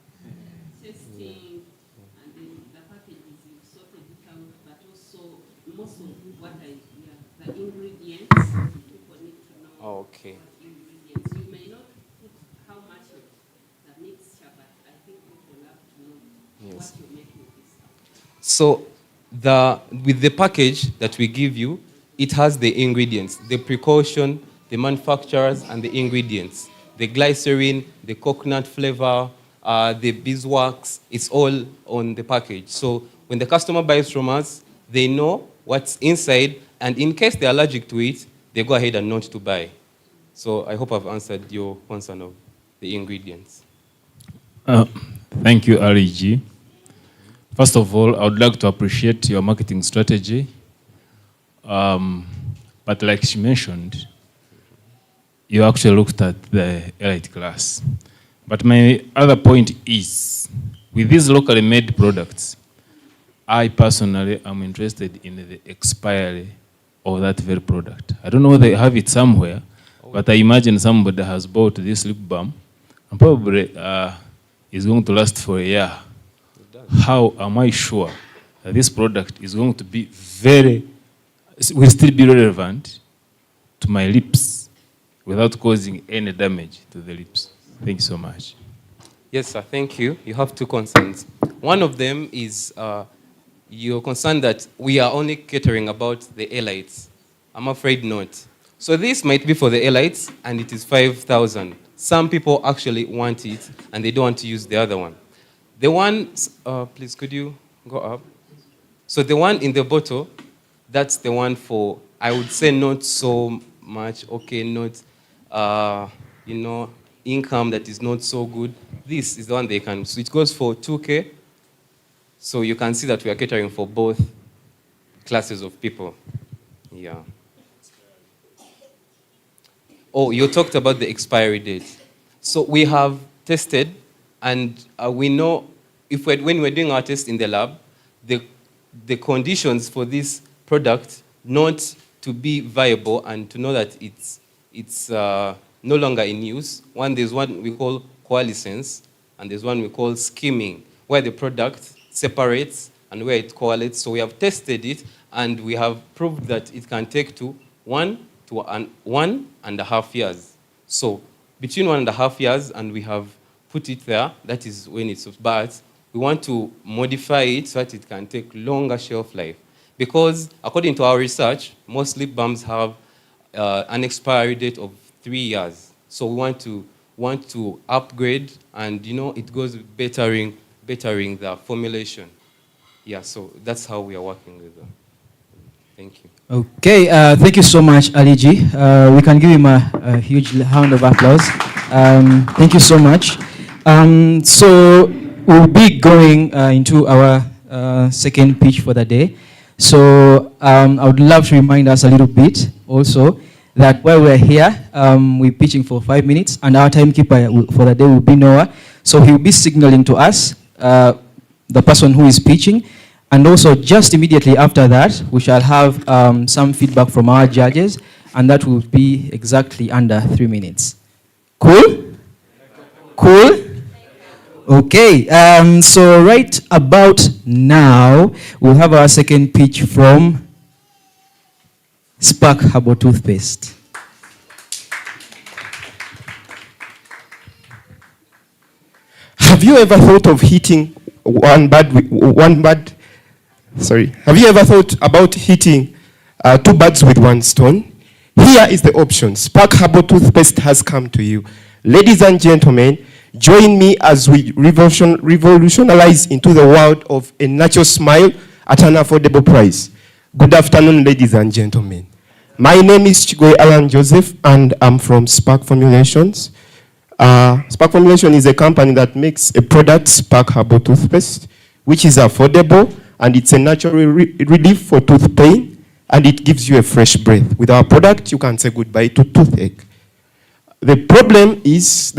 Testing, and then the packages, you've sorted it out, but also most of what the ingredients, people need to know. Oh, okay. What ingredients. You may not put how much of the mixture, but I think people have to know Yes. what you're making this out. So with the package that we give you, it has the ingredients, the precaution, the manufacturers, and the ingredients. The glycerin, the coconut flavor, the beeswax, it's all on the package. So when the customer buys from us, they know what's inside, and in case they're allergic to it, they go ahead and not to buy. So I hope I've answered your concern of the ingredients. Thank you, REG. First of all, I would like to appreciate your marketing strategy. But like she mentioned, you actually looked at the elite class. But my other point is, with these locally made products, I personally am interested in the expiry of that very product. I don't know whether they have it somewhere, but I imagine somebody has bought this lip balm and probably is going to last for a year. How am I sure that this product is going to be will still be relevant to my lips without causing any damage to the lips? Thank you so much. Yes, sir, thank you. You have two concerns. One of them is you're concerned that we are only catering about the elites. I'm afraid not. So this might be for the elites, and it is 5,000. Some people actually want it, and they don't want to use the other one. The one, please, could you go up? So the one in the bottle, that's the one for, I would say, not so much, okay, not, income that is not so good. This is the one they can, so it goes for 2K. So you can see that we are catering for both classes of people. Yeah. Oh, you talked about the expiry date. So we have tested, and we know when we're doing our test in the lab, the conditions for this product not to be viable and to know that it's no longer in use. There's one we call coalescence, and there's one we call skimming, where the product separates and where it coalesces. So we have tested it, and we have proved that it can take to 1 to 1.5 years. So between 1.5 years, and we have put it there, that is when it's, but we want to modify it so that it can take longer shelf life. Because according to our research, most lip balms have an expiry date of 3 years. So we want to upgrade, and it goes bettering the formulation. Yeah, so that's how we are working with them. Thank you. Okay, thank you so much, Ali G. We can give him a huge round of applause. Thank you so much. So we'll be going into our second pitch for the day. So I would love to remind us a little bit also that while we're here, we're pitching for 5 minutes, and our timekeeper for the day will be Noah. So he'll be signaling to us the person who is pitching. And also, just immediately after that, we shall have some feedback from our judges, and that will be exactly under 3 minutes. Cool? Cool? Okay, so right about now, we'll have our second pitch from Spark Herbal Toothpaste. Have you ever thought of hitting Have you ever thought about hitting 2 birds with 1 stone? Here is the option. Spark Herbal Toothpaste has come to you. Ladies and gentlemen, join me as we revolutionize into the world of a natural smile at an affordable price. Good afternoon, ladies and gentlemen. My name is Chigoy Alan Joseph, and I'm from Spark Formulations. Spark Formulation is a company that makes a product, Spark Herbal Toothpaste, which is affordable, and it's a natural relief for tooth pain, and it gives you a fresh breath. With our product, you can say goodbye to toothache. The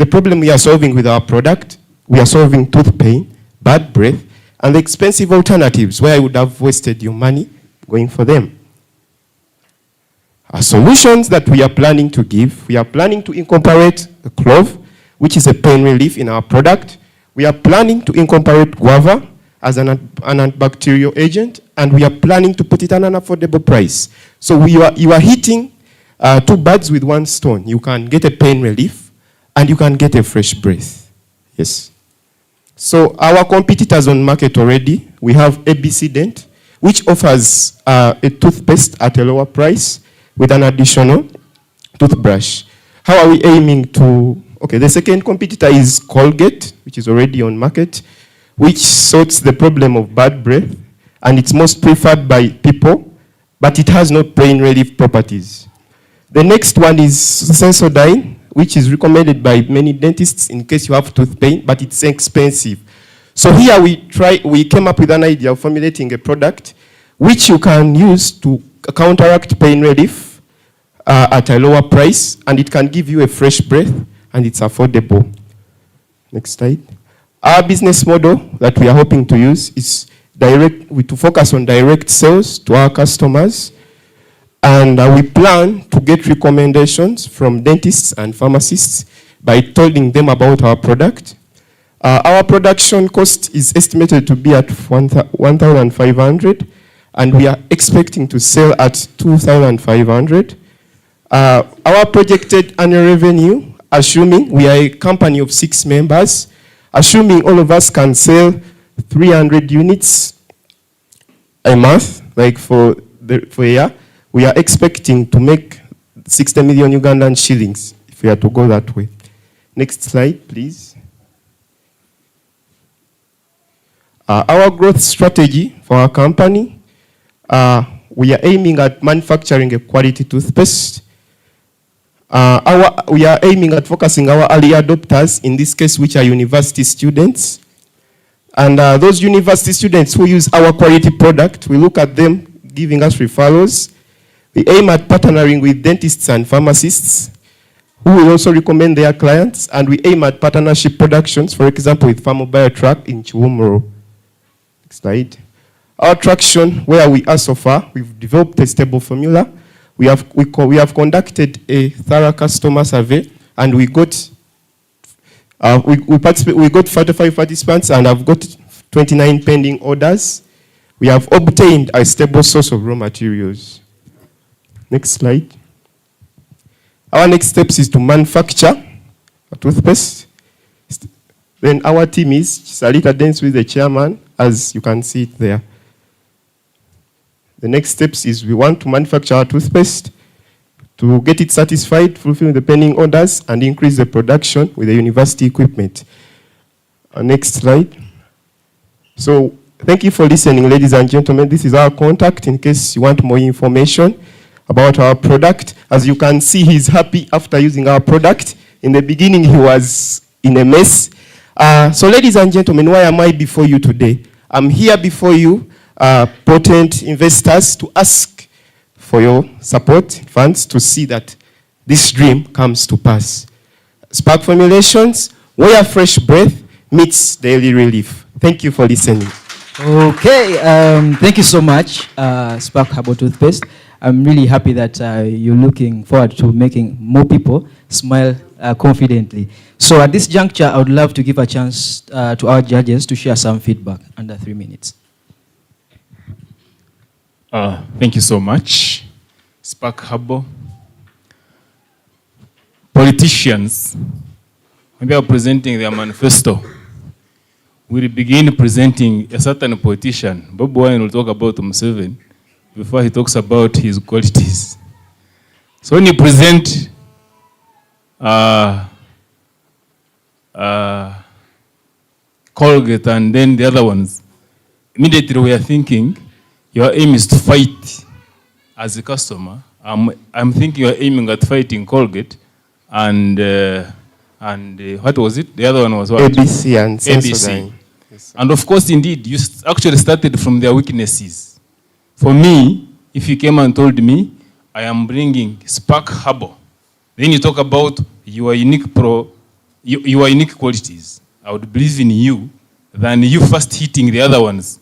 problem we are solving with our product, we are solving tooth pain, bad breath, and the expensive alternatives where I would have wasted your money going for them. Solutions that we are planning to give, we are planning to incorporate the clove, which is a pain relief in our product. We are planning to incorporate guava as an antibacterial agent, and we are planning to put it at an affordable price. So you are hitting two birds with one stone. You can get a pain relief, and you can get a fresh breath. Yes. So our competitors on market already, we have ABC Dent, which offers a toothpaste at a lower price with an additional toothbrush. How are we aiming to? Okay, the second competitor is Colgate, which is already on market, which sorts the problem of bad breath, and it's most preferred by people, but it has no pain relief properties. The next one is Sensodyne, which is recommended by many dentists in case you have tooth pain, but it's expensive. So here we came up with an idea of formulating a product which you can use to counteract pain relief at a lower price, and it can give you a fresh breath, and it's affordable. Next slide. Our business model that we are hoping to use is to focus on direct sales to our customers, and we plan to get recommendations from dentists and pharmacists by telling them about our product. Our production cost is estimated to be at 1,500, and we are expecting to sell at 2,500. Our projected annual revenue, assuming we are a company of 6 members, assuming all of us can sell 300 units a month, like for a year, we are expecting to make 60 million Ugandan shillings if we are to go that way. Next slide, please. Our growth strategy for our company, we are aiming at manufacturing a quality toothpaste. We are aiming at focusing our early adopters, in this case, which are university students. And those university students who use our quality product, we look at them giving us referrals. We aim at partnering with dentists and pharmacists who will also recommend their clients. And we aim at partnership productions, for example, with Pharmobile Track in Chiwumuro. Next slide. Our traction, where we are so far, we've developed a stable formula. We have conducted a thorough customer survey, and we got 45 participants and have got 29 pending orders. We have obtained a stable source of raw materials. Next slide. Our next steps is to manufacture a toothpaste. Then our team is Salita Dance with the chairman, as you can see it there. The next steps is we want to manufacture our toothpaste, to get it satisfied, fulfill the pending orders, and increase the production with the university equipment. Next slide. So thank you for listening, ladies and gentlemen. This is our contact in case you want more information about our product. As you can see, he's happy after using our product. In the beginning, he was in a mess. So ladies and gentlemen, why am I before you today? I'm here before you, potent investors, to ask for your support, funds, to see that this dream comes to pass. Spark Formulations, where fresh breath meets daily relief. Thank you for listening. Okay, thank you so much, Spark Herbal Toothpaste. I'm really happy that you're looking forward to making more people smile confidently. So at this juncture, I would love to give a chance to our judges to share some feedback under 3 minutes. Thank you so much. Spark Herbal. Politicians, when they are presenting their manifesto, will begin presenting a certain politician. Bob Wine will talk about Museveni before he talks about his qualities. So when you present Colgate and then the other ones, immediately we are thinking your aim is to fight as a customer. I'm thinking you're aiming at fighting Colgate and what was it? The other one was what? ABC and ABC. Yes, and of course, indeed, you actually started from their weaknesses. For me, if you came and told me, I am bringing Spark Herbal, then you talk about your unique your unique qualities, I would believe in you than you first hitting the other ones.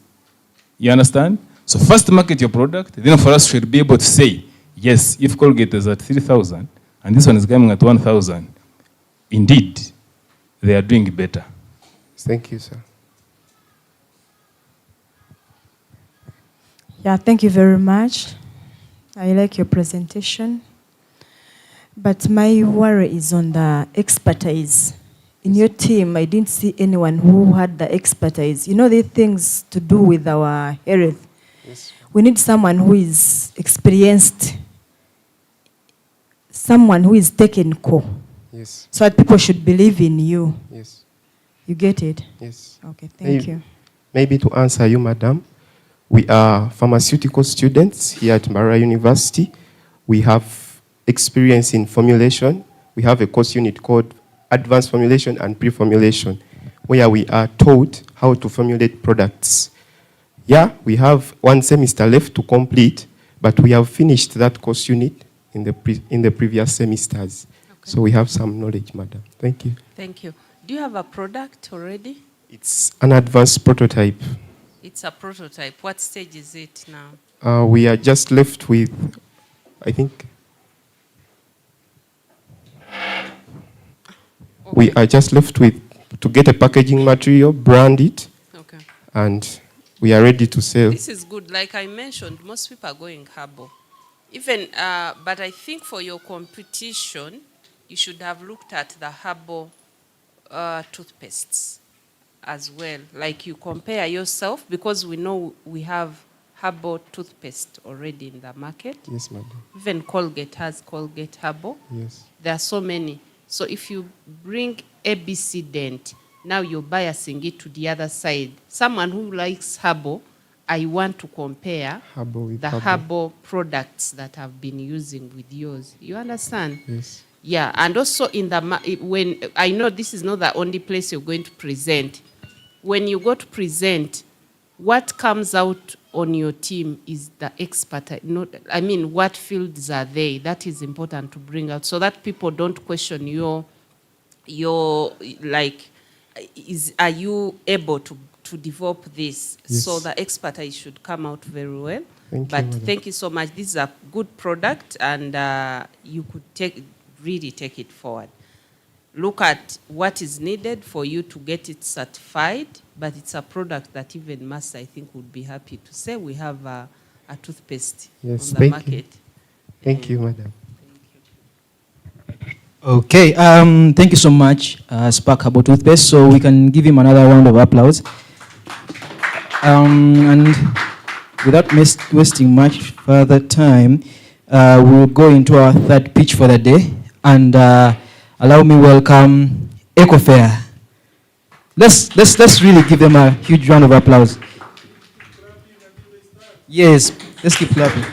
You understand? So first market your product, then for us should be able to say, yes, if Colgate is at 3,000 and this one is coming at 1,000, indeed, they are doing better. Thank you, sir. Yeah, thank you very much. I like your presentation. But my worry is on the expertise. In your team, I didn't see anyone who had the expertise. You know, the things to do with our health. Yes. We need someone who is experienced, someone who is technical. Yes. So that people should believe in you. Yes. You get it? Yes. Okay, thank you. Maybe to answer you, madam, we are pharmaceutical students here at Mbarara University. We have experience in formulation. We have a course unit called Advanced Formulation and Pre-Formulation, where we are taught how to formulate products. Yeah, we have one semester left to complete, but we have finished that course unit in the previous semesters. Okay. So we have some knowledge, madam. Thank you. Thank you. Do you have a product already? It's an advanced prototype. It's a prototype. What stage is it now? We are just left with, I think, we are just left with to get a packaging material, brand it, okay, and we are ready to sell. This is good. Like I mentioned, most people are going herbal. Even, but I think for your competition, you should have looked at the herbal toothpastes as well. Like you compare yourself, because we know we have herbal toothpaste already in the market. Yes, madam. Even Colgate has Colgate herbal. Yes. There are so many. So if you bring ABC Dent, now you're biasing it to the other side. Someone who likes herbal, I want to compare the herbal products that I've been using with yours. You understand? Yes. Yeah, and also in the when I know this is not the only place you're going to present. When you go to present, what comes out on your team is the expert. I mean, what fields are they? That is important to bring out so that people don't question your like, are you able to develop this? Yes. So the expertise should come out very well. Thank you, Thank you so much. This is a good product, and you could really take it forward. Look at what is needed for you to get it certified, but it's a product that even Master, I think, would be happy to say we have a toothpaste on the market. Thank you, madam. Okay, thank you so much, Spark Herbal Toothpaste. So we can give him another round of applause. And without wasting much further time, we'll go into our third pitch for the day. And allow me welcome EcoFair. Let's really give them a huge round of applause. Yes, let's keep clapping.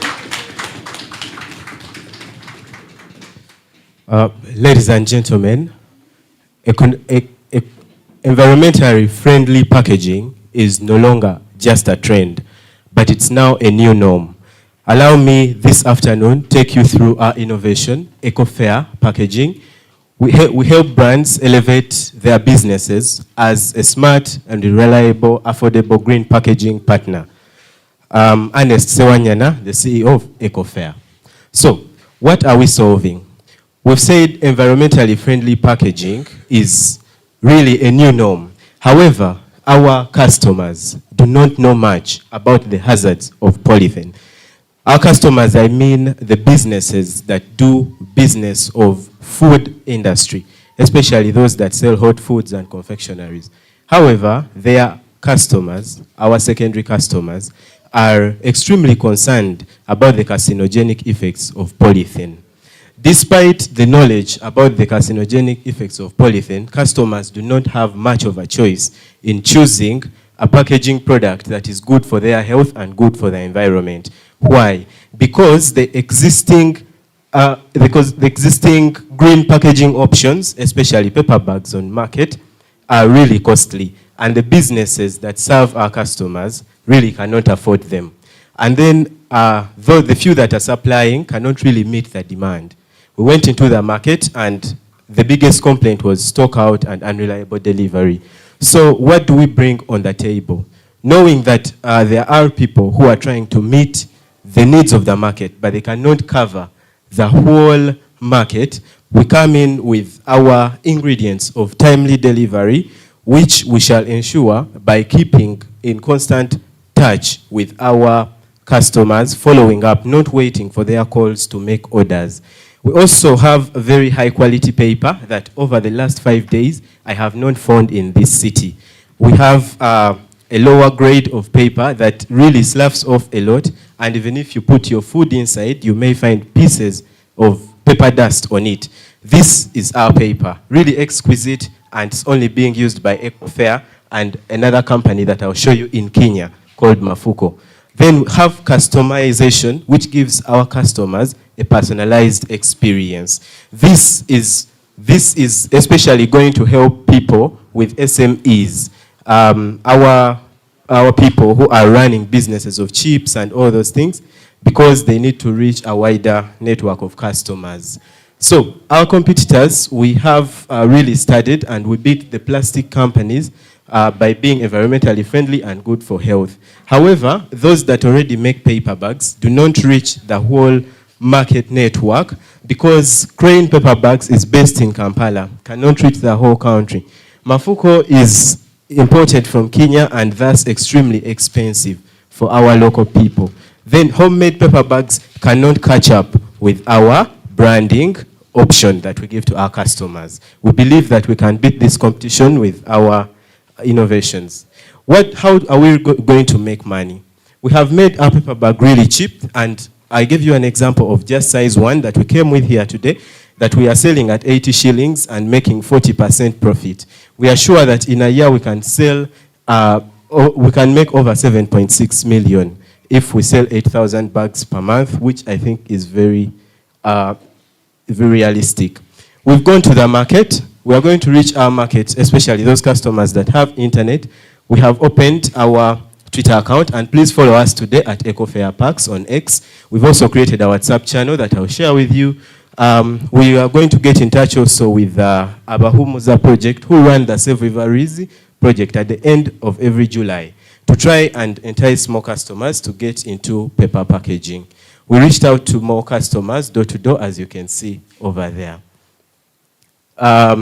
Ladies and gentlemen, environmentally friendly packaging is no longer just a trend, but it's now a new norm. Allow me this afternoon take you through our innovation, EcoFair Packaging. We help brands elevate their businesses as a smart and reliable, affordable green packaging partner. Ernest Sewanyana, the CEO of EcoFair. So, what are we solving? We've said environmentally friendly packaging is really a new norm. However, our customers do not know much about the hazards of polythene. Our customers, I mean the businesses that do business of food industry, especially those that sell hot foods and confectionaries. However, their customers, our secondary customers, are extremely concerned about the carcinogenic effects of polythene. Despite the knowledge about the carcinogenic effects of polythene, customers do not have much of a choice in choosing a packaging product that is good for their health and good for the environment. Why? Because the existing green packaging options, especially paper bags on market, are really costly, and the businesses that serve our customers really cannot afford them. And then, though the few that are supplying cannot really meet the demand. We went into the market, and the biggest complaint was stock out and unreliable delivery. So what do we bring on the table? Knowing that there are people who are trying to meet the needs of the market, but they cannot cover the whole market. We come in with our ingredients of timely delivery, which we shall ensure by keeping in constant touch with our customers, following up, not waiting for their calls to make orders. We also have a very high quality paper that over the last 5 days, I have not found in this city. We have a lower grade of paper that really sloughs off a lot, and even if you put your food inside, you may find pieces of paper dust on it. This is our paper, really exquisite, and it's only being used by EcoFair and another company that I'll show you in Kenya called Mafuko. Then we have customization, which gives our customers a personalized experience. This is especially going to help people with SMEs. Our people who are running businesses of chips and all those things, because they need to reach a wider network of customers. So our competitors, we have really studied, and we beat the plastic companies by being environmentally friendly and good for health. However, those that already make paper bags do not reach the whole market network, because Crane Paper Bags is based in Kampala, cannot reach the whole country. Mafuko is imported from Kenya, and thus extremely expensive for our local people. Then homemade paper bags cannot catch up with our branding option that we give to our customers. We believe that we can beat this competition with our innovations. How are we going to make money? We have made our paper bag really cheap, and I give you an example of just size 1 that we came with here today, that we are selling at 80 shillings and making 40% profit. We are sure that in a year we can sell, we can make over 7.6 million if we sell 8,000 bags per month, which I think is very realistic. We've gone to the market. We are going to reach our market, especially those customers that have internet. We have opened our Twitter account, and please follow us today at EcoFair Parks on X. We've also created a WhatsApp channel that I'll share with you. We are going to get in touch also with Abahumuza project, who run the Save Ivarizi project at the end of every July, to try and entice more customers to get into paper packaging. We reached out to more customers door to door, as you can see over there.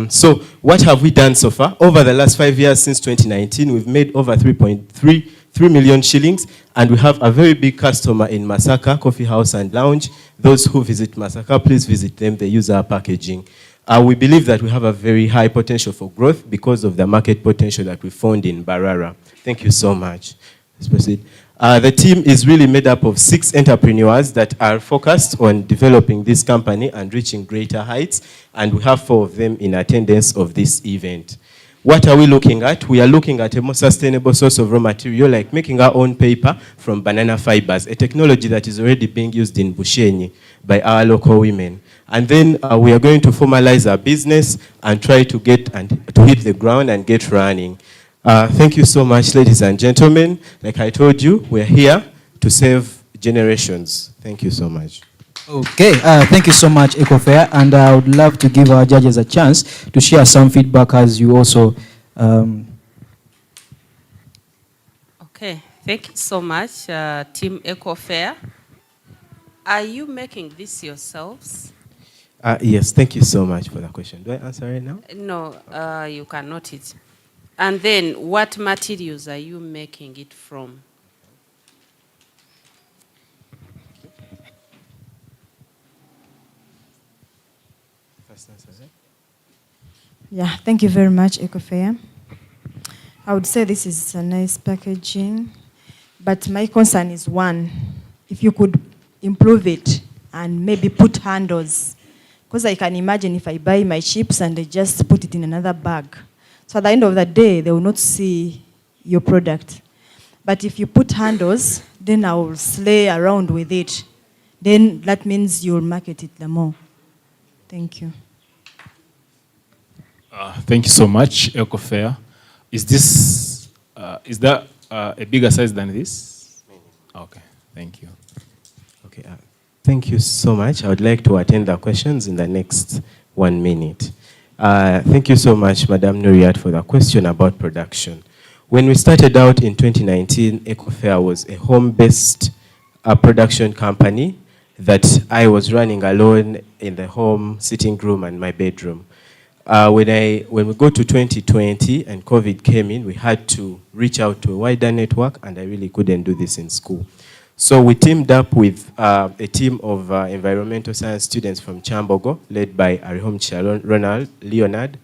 So what have we done so far? Over the last 5 years, since 2019, we've made over 3 million shillings, and we have a very big customer in Masaka, Coffee House and Lounge. Those who visit Masaka, please visit them. They use our packaging. We believe that we have a very high potential for growth because of the market potential that we found in Mbarara. Thank you so much. Let's proceed. The team is really made up of 6 entrepreneurs that are focused on developing this company and reaching greater heights, and we have 4 of them in attendance of this event. What are we looking at? We are looking at a more sustainable source of raw material, like making our own paper from banana fibers, a technology that is already being used in Bushenyi by our local women. And then we are going to formalize our business and try to get to hit the ground and get running. Thank you so much, ladies and gentlemen. Like I told you, we're here to save generations. Thank you so much. Okay, thank you so much, EcoFair, and I would love to give our judges a chance to share some feedback as you also... Okay, thank you so much, Team EcoFair. Are you making this yourselves? Yes, thank you so much for the question. Do I answer right now? No, you cannot. And then, what materials are you making it from? Yeah, thank you very much, EcoFair. I would say this is a nice packaging, but my concern is one, if you could improve it and maybe put handles, because I can imagine if I buy my chips and I just put it in another bag, so at the end of the day, they will not see your product. But if you put handles, then I will slay around with it. Then that means you'll market it the more. Thank you. Thank you so much, EcoFair. Is that a bigger size than this? Okay, thank you. Okay, thank you so much. I would like to attend the questions in the next 1 minute. Thank you so much, Madam Nuriat, for the question about production. When we started out in 2019, EcoFair was a home-based a production company that I was running alone in the home sitting room and my bedroom. When we go to 2020 and COVID came in, we had to reach out to a wider network, and I really couldn't do this in school. So we teamed up with a team of environmental science students from Chambogo, led by Arihom Ronald Leonard,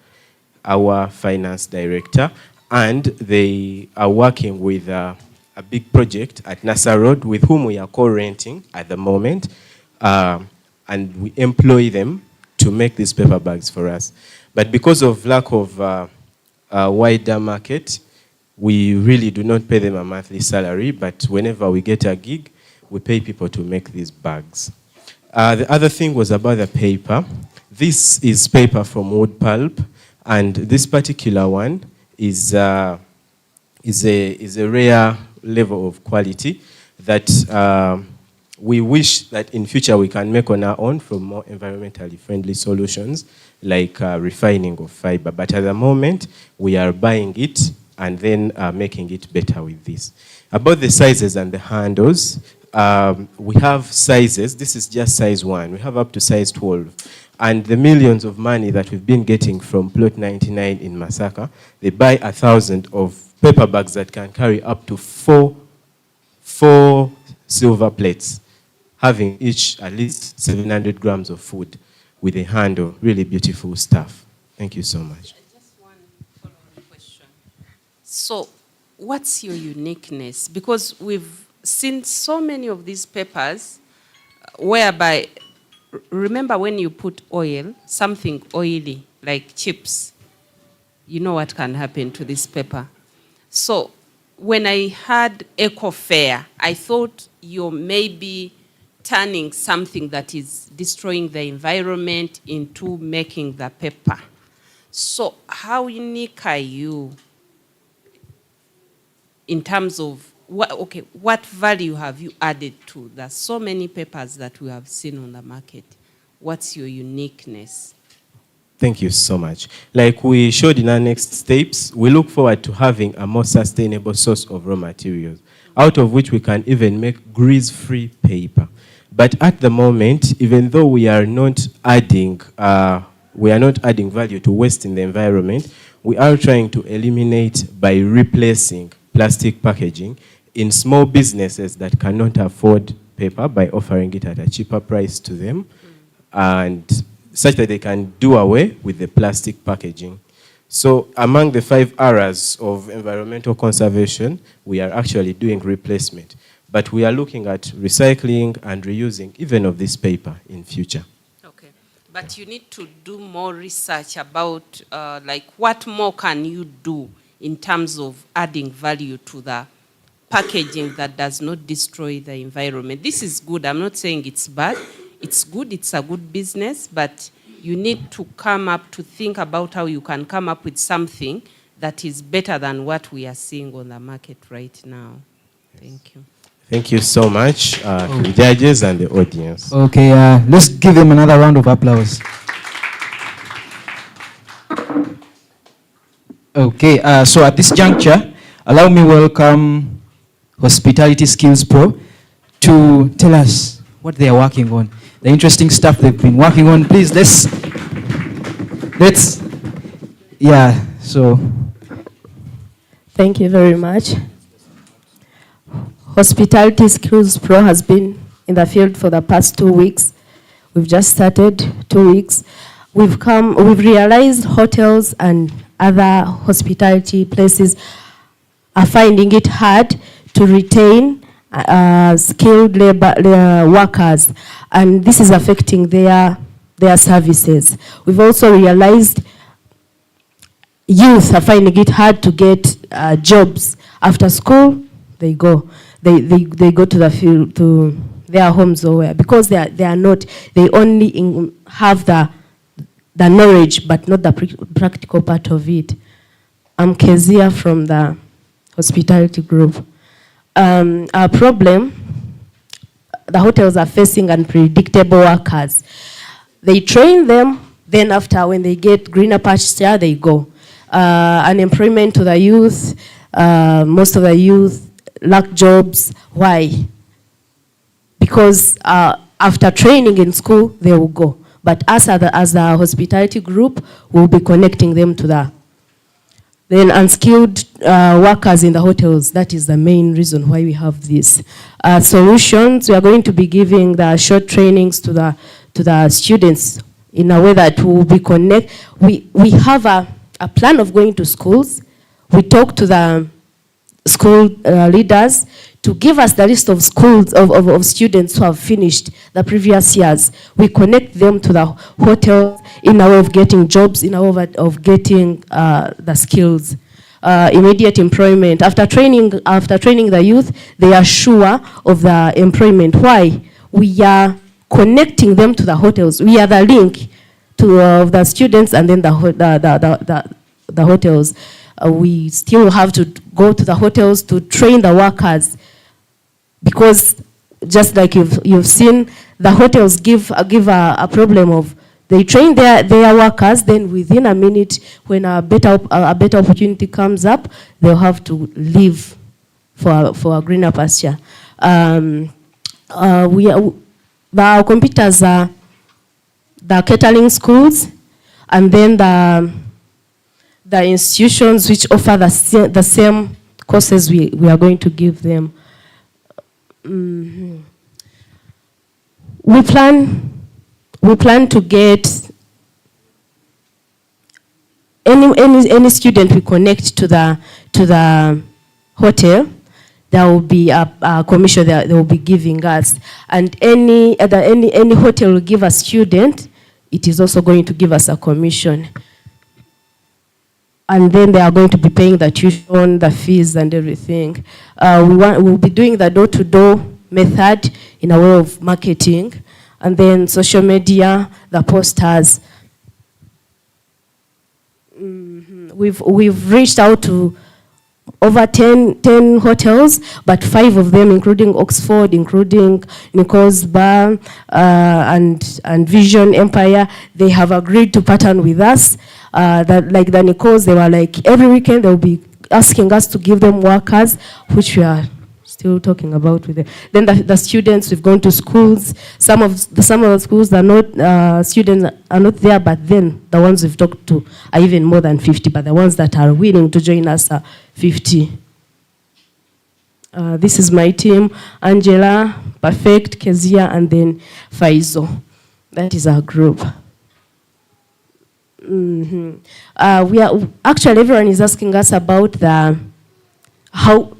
our finance director, and they are working with a big project at NASA Road with whom we are co-renting at the moment, and we employ them to make these paper bags for us. But because of lack of a wider market, we really do not pay them a monthly salary, but whenever we get a gig, we pay people to make these bags. The other thing was about the paper. This is paper from wood pulp, and this particular one is a rare level of quality that we wish that in future we can make on our own from more environmentally friendly solutions like refining of fiber. But at the moment, we are buying it and then making it better with this. About the sizes and the handles, we have sizes. This is just size 1. We have up to size 12. And the millions of money that we've been getting from Plot 99 in Masaka, they buy 1,000 of paper bags that can carry up to four silver plates, having each at least 700 grams of food with a handle. Really beautiful stuff. Thank you so much. Just one follow-up question. So, what's your uniqueness? Because we've seen so many of these papers whereby, remember when you put oil, something oily, like chips, you know what can happen to this paper. So, when I heard eco-fair, I thought you're maybe turning something that is destroying the environment into making the paper. So how unique are you in terms of, what value have you added to? There's so many papers that we have seen on the market. What's your uniqueness? Thank you so much. Like we showed in our next steps, we look forward to having a more sustainable source of raw materials, out of which we can even make grease-free paper. But at the moment, even though we are not adding value to waste in the environment, we are trying to eliminate by replacing plastic packaging in small businesses that cannot afford paper by offering it at a cheaper price to them, and such that they can do away with the plastic packaging. So among the 5 areas of environmental conservation, we are actually doing replacement. But we are looking at recycling and reusing even of this paper in future. Okay, but you need to do more research about like what more can you do in terms of adding value to the packaging that does not destroy the environment. This is good, I'm not saying it's bad. It's good, it's a good business, but you need to come up to think about how you can come up with something that is better than what we are seeing on the market right now. Thank you. Thank you so much to the judges and the audience. Okay, let's give them another round of applause. Okay, so at this juncture, allow me welcome Hospitality Skills Pro to tell us what they are working on, the interesting stuff they've been working on. Please, let's, yeah, so. Thank you very much. Hospitality Skills Pro has been in the field for the past 2 weeks. We've just started 2 weeks. We've realized hotels and other hospitality places are finding it hard to retain skilled labor workers, and this is affecting their services. We've also realized youth are finding it hard to get jobs after school. They go to the field, to their homes or where, because they are not. They only have the knowledge, but not the practical part of it. I'm Kezia from the hospitality group. Our problem, the hotels are facing unpredictable workers. They train them, then after when they get greener pasture, they go. Unemployment to the youth, most of the youth lack jobs. Why? because after training in school, they will go. But us as the hospitality group, we'll be connecting them to the then unskilled workers in the hotels. That is the main reason why we have this. Solutions, we are going to be giving the short trainings to the students in a way that will be connect. We have a plan of going to schools. We talk to the school leaders to give us the list of schools, of students who have finished the previous years. We connect them to the hotels in a way of getting jobs, in a way of getting the skills. Immediate employment. After training the youth, they are sure of the employment. Why? We are connecting them to the hotels. We are the link to the students and then the hotels. We still have to go to the hotels to train the workers, because just like you've seen, the hotels give a problem of they train their workers, then within a minute, when a better opportunity comes up, they'll have to leave for a greener pasture. Our competitors are the catering schools, and then the institutions which offer the same courses we are going to give them. We plan to get any student we connect to the hotel. There will be a commission that they will be giving us, and any hotel will give a student, it is also going to give us a commission. And then they are going to be paying the tuition, the fees, and everything. We'll be doing the door-to-door method in a way of marketing, and then social media, the posters. We've reached out to over 10 hotels, but 5 of them, including Oxford, including Nicole's Bar, and Vision Empire, they have agreed to partner with us. That like the Nicole's, they were like every weekend they'll be asking us to give them workers, which we are still talking about with them. Then the students, we've gone to schools. Some of the schools are not, students are not there, but then the ones we've talked to are even more than 50, but the ones that are willing to join us are 50. This is my team: Angela, Perfect, Kezia, and then Faizo. That is our group. Actually, everyone is asking us about how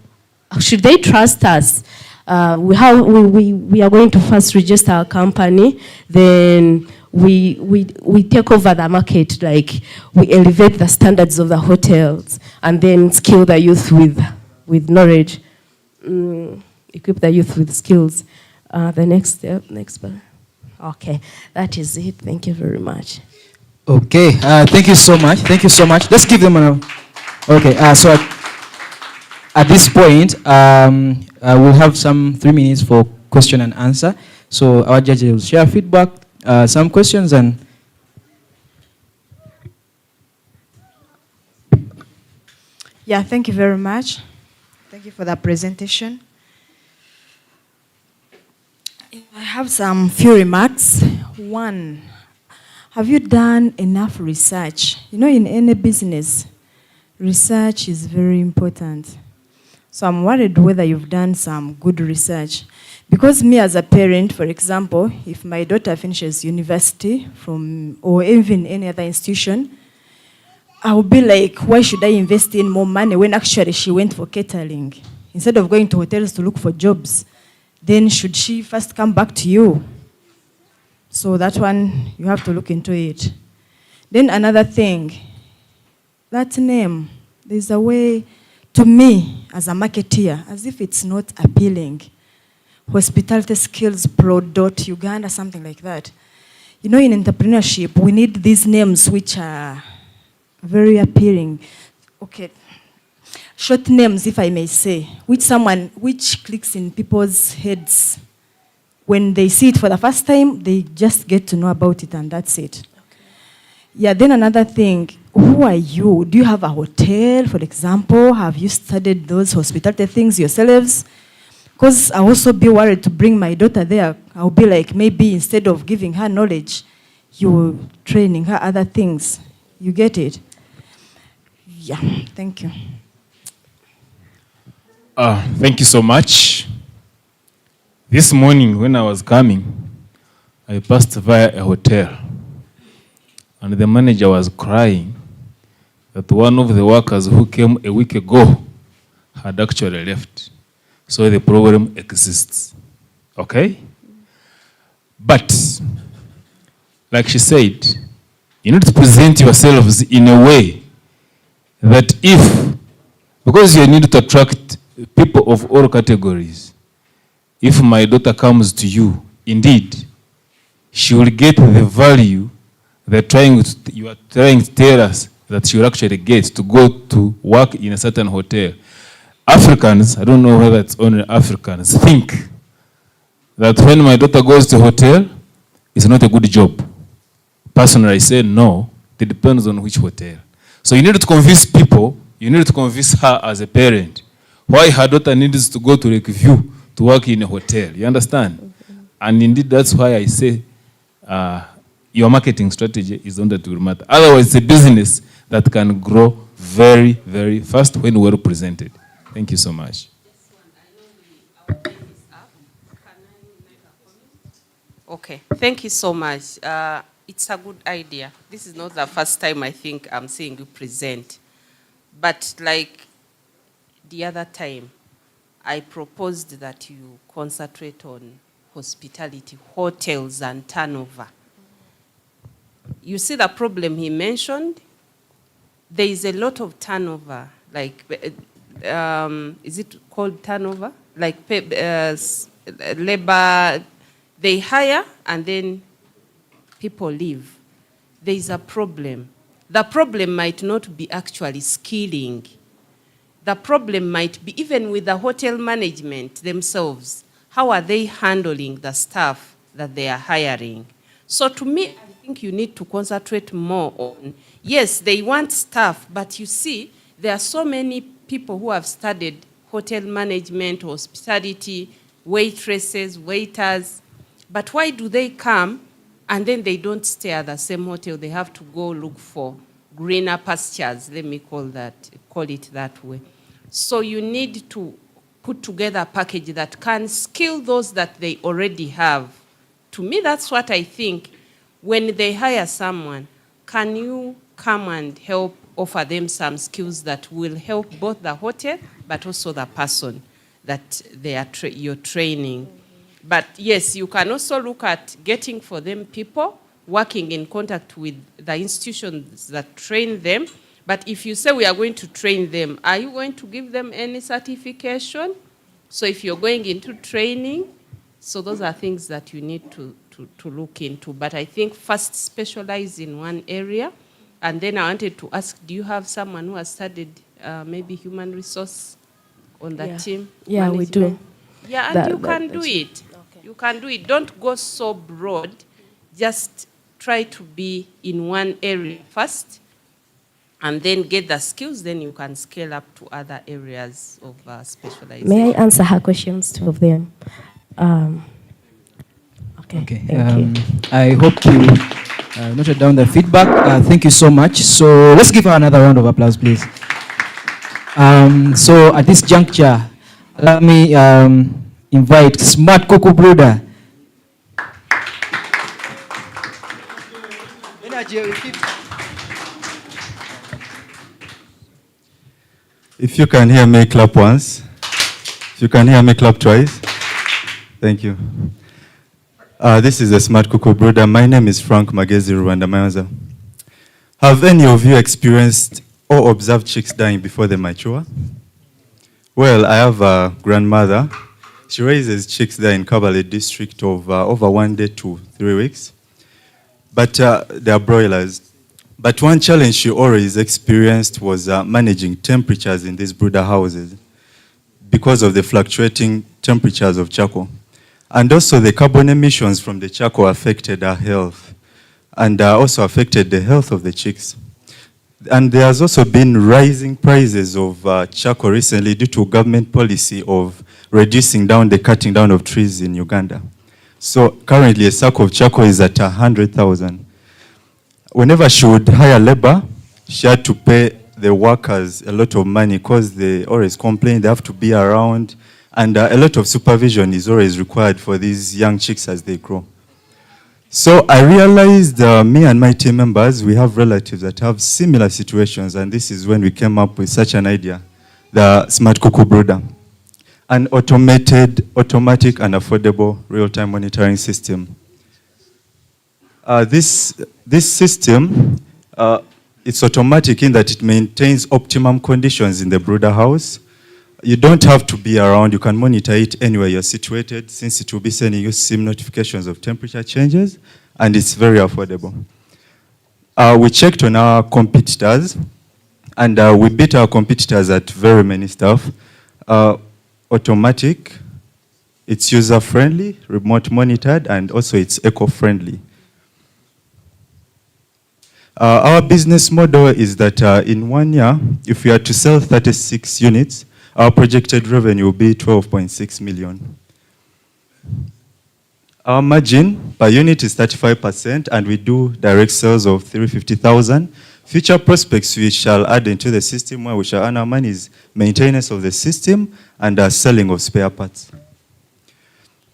should they trust us. We are going to first register our company, then we take over the market, like we elevate the standards of the hotels, and then skill the youth with knowledge, equip the youth with skills. The next step, okay, that is it. Thank you very much. Okay, thank you so much. Thank you so much. Let's give them a... Okay, so at this point, we'll have some 3 minutes for question and answer. So our judges will share feedback, some questions, and... Yeah, thank you very much. Thank you for that presentation. I have some few remarks. One, have you done enough research? You know, in any business, research is very important. So I'm worried whether you've done some good research. Because me as a parent, for example, if my daughter finishes university or even any other institution, I'll be like, why should I invest in more money when actually she went for catering? Instead of going to hotels to look for jobs, then should she first come back to you? So that one, you have to look into it. Then another thing, that name, there's a way, to me, as a marketeer, as if it's not appealing. Hospitality Skills Pro Uganda, something like that. You know, in entrepreneurship, we need these names which are very appealing. Okay, short names, if I may say, which clicks in people's heads. When they see it for the first time, they just get to know about it, and that's it. Okay. Yeah, then another thing, who are you? Do you have a hotel, for example? Have you studied those hospitality things yourselves? Because I'll also be worried to bring my daughter there. I'll be like, maybe instead of giving her knowledge, you're training her other things. You get it? Yeah, thank you. Thank you so much. This morning when I was coming, I passed via a hotel and the manager was crying that one of the workers who came a week ago had actually left. So the problem exists. Okay? But, like she said, you need to present yourselves in a way that because you need to attract people of all categories, if my daughter comes to you, indeed, she will get the value you are trying to tell us that she will actually get to go to work in a certain hotel. Africans, I don't know whether it's only Africans, think that when my daughter goes to a hotel, it's not a good job. Personally, I say no, it depends on which hotel. So you need to convince people, you need to convince her as a parent, why her daughter needs to go to LEVE-2 to work in a hotel. You understand? And indeed, that's why I say your marketing strategy is on that will matter. Otherwise, it's a business that can grow very, very fast when well presented. Thank you so much. Okay, thank you so much. It's a good idea. This is not the first time I think I'm seeing you present. But like the other time, I proposed that you concentrate on hospitality, hotels, and turnover. You see the problem he mentioned? There is a lot of turnover, like, is it called turnover? Like labor, they hire and then people leave. There is a problem. The problem might not be actually skilling. The problem might be even with the hotel management themselves. How are they handling the staff that they are hiring? So to me, I think you need to concentrate more on, yes, they want staff, but you see, there are so many people who have studied hotel management, hospitality, waitresses, waiters, but why do they come and then they don't stay at the same hotel? They have to go look for greener pastures, let me call it that way. So you need to put together a package that can skill those that they already have. To me, that's what I think. When they hire someone, can you come and help offer them some skills that will help both the hotel, but also the person that you're training? But yes, you can also look at getting for them people, working in contact with the institutions that train them. But if you say we are going to train them, are you going to give them any certification? So if you're going into training, so those are things that you need to look into. But I think first specialize in one area. And then I wanted to ask, do you have someone who has studied maybe human resource on that team? Yeah, management? we do. Yeah, and you can do it. Okay. You can do it. Don't go so broad. Just try to be in one area first, and then get the skills, then you can scale up to other areas of specialization. May I answer her questions, two of them? Okay, thank you. I hope you noted down the feedback. Thank you so much. So let's give her another round of applause, please. So at this juncture, let me invite Smart Cuckoo Brother. If you can hear me, clap once. If you can hear me, clap twice. Thank you. This is the Smart Cuckoo Brother. My name is Frank Magezi Rwanda. Have any of you experienced or observed chicks dying before they mature? Well, I have a grandmother. She raises chicks there in Kabale district of over 1 day to 3 weeks. But they are broilers. But one challenge she always experienced was managing temperatures in these brooder houses because of the fluctuating temperatures of charcoal. And also the carbon emissions from the charcoal affected her health and also affected the health of the chicks. And there has also been rising prices of charcoal recently due to government policy of reducing down the cutting down of trees in Uganda. So currently a sack of charcoal is at 100,000. Whenever she would hire labor, she had to pay the workers a lot of money because they always complain they have to be around, and a lot of supervision is always required for these young chicks as they grow. So I realized me and my team members, we have relatives that have similar situations, and this is when we came up with such an idea, the Smart Cuckoo Brooder, an automatic and affordable real-time monitoring system. This system, it's automatic in that it maintains optimum conditions in the brooder house. You don't have to be around. You can monitor it anywhere you're situated, since it will be sending you SIM notifications of temperature changes, and it's very affordable. We checked on our competitors, and we beat our competitors at very many stuff. Automatic, it's user-friendly, remote monitored, and also it's eco-friendly. Our business model is that in 1 year, if we are to sell 36 units, our projected revenue will be 12.6 million. Our margin per unit is 35%, and we do direct sales of 350,000. Future prospects we shall add into the system where we shall earn our money is maintenance of the system and selling of spare parts.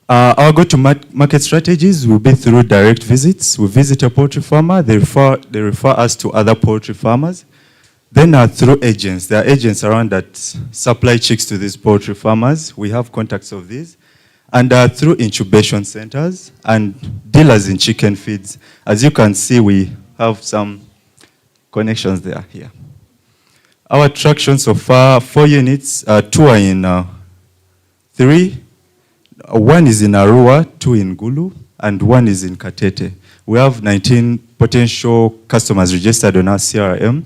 Our go-to-market strategies will be through direct visits. We visit a poultry farmer, they refer us to other poultry farmers. Then through agents, there are agents around that supply chicks to these poultry farmers. We have contacts of these. And through incubation centers and dealers in chicken feeds. As you can see, we have some connections there here. Our attraction so far, 4 units, 2 are in 3. 1 is in Arua, 2 in Gulu, and 1 is in Katete. We have 19 potential customers registered on our CRM.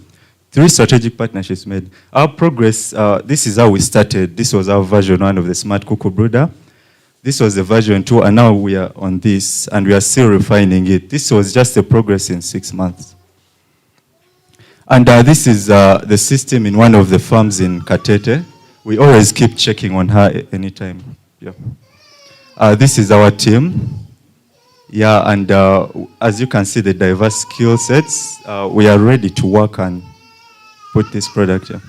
3 strategic partnerships made. Our progress, this is how we started. This was our version 1 of the Smart Cuckoo Brooder. This was the version 2, and now we are on this, and we are still refining it. This was just the progress in 6 months. And this is the system in one of the farms in Katete. We always keep checking on her anytime. Yeah. This is our team. Yeah, and as you can see, the diverse skill sets, we are ready to work and put this product here.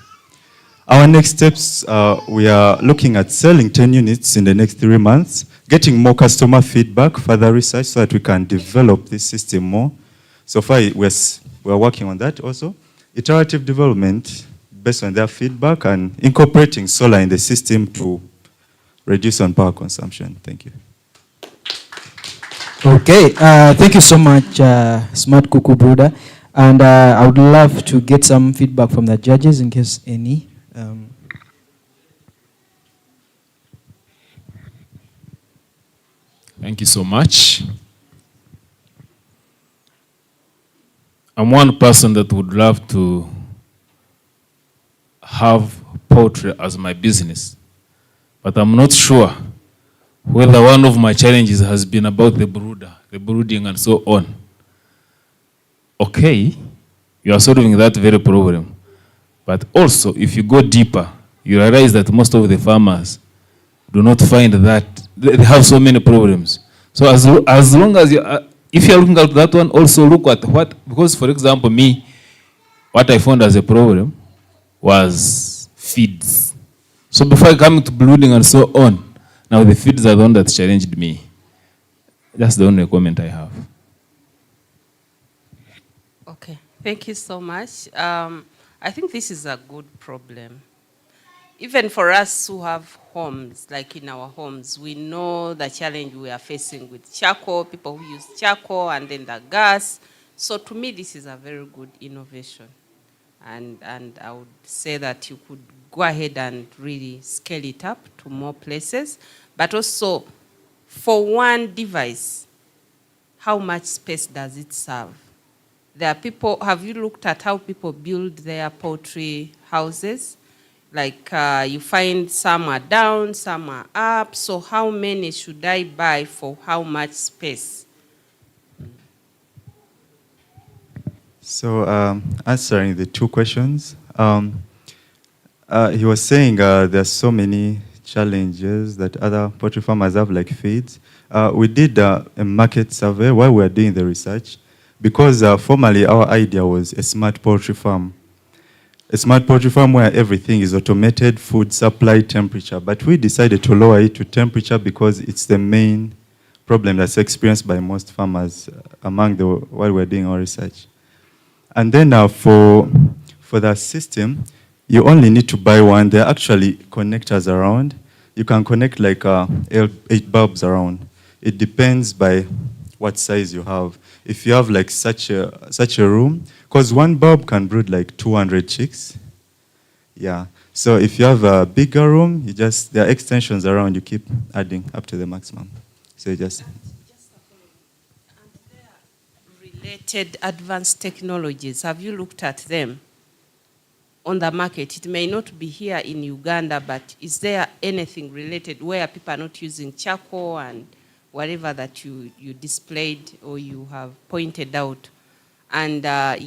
Our next steps, we are looking at selling 10 units in the next 3 months, getting more customer feedback, further research so that we can develop this system more. So far, we're working on that also. Iterative development based on their feedback and incorporating solar in the system to reduce on power consumption. Thank you. Okay, thank you so much, Smart Cuckoo Brooder. And I would love to get some feedback from the judges in case any. Thank you so much. I'm one person that would love to have poultry as my business, but I'm not sure whether one of my challenges has been about the brooder, the brooding and so on. Okay, you are solving that very problem. But also, if you go deeper, you realize that most of the farmers do not find that they have so many problems. So as long as if you are looking at that one, also look at what, because for example, me, what I found as a problem was feeds. So before I come to brooding and so on, now the feeds are the one that challenged me. That's the only comment I have. Okay, thank you so much. I think this is a good problem. Even for us who have homes, like in our homes, we know the challenge we are facing with charcoal, people who use charcoal and then the gas. So to me, this is a very good innovation. And I would say that you could go ahead and really scale it up to more places. But also, for one device, how much space does it serve? There are people, have you looked at how people build their poultry houses? Like you find some are down, some are up. So how many should I buy for how much space? So answering the two questions, he was saying there are so many challenges that other poultry farmers have, like feeds. We did a market survey while we were doing the research, because formerly our idea was a smart poultry farm. A smart poultry farm where everything is automated, food supply, temperature. But we decided to lower it to temperature because it's the main problem that's experienced by most farmers while we're doing our research. And then for the system, you only need to buy one. There are actually connectors around. You can connect like 8 bulbs around. It depends by what size you have. If you have like such a room, because one bulb can brood like 200 chicks. Yeah. So if you have a bigger room, there are extensions around, you keep adding up to the maximum. So you just... Related advanced technologies, have you looked at them on the market? It may not be here in Uganda, but is there anything related where people are not using charcoal and whatever that you displayed or you have pointed out? And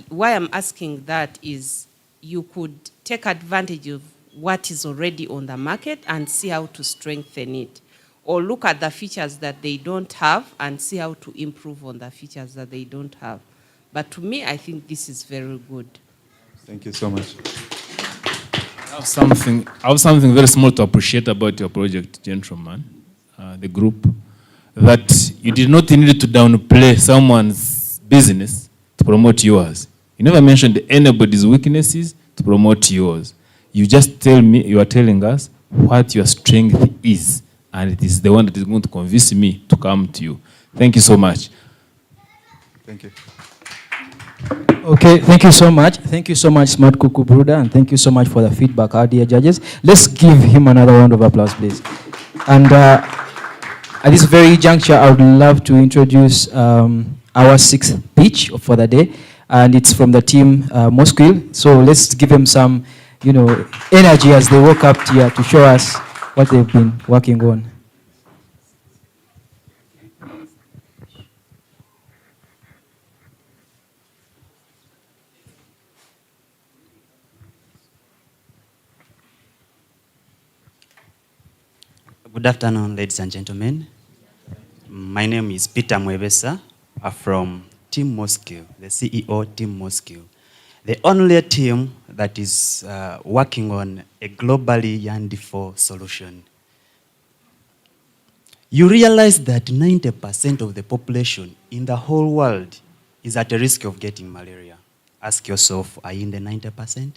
why I'm asking that is you could take advantage of what is already on the market and see how to strengthen it, or look at the features that they don't have and see how to improve on the features that they don't have. But to me, I think this is very good. Thank you so much. I have something very small to appreciate about your project, gentlemen, the group, that you did not need to downplay someone's business to promote yours. You never mentioned anybody's weaknesses to promote yours. You just you are telling us what your strength is, and it is the one that is going to convince me to come to you. Thank you so much. Thank you. Okay, thank you so much. Thank you so much, Smart Kuku Bruda, and thank you so much for the feedback, our dear judges. Let's give him another round of applause, please. And at this very juncture, I would love to introduce our sixth pitch for the day, and it's from the team Mosquil. So let's give them some, energy as they walk up here to show us what they've been working on. Good afternoon, ladies and gentlemen. My name is Peter Mwebesa from Team Mosquil, the CEO Team Mosquil, the only team that is working on a globally yearned for solution. You realize that 90% of the population in the whole world is at a risk of getting malaria. Ask yourself, are you in the 90%?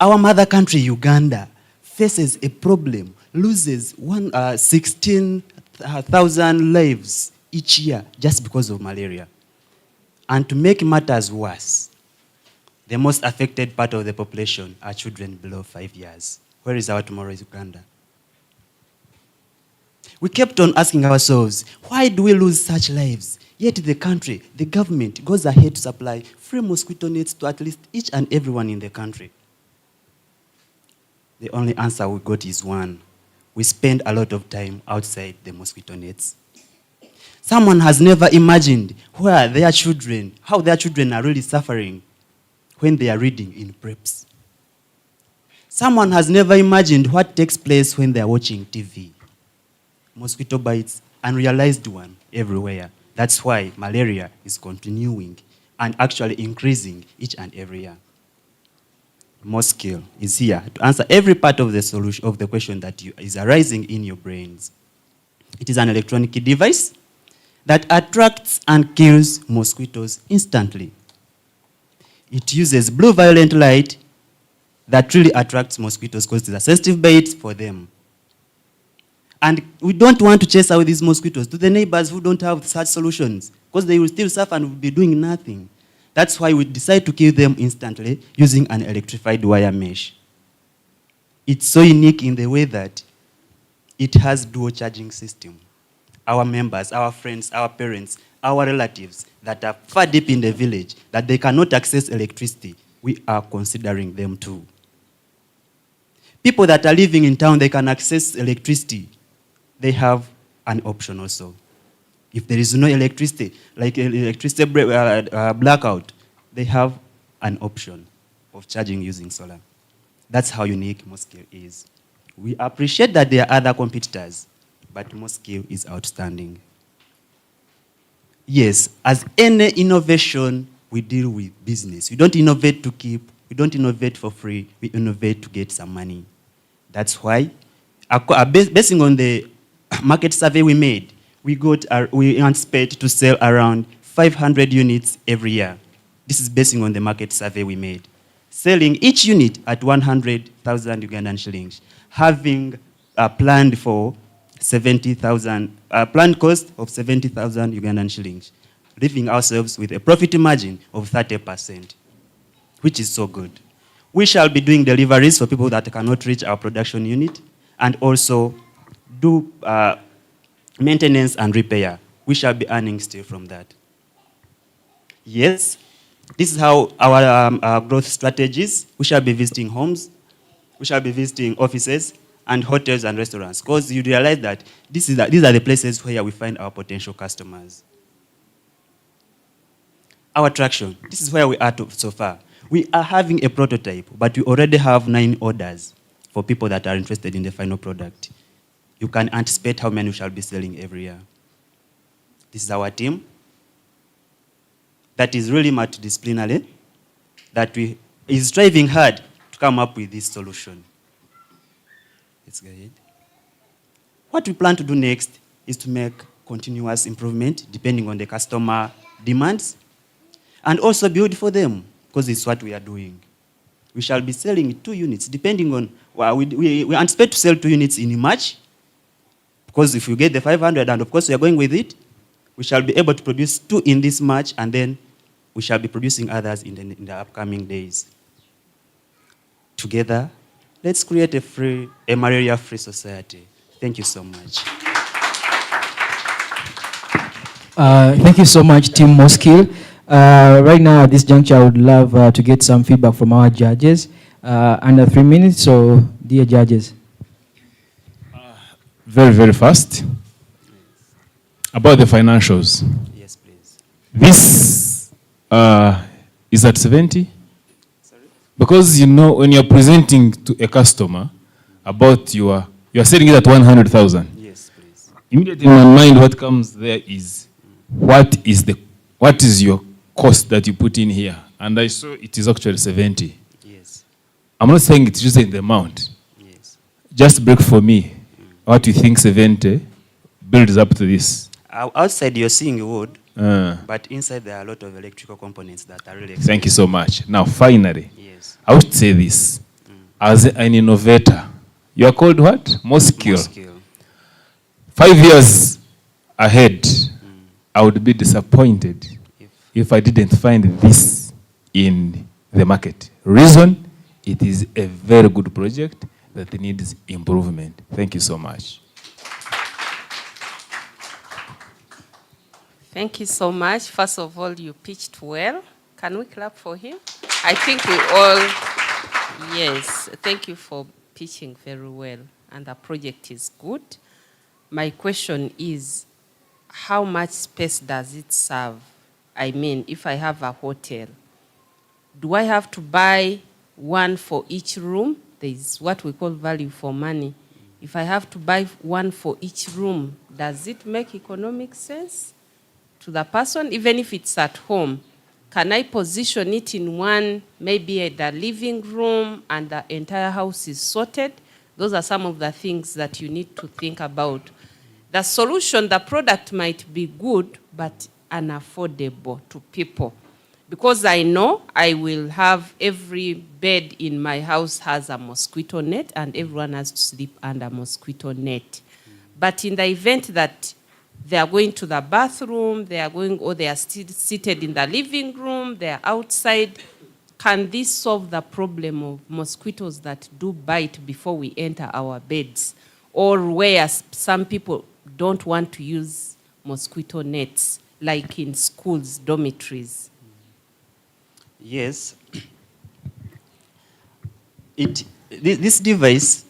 Our mother country, Uganda, faces a problem, loses 16,000 lives each year just because of malaria. And to make matters worse, the most affected part of the population are children below 5 years. Where is our tomorrow in Uganda? We kept on asking ourselves, why do we lose such lives? Yet the country, the government, goes ahead to supply free mosquito nets to at least each and everyone in the country. The only answer we got is one. We spend a lot of time outside the mosquito nets. Someone has never imagined how their children are really suffering when they are reading in preps. Someone has never imagined what takes place when they are watching TV. Mosquito bites, unrealized one, everywhere. That's why malaria is continuing and actually increasing each and every year. Mosquil is here to answer every part of the solution of the question that is arising in your brains. It is an electronic device that attracts and kills mosquitoes instantly. It uses blue-violet light that really attracts mosquitoes because it's a sensitive bait for them. And we don't want to chase away these mosquitoes to the neighbors who don't have such solutions because they will still suffer and will be doing nothing. That's why we decide to kill them instantly using an electrified wire mesh. It's so unique in the way that it has dual charging system. Our members, our friends, our parents, our relatives that are far deep in the village, that they cannot access electricity, we are considering them too. People that are living in town, they can access electricity. They have an option also. If there is no electricity, like blackout, they have an option of charging using solar. That's how unique Moscow is. We appreciate that there are other competitors, but Moscow is outstanding. Yes, as any innovation, we deal with business. We don't innovate to keep, we don't innovate for free, we innovate to get some money. That's why, basing on the market survey we made, we anticipate to sell around 500 units every year. This is basing on the market survey we made. Selling each unit at 100,000 Ugandan shillings, having planned for 70,000, planned cost of 70,000 Ugandan shillings, leaving ourselves with a profit margin of 30%, which is so good. We shall be doing deliveries for people that cannot reach our production unit, and also do maintenance and repair. We shall be earning still from that. Yes, this is how our growth strategies. We shall be visiting homes, we shall be visiting offices and hotels and restaurants, because you realize that these are the places where we find our potential customers. Our traction, this is where we are so far. We are having a prototype, but we already have 9 orders for people that are interested in the final product. You can anticipate how many we shall be selling every year. This is our team that is really multidisciplinary, that is striving hard to come up with this solution. Let's go ahead. What we plan to do next is to make continuous improvement depending on the customer demands, and also build for them, because it's what we are doing. We shall be selling 2 units, depending on, well, we anticipate to sell 2 units in March, because if you get the 500, and of course we are going with it, we shall be able to produce 2 in this March, and then we shall be producing others in the upcoming days. Together, let's create a malaria-free society. Thank you so much. Thank you so much, Team Moskill. Right now, at this juncture, I would love to get some feedback from our judges. Under 3 minutes, so dear judges. Very, very fast. About the financials. Yes, please. This is at 70? Sorry? Because, you know, when you're presenting to a customer about you're selling it at 100,000. Yes, please. Immediately in my mind, what comes there is, what is your cost that you put in here? And I saw it is actually 70. Yes. I'm not saying it's just in the amount. Yes. Just break for me what you think 70 builds up to this. Outside you're seeing wood, but inside there are a lot of electrical components that are really expensive. Thank you so much. Now, finally, yes, I would say this. As an innovator, you are called what? Moskill. 5 years ahead, I would be disappointed if I didn't find this in the market. Reason, it is a very good project that needs improvement. Thank you so much. Thank you so much. First of all, you pitched well. Can we clap for him? I think we all, yes, thank you for pitching very well. And the project is good. My question is, how much space does it serve? I mean, if I have a hotel, do I have to buy one for each room? There is what we call value for money. If I have to buy one for each room, does it make economic sense to the person? Even if it's at home, can I position it in one, maybe at the living room, and the entire house is sorted? Those are some of the things that you need to think about. The solution, the product might be good, but unaffordable to people. Because I know I will have every bed in my house has a mosquito net, and everyone has to sleep under mosquito net. But in the event that they are going to the bathroom, they are still seated in the living room, they are outside, can this solve the problem of mosquitoes that do bite before we enter our beds? Or where some people don't want to use mosquito nets, like in schools, dormitories? Yes. This device,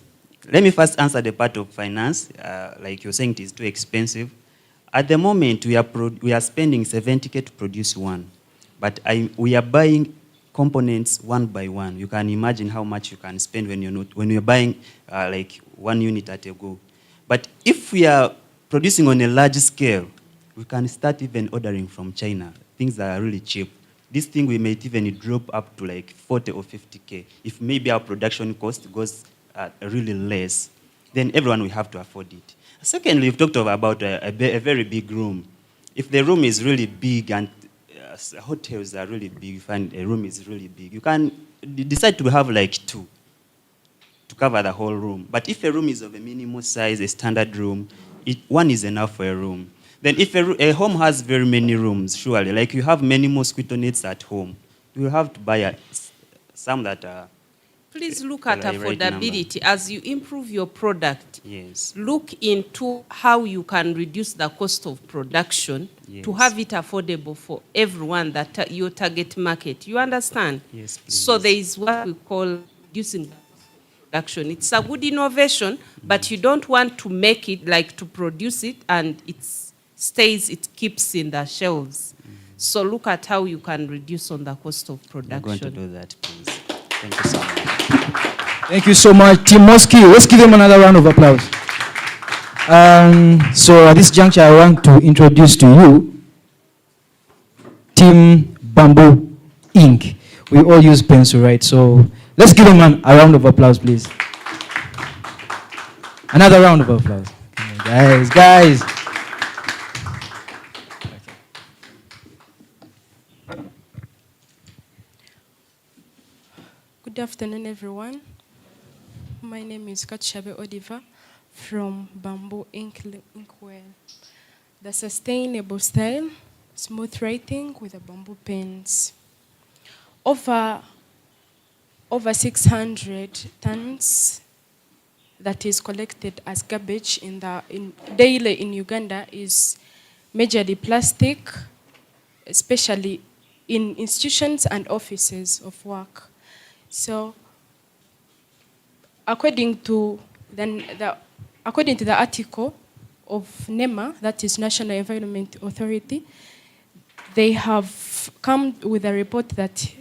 let me first answer the part of finance. Like you're saying, it is too expensive. At the moment, we are spending 70K to produce one, but we are buying components one by one. You can imagine how much you can spend when you're buying like 1 unit at a go. But if we are producing on a large scale, we can start even ordering from China. Things that are really cheap. This thing we may even drop up to like 40 or 50K. If maybe our production cost goes really less, then everyone will have to afford it. Secondly, we've talked about a very big room. If the room is really big and hotels are really big, you find a room is really big, you can decide to have like 2 to cover the whole room. But if a room is of a minimal size, a standard room, one is enough for a room. Then if a home has very many rooms, surely, like you have many mosquito nets at home, you will have to buy some that are... Please look at the right affordability. As you improve your product, yes, look into how you can reduce the cost of production to have it affordable for everyone that your target market. You understand? Yes, please. So there is what we call reducing production. It's a good innovation, but you don't want to make it like to produce it and it keeps in the shelves. So look at how you can reduce on the cost of production. I'm going to do that, please. Thank you so much. Thank you so much, Team Mosky. Let's give them another round of applause. So at this juncture, I want to introduce to you Team Bamboo Inc. We all use pencil, right? So let's give them a round of applause, please. Another round of applause. Guys. Good afternoon, everyone. My name is Katshabe Odiva from Bamboo Inkwell. The sustainable style, smooth writing with the bamboo pens. Over 600 tons that is collected as garbage daily in Uganda is majorly plastic, especially in institutions and offices of work. So, according to the article of NEMA, that is National Environment Authority, they have come with a report that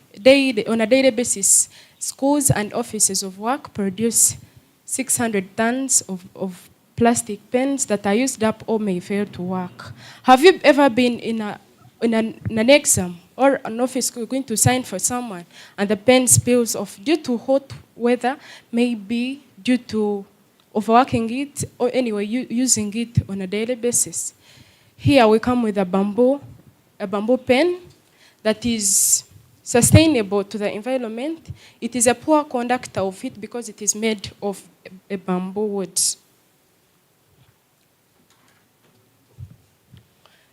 on a daily basis, schools and offices of work produce 600 tons of plastic pens that are used up or may fail to work. Have you ever been in an exam or an office going to sign for someone and the pen spills off due to hot weather, maybe due to overworking it or anyway using it on a daily basis? Here we come with a bamboo pen that is sustainable to the environment. It is a poor conductor of heat because it is made of a bamboo wood.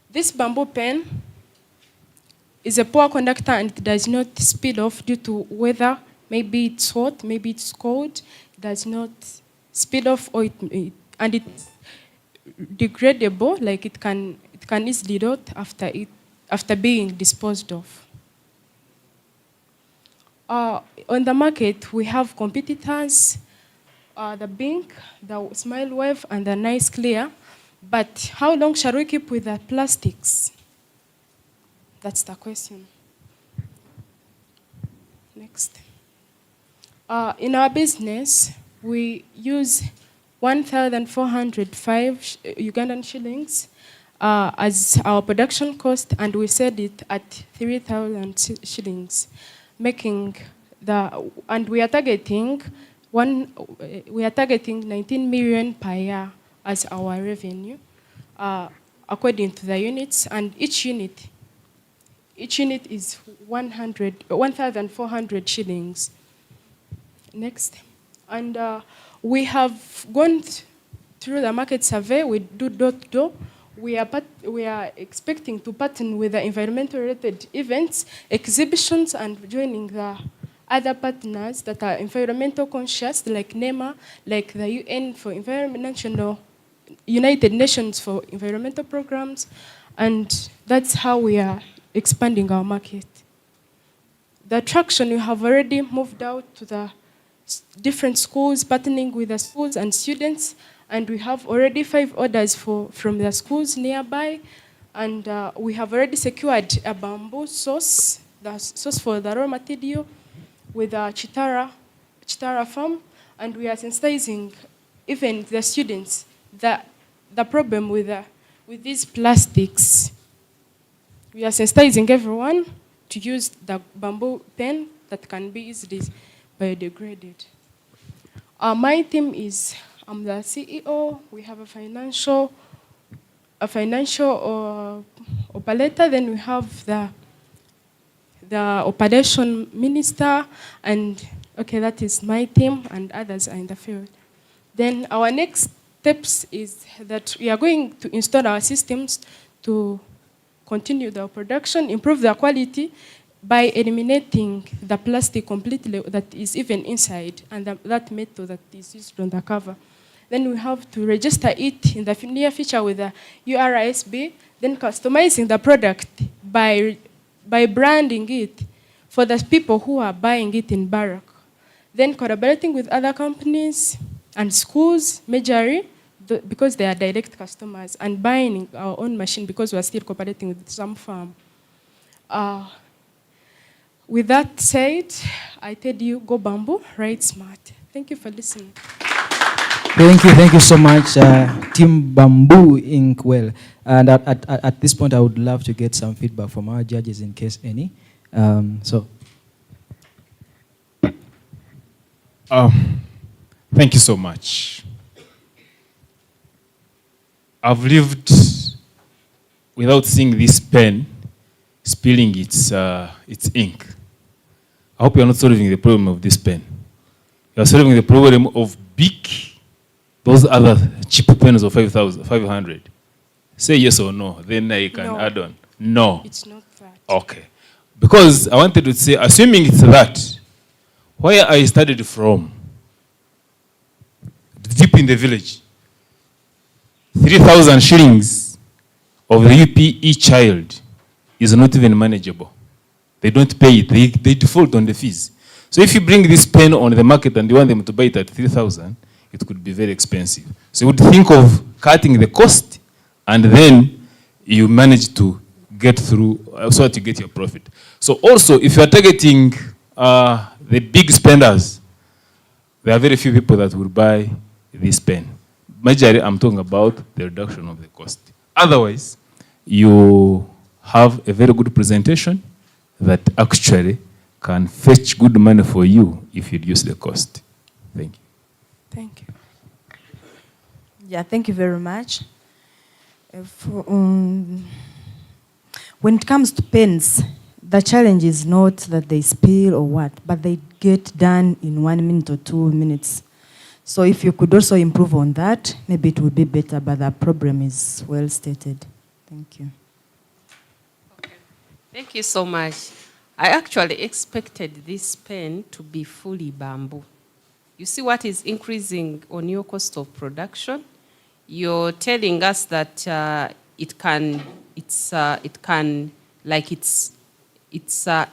This bamboo pen is a poor conductor and it does not speed off due to weather. Maybe it's hot, maybe it's cold. It does not speed off, and it's degradable. Like it can easily rot after being disposed of. On the market, we have competitors, the Bink, the Smile Wave, and the Nice Clear. But how long shall we keep with the plastics? That's the question. Next. In our business, we use 1,405 Ugandan shillings as our production cost, and we sell it at 3,000 shillings, and we are targeting 19 million per year as our revenue, according to the units, and each unit is 1,400 shillings. Next. And we have gone through the market survey. We do door-to-door. We are expecting to partner with the environmental-related events, exhibitions, and joining the other partners that are environmental conscious, like NEMA, like the UN for United Nations for environmental programs, and that's how we are expanding our market. The traction, we have already moved out to the different schools, partnering with the schools and students, And we have already 5 orders from the schools nearby. And we have already secured a bamboo source, the source for the raw material, with a Chitara farm. And we are sensitizing even the students that the problem with these plastics. We are sensitizing everyone to use the bamboo pen that can be easily biodegraded. My team is, I'm the CEO. We have a financial operator. Then we have the operation minister, and okay, that is my team, and others are in the field. Then our next steps is that we are going to install our systems to continue the production, improve the quality by eliminating the plastic completely that is even inside, and that metal that is used on the cover. Then we have to register it in the near future with the URSB, then customizing the product by branding it for the people who are buying it in bulk. Then collaborating with other companies and schools, majorly, because they are direct customers, and buying our own machine because we are still cooperating with some farm. With that said, I tell you, go bamboo, ride smart. Thank you for listening. Thank you so much, Team Bamboo Inc. Well, and at this point, I would love to get some feedback from our judges in case any. Thank you so much. I've lived without seeing this pen spilling its ink. I hope you're not solving the problem of this pen. You're solving the problem of big, those other cheap pens of 500. Say yes or no, then I can add on. No. It's not that. Okay. Because I wanted to say, assuming it's that, where I started from, deep in the village, 3,000 shillings of the UP each child is not even manageable. They don't pay it. They default on the fees. So if you bring this pen on the market and you want them to buy it at 3,000, it could be very expensive. So you would think of cutting the cost, and then you manage to get through so that you get your profit. So also, if you are targeting the big spenders, there are very few people that will buy this pen. Majorly, I'm talking about the reduction of the cost. Otherwise, you have a very good presentation that actually can fetch good money for you if you reduce the cost. Thank you. Thank you. Yeah, thank you very much. When it comes to pens, the challenge is not that they spill or what, but they get done in 1 minute or 2 minutes. So if you could also improve on that, maybe it would be better, but the problem is well stated. Thank you. Okay. Thank you so much. I actually expected this pen to be fully bamboo. You see what is increasing on your cost of production? You're telling us that it's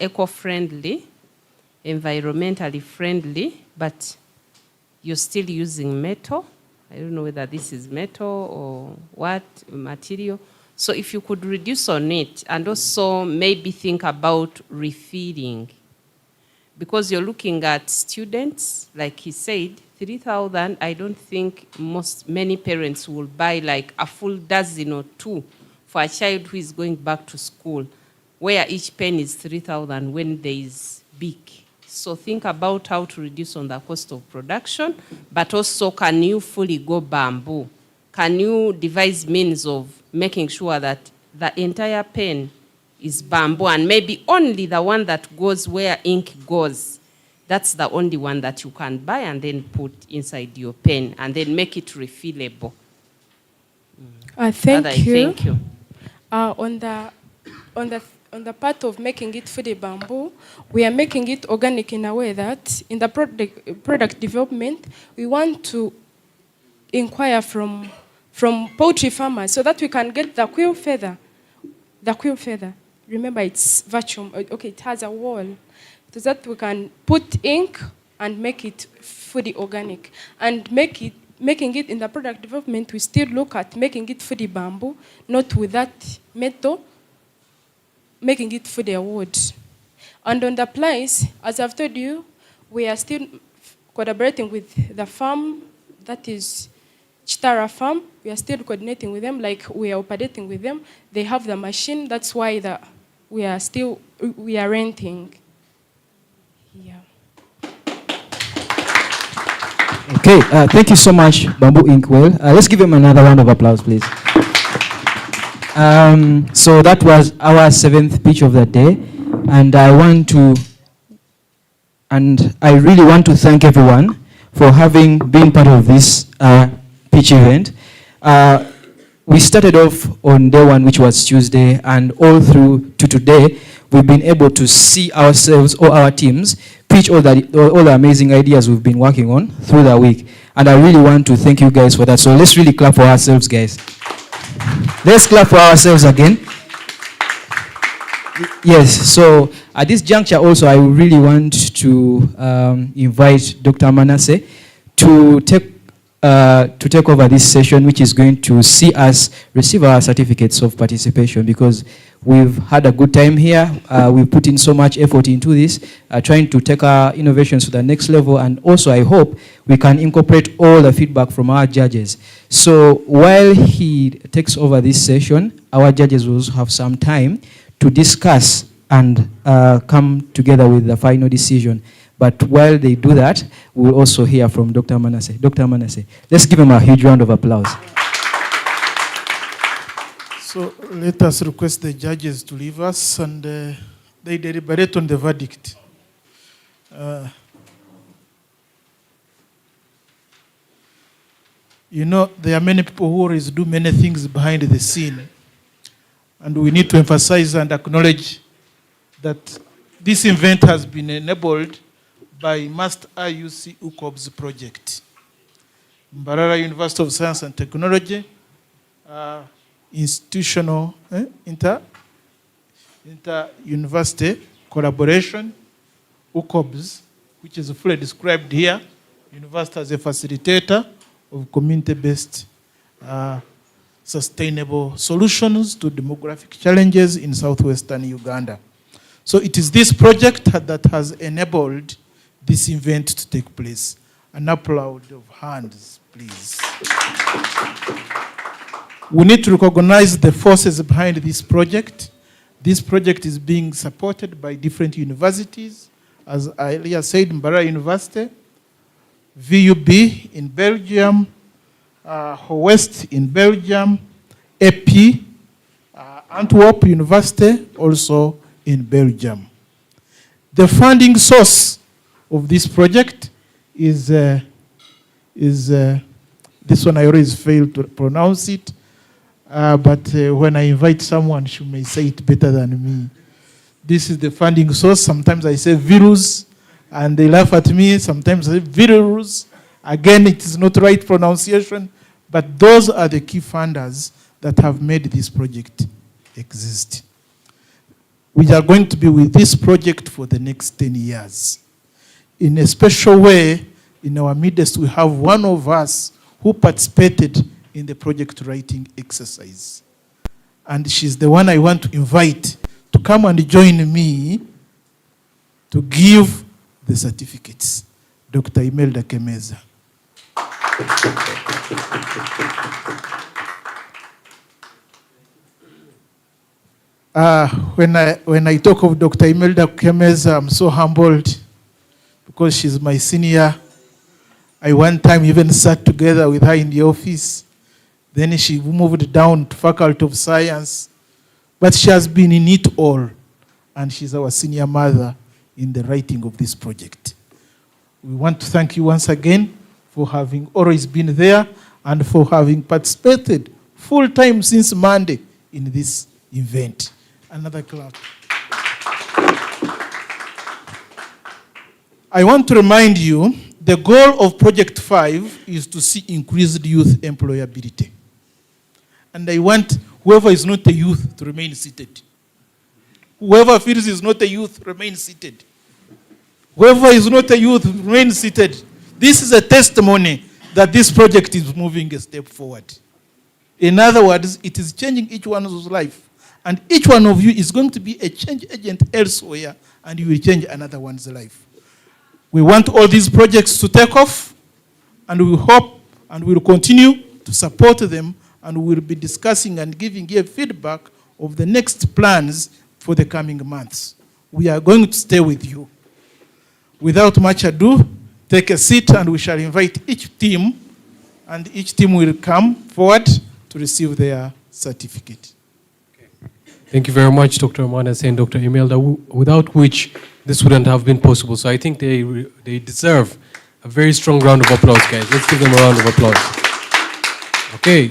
eco-friendly, environmentally friendly, but you're still using metal. I don't know whether this is metal or what material. So if you could reduce on it, and also maybe think about refilling, because you're looking at students, like he said, 3,000, I don't think many parents will buy like a full dozen or two for a child who is going back to school, where each pen is 3,000 when there is big. So think about how to reduce on the cost of production, but also can you fully go bamboo? Can you devise means of making sure that the entire pen is bamboo, and maybe only the one that goes where ink goes, that's the only one that you can buy and then put inside your pen and then make it refillable. Thank you. Thank you. On the part of making it fully bamboo, we are making it organic in a way that in the product development, we want to inquire from poultry farmers so that we can get the quill feather. The quill feather. Remember, it's vacuum. Okay, it has a wall. So that we can put ink and make it fully organic and make it making it in the product development, we still look at making it fully bamboo, not with that metal, making it fully wood. And on the price, as I've told you, we are still collaborating with the farm, that is Chitara Farm. We are still coordinating with them, like we are operating with them. They have the machine, that's why we are renting. Yeah. Okay, thank you so much, Bamboo Inkwell. Let's give him another round of applause, please. So that was our 7th pitch of the day, and I really want to thank everyone for having been part of this pitch event. We started off on day 1, which was Tuesday, and all through to today, we've been able to see ourselves or our teams pitch all the amazing ideas we've been working on through the week. And I really want to thank you guys for that. So let's really clap for ourselves, guys. Let's clap for ourselves again. Yes, so at this juncture also, I really want to invite Dr. Manasseh to take over this session, which is going to see us receive our certificates of participation, because we've had a good time here. We've put in so much effort into this, trying to take our innovations to the next level, and also I hope we can incorporate all the feedback from our judges. So while he takes over this session, our judges will also have some time to discuss and come together with the final decision. But while they do that, we'll also hear from Dr. Manasseh. Dr. Manasseh, let's give him a huge round of applause. So let us request the judges to leave us, and they deliberate on the verdict. You know, there are many people who always do many things behind the scene, and we need to emphasize and acknowledge that this event has been enabled by Master IUC UCoBS project. Mbarara University of Science and Technology, institutional inter-university collaboration, UCoBS, which is fully described here, university as a facilitator of community-based sustainable solutions to demographic challenges in southwestern Uganda. So it is this project that has enabled this event to take place. An applause of hands, please. We need to recognize the forces behind this project. This project is being supported by different universities. As I earlier said, Mbarara University, VUB in Belgium, West in Belgium, AP, Antwerp University, also in Belgium. The funding source of this project is this one. I always fail to pronounce it, but when I invite someone, she may say it better than me. This is the funding source. Sometimes I say virus, and they laugh at me. Sometimes I say virus. Again, it is not right pronunciation, but those are the key funders that have made this project exist. We are going to be with this project for the next 10 years. In a special way, in our midst, we have one of us who participated in the project writing exercise. And she's the one I want to invite to come and join me to give the certificates. Dr. Imelda Kemeza. When I talk of Dr. Imelda Kemeza, I'm so humbled because she's my senior. I one time even sat together with her in the office. Then she moved down to Faculty of Science. But she has been in it all. And she's our senior mother in the writing of this project. We want to thank you once again for having always been there and for having participated full time since Monday in this event. Another clap. I want to remind you, the goal of Project 5 is to see increased youth employability. And I want whoever is not a youth to remain seated. Whoever feels is not a youth, remain seated. Whoever is not a youth, remain seated. This is a testimony that this project is moving a step forward. In other words, it is changing each one's life. And each one of you is going to be a change agent elsewhere, and you will change another one's life. We want all these projects to take off, and we hope and we will continue to support them, and we will be discussing and giving you feedback of the next plans for the coming months. We are going to stay with you. Without much ado, take a seat, and we shall invite each team, and each team will come forward to receive their certificate. Thank you very much, Dr. Mbarara and Dr. Imelda, without which this wouldn't have been possible. So I think they deserve a very strong round of applause, guys. Let's give them a round of applause. Okay,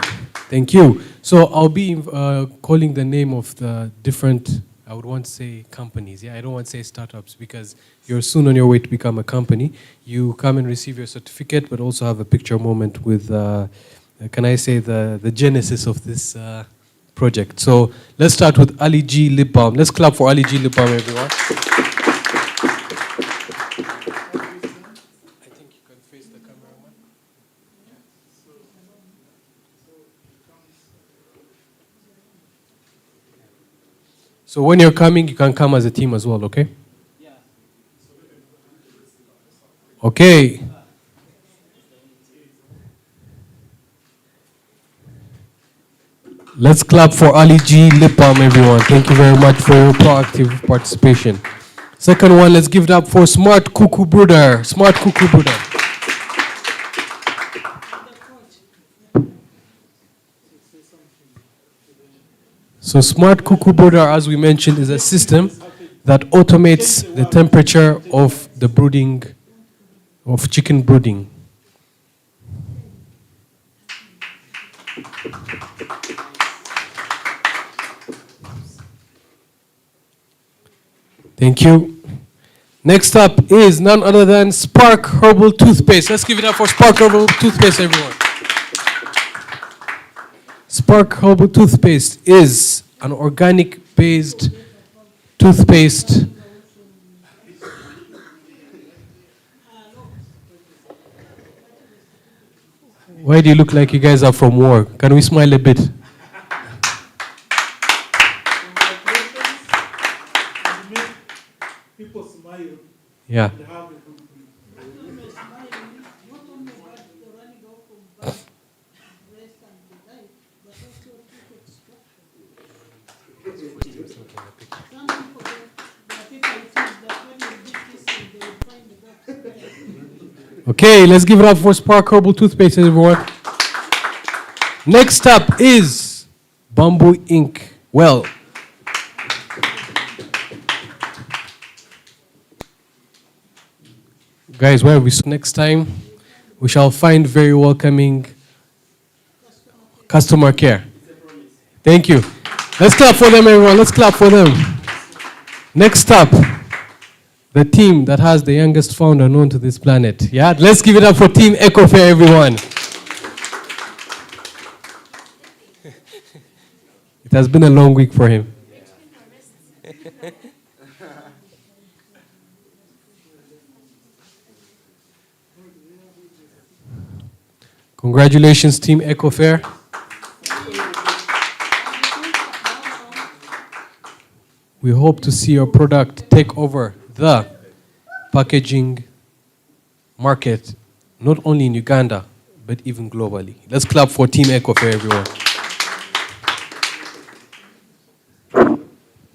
thank you. So I'll be calling the name of the different, I would want to say companies. Yeah, I don't want to say startups because you're soon on your way to become a company. You come and receive your certificate, but also have a picture moment with, can I say, the genesis of this project. So let's start with Ali G Lip Balm. Let's clap for Ali G Lip Balm, everyone. So when you're coming, you can come as a team as well, okay? Okay. Let's clap for Ali G Lip Balm, everyone. Thank you very much for your proactive participation. Second one, let's give it up for Smart Cuckoo Brother. Smart Cuckoo Brother. So Smart Cuckoo Brother, as we mentioned, is a system that automates the temperature of the brooding, of chicken brooding. Thank you. Next up is none other than Spark Herbal Toothpaste. Let's give it up for Spark Herbal Toothpaste, everyone. Spark Herbal Toothpaste is an organic-based toothpaste. Why do you look like you guys are from war? Can we smile a bit? Yeah. Okay, let's give it up for Spark Herbal Toothpaste, everyone. Next up is Bamboo Ink. Well, guys, where we next time, we shall find very welcoming customer care. Thank you. Let's clap for them, everyone. Let's clap for them. Next up, the team that has the youngest founder known to this planet. Yeah, let's give it up for Team EcoFair, everyone. It has been a long week for him. Congratulations, Team EcoFair. We hope to see your product take over the packaging market, not only in Uganda, but even globally. Let's clap for Team EcoFair, everyone.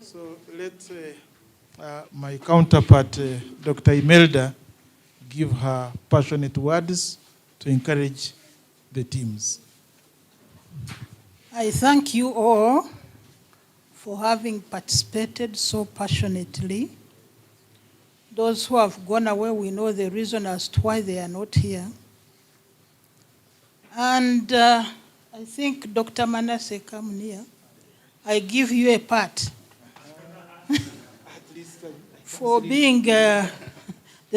So let my counterpart, Dr. Imelda, give her passionate words to encourage the teams. I thank you all for having participated so passionately. Those who have gone away, we know the reason as to why they are not here. And I think Dr. Manasseh, come near. I give you a pat for being the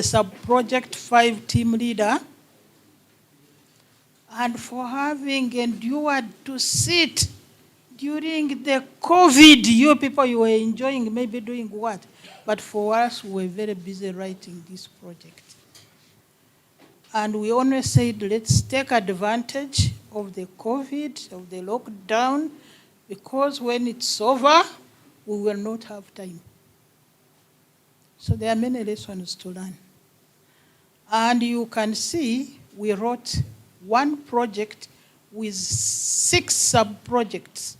sub-project 5 team leader and for having endured to sit during the COVID. You people, you were enjoying maybe doing what? But for us, we were very busy writing this project. And we always said, let's take advantage of the COVID, of the lockdown, because when it's over, we will not have time. So there are many lessons to learn. And you can see we wrote one project with 6 sub-projects.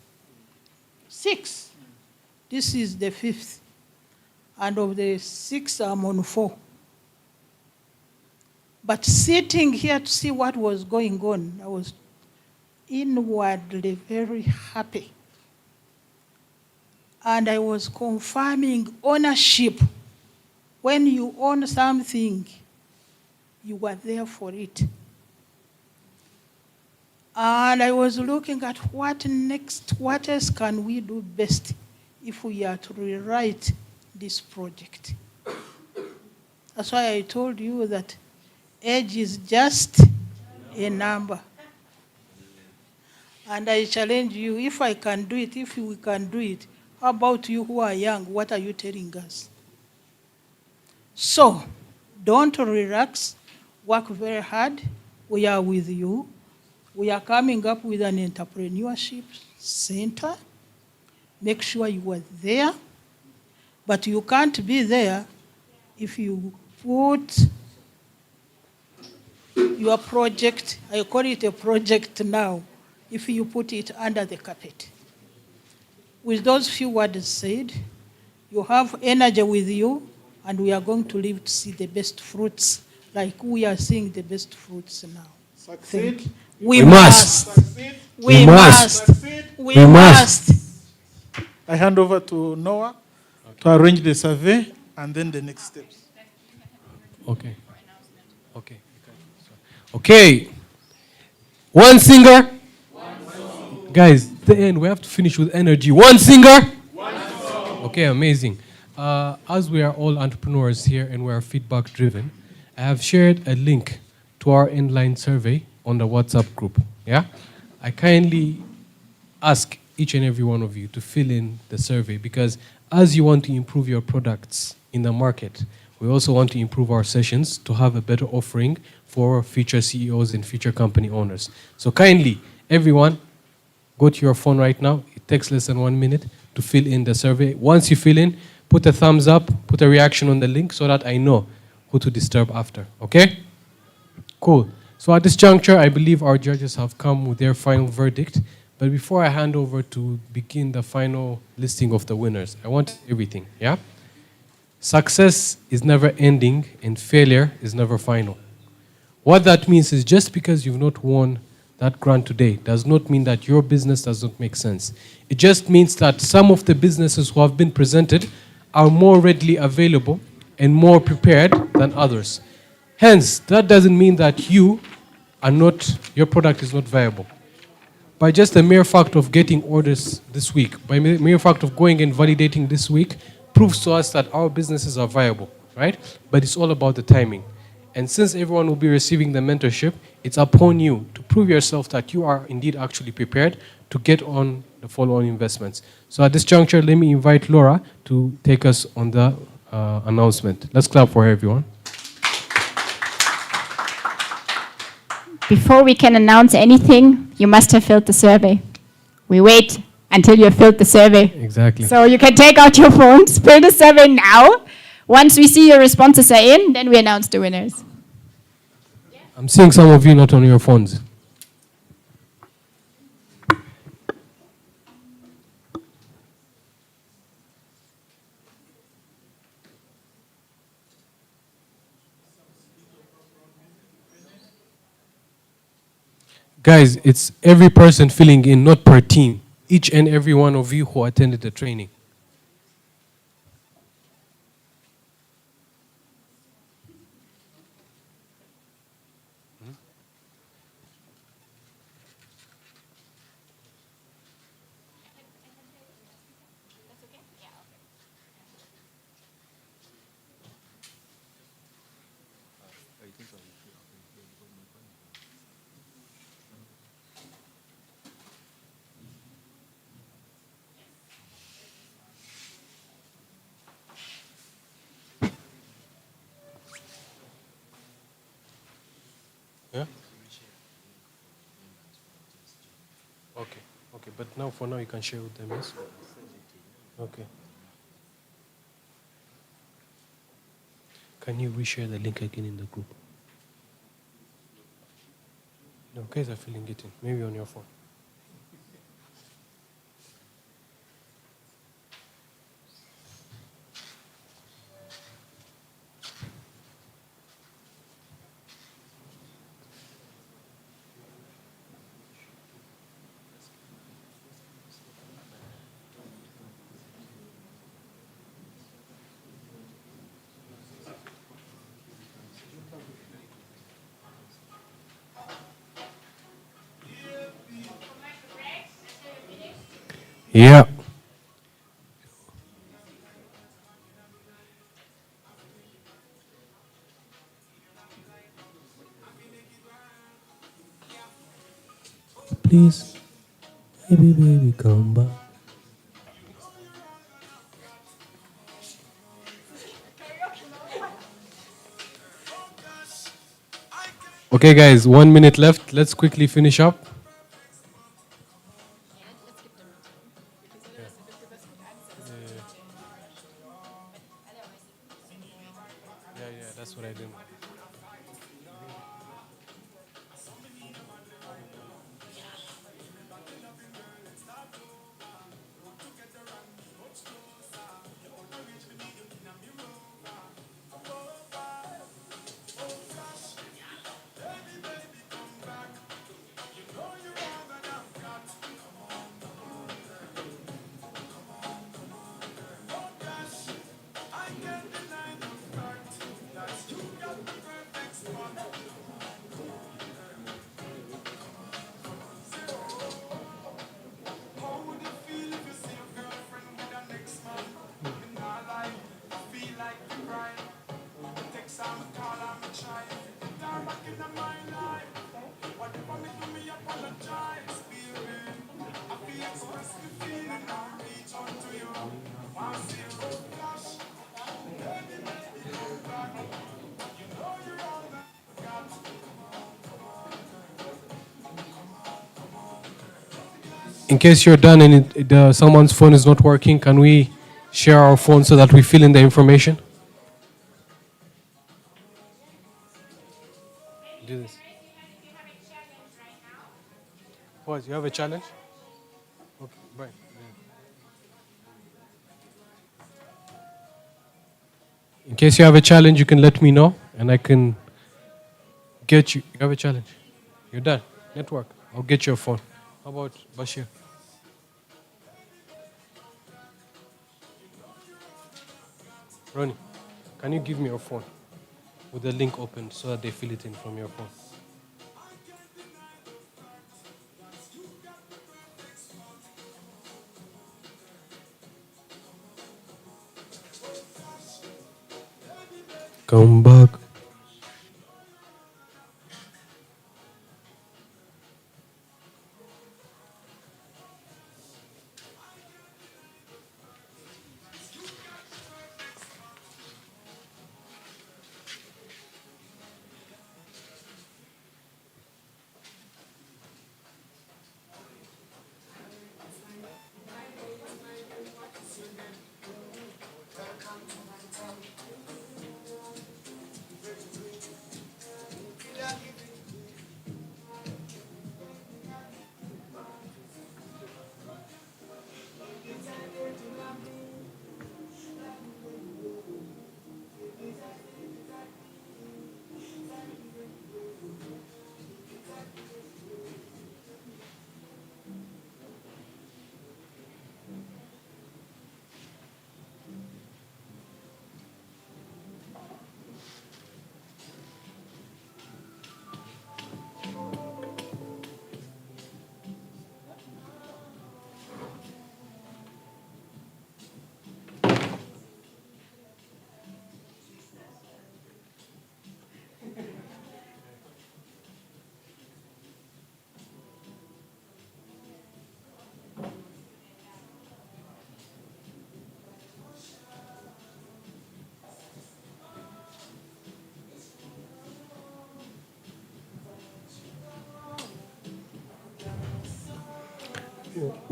6. This is the 5th. And of the 6, I'm on 4. But sitting here to see what was going on, I was inwardly very happy. And I was confirming ownership. When you own something, you are there for it. And I was looking at what next, what else can we do best if we are to rewrite this project. That's why I told you that age is just a number. And I challenge you, if I can do it, if we can do it, how about you who are young? What are you telling us? So, don't relax, work very hard. We are with you. We are coming up with an entrepreneurship center. Make sure you are there. But you can't be there if you put your project, I call it a project now, if you put it under the carpet. With those few words said, you have energy with you, and we are going to live to see the best fruits, like we are seeing the best fruits now. Succeed. We must. We must. We must. I hand over to Noah to arrange the survey and then the next steps. Okay. Okay. Okay. One singer. Guys, the end. We have to finish with energy. One singer. Okay, amazing. As we are all entrepreneurs here and we are feedback driven, I have shared a link to our inline survey on the WhatsApp group. Yeah? I kindly ask each and every one of you to fill in the survey, because as you want to improve your products in the market, we also want to improve our sessions to have a better offering for future CEOs and future company owners. So kindly, everyone, go to your phone right now. It takes less than 1 minute to fill in the survey. Once you fill in, put a thumbs up, put a reaction on the link so that I know who to disturb after. Okay? Cool. So at this juncture, I believe our judges have come with their final verdict. But before I hand over to begin the final listing of the winners, I want everything, yeah? Success is never ending and failure is never final. What that means is just because you've not won that grant today does not mean that your business does not make sense. It just means that some of the businesses who have been presented are more readily available and more prepared than others. Hence, that doesn't mean that your product is not viable. By just the mere fact of getting orders this week, by the mere fact of going and validating this week, proves to us that our businesses are viable, right? But it's all about the timing. And since everyone will be receiving the mentorship, it's upon you to prove yourself that you are indeed actually prepared to get on the follow-on investments. So at this juncture, let me invite Laura to take us on the announcement. Let's clap for her, everyone. Before we can announce anything, you must have filled the survey. We wait until you have filled the survey. Exactly. So you can take out your phones, fill the survey now. Once we see your responses are in, then we announce the winners. I'm seeing some of you not on your phones. Guys, it's every person filling in, not per team. Each and every one of you who attended the training. Yeah? Okay, okay, but now for now you can share with them, yes? Okay. Can you reshare the link again in the group? No, guys are filling it in. Maybe on your phone. Yeah. Please, baby, come back. Okay, guys, 1 minute left. Let's quickly finish up. Yeah, that's what I did. In case you're done and someone's phone is not working, can we share our phone so that we fill in the information? Do this. What, you have a challenge? Okay, bye. In case you have a challenge, you can let me know and I can get you. You have a challenge. You're done. Network. I'll get you a phone. How about Bashir? Ronnie, can you give me your phone with the link open so that they fill it in from your phone? Come back.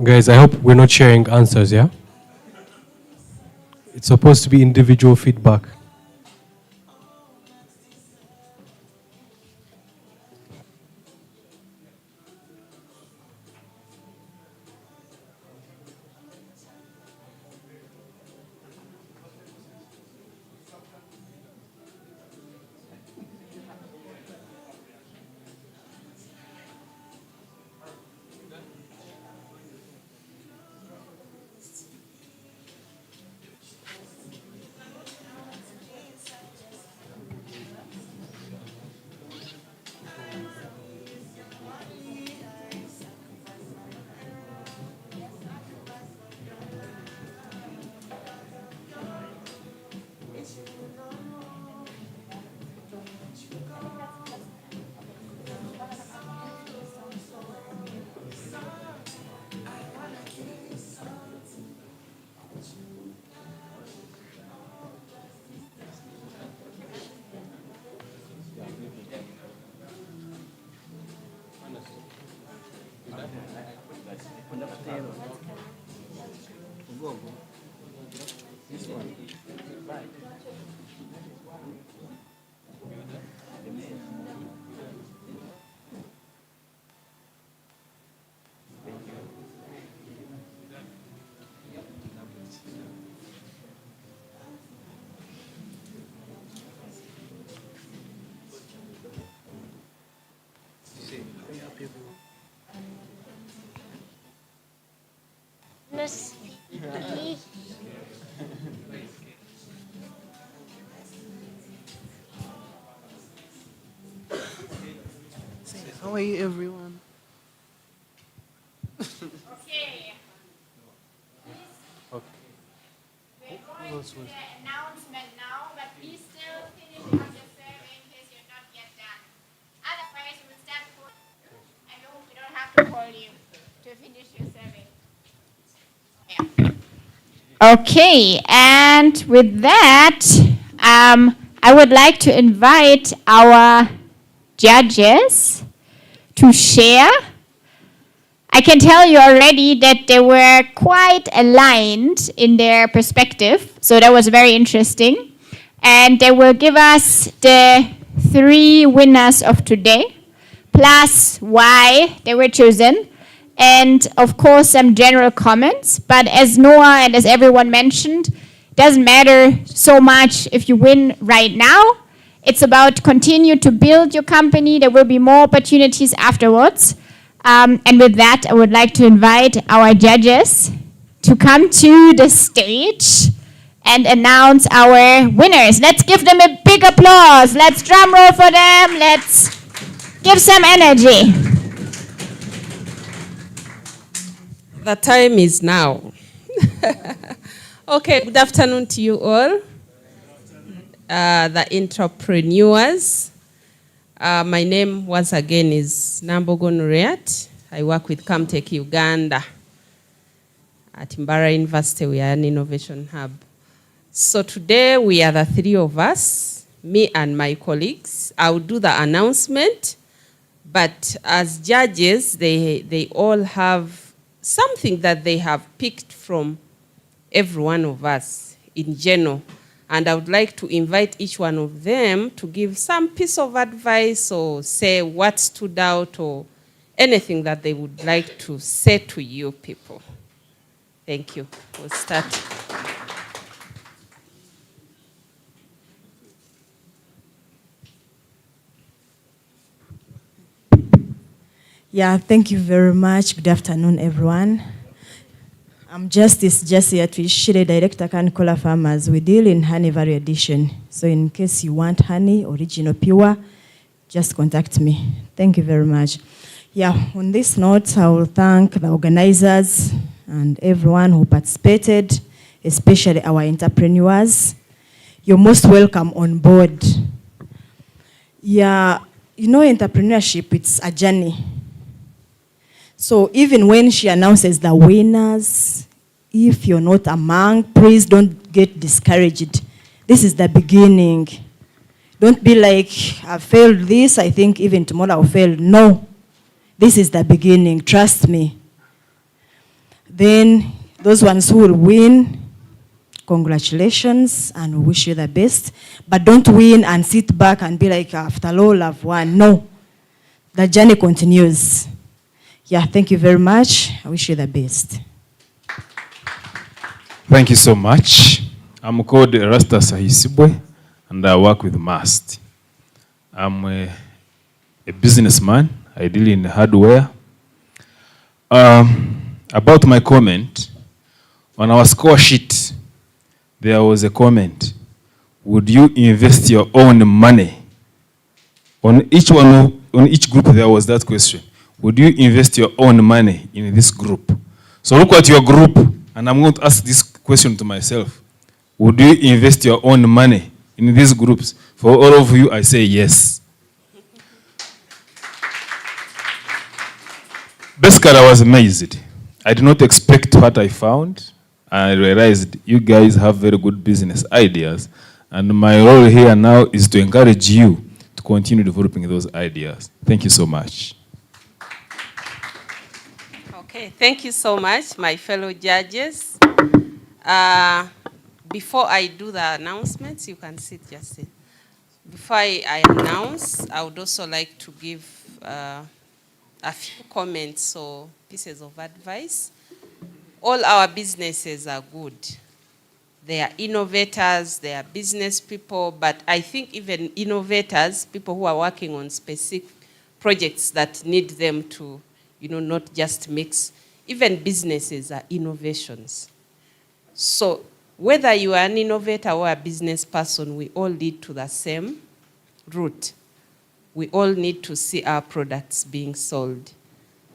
Guys, I hope we're not sharing answers, yeah? It's supposed to be individual feedback. How are you, everyone? Okay. Okay. We're going to the announcement now, but please still finish up your survey in case you're not yet done. Otherwise, we will start calling. I know we don't have to call you to finish your survey. Yeah. Okay, and with that, I would like to invite our judges to share. I can tell you already that they were quite aligned in their perspective, so that was very interesting. And they will give us the 3 winners of today, plus why they were chosen, and of course some general comments. But as Noah and as everyone mentioned, it doesn't matter so much if you win right now. It's about continue to build your company. There will be more opportunities afterwards. And with that, I would like to invite our judges to come to the stage and announce our winners. Let's give them a big applause. Let's drum roll for them. Let's give some energy. The time is now. Okay, good afternoon to you all. The entrepreneurs. My name, once again, is Nambogo Nuriat. I work with Camtech Uganda. At Mbarara University, we are an innovation hub. So today, we are the 3 of us, me and my colleagues. I will do the announcement, but as judges, they all have something that they have picked from every one of us in general. And I would like to invite each one of them to give some piece of advice or say what stood out or anything that they would like to say to you people. Thank you. We'll start. Yeah, thank you very much. Good afternoon, everyone. I'm Justice Jessie Atwishire, Director Kanikola Farmers. We deal in honey variation. So in case you want honey, original pure, just contact me. Thank you very much. Yeah, on this note, I will thank the organizers and everyone who participated, especially our entrepreneurs. You're most welcome on board. Yeah, you know, entrepreneurship, it's a journey. So even when she announces the winners, if you're not among, please don't get discouraged. This is the beginning. Don't be like, I failed this, I think even tomorrow I'll fail. No, this is the beginning, trust me. Then those ones who will win, congratulations, and we wish you the best. But don't win and sit back and be like, after all, I've won. No, the journey continues. Yeah, thank you very much. I wish you the best. Thank you so much. I'm called Erastus Ahisibwe, and I work with MAST. I'm a businessman. I deal in hardware. About my comment, on our score sheet, there was a comment. Would you invest your own money? On each group, there was that question. Would you invest your own money in this group? So look at your group, and I'm going to ask this question to myself. Would you invest your own money in these groups? For all of you, I say yes. Basically, I was amazed. I did not expect what I found. I realized you guys have very good business ideas, and my role here now is to encourage you to continue developing those ideas. Thank you so much. Okay, thank you so much, my fellow judges. Before I do the announcements, you can sit, just sit. Before I announce, I would also like to give a few comments or pieces of advice. All our businesses are good. They are innovators, they are business people, but I think even innovators, people who are working on specific projects that need them to, not just mix, even businesses are innovations. So whether you are an innovator or a business person, we all lead to the same route. We all need to see our products being sold.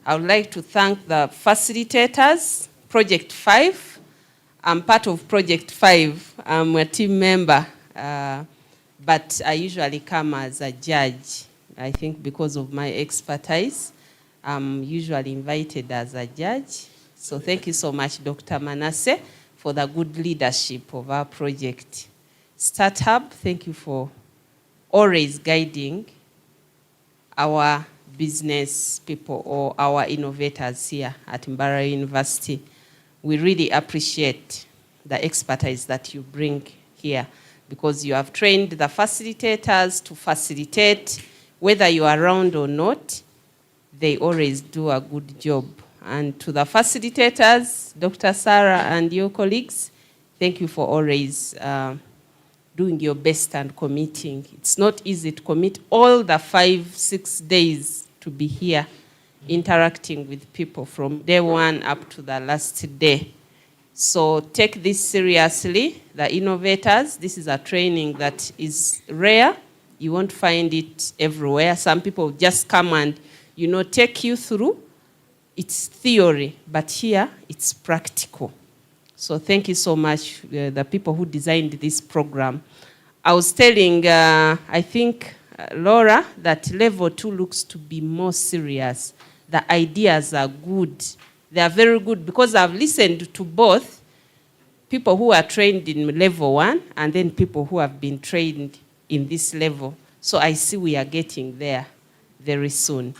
I would like to thank the facilitators, Project 5. I'm part of Project 5. I'm a team member, but I usually come as a judge. I think because of my expertise, I'm usually invited as a judge. So thank you so much, Dr. Manasseh, for the good leadership of our project. StartHub, thank you for always guiding our business people or our innovators here at Mbarara University. We really appreciate the expertise that you bring here because you have trained the facilitators to facilitate, whether you are around or not, they always do a good job. And to the facilitators, Dr. Sarah and your colleagues, thank you for always doing your best and committing. It's not easy to commit all the 5-6 days to be here interacting with people from day one up to the last day. So take this seriously, the innovators. This is a training that is rare. You won't find it everywhere. Some people just come and, take you through. It's theory, but here it's practical. So thank you so much, the people who designed this program. I was telling, I think, Laura, that level 2 looks to be more serious. The ideas are good. They are very good because I've listened to both people who are trained in level 1 and then people who have been trained in this level. So I see we are getting there very soon.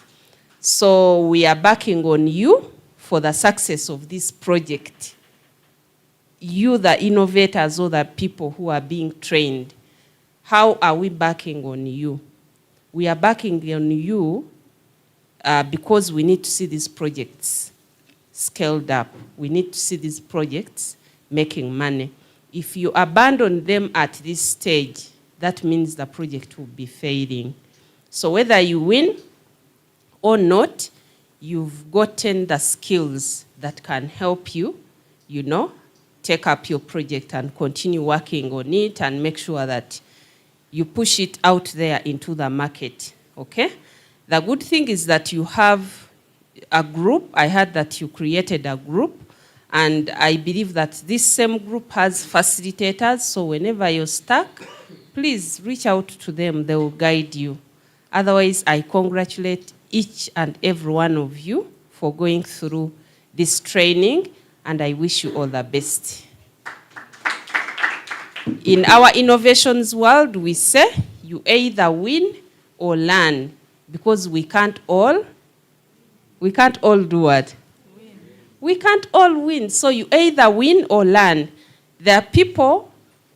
So we are backing on you for the success of this project. You, the innovators, or the people who are being trained, how are we backing on you? We are backing on you because we need to see these projects scaled up. We need to see these projects making money. If you abandon them at this stage, that means the project will be failing. So whether you win or not, you've gotten the skills that can help you, take up your project and continue working on it and make sure that you push it out there into the market, okay? The good thing is that you have a group. I heard that you created a group, and I believe that this same group has facilitators, so whenever you're stuck, please reach out to them. They will guide you. Otherwise, I congratulate each and every one of you for going through this training, and I wish you all the best. In our innovations world, we say you either win or learn, because we can't all do what? We can't all win. So you either win or learn. There are people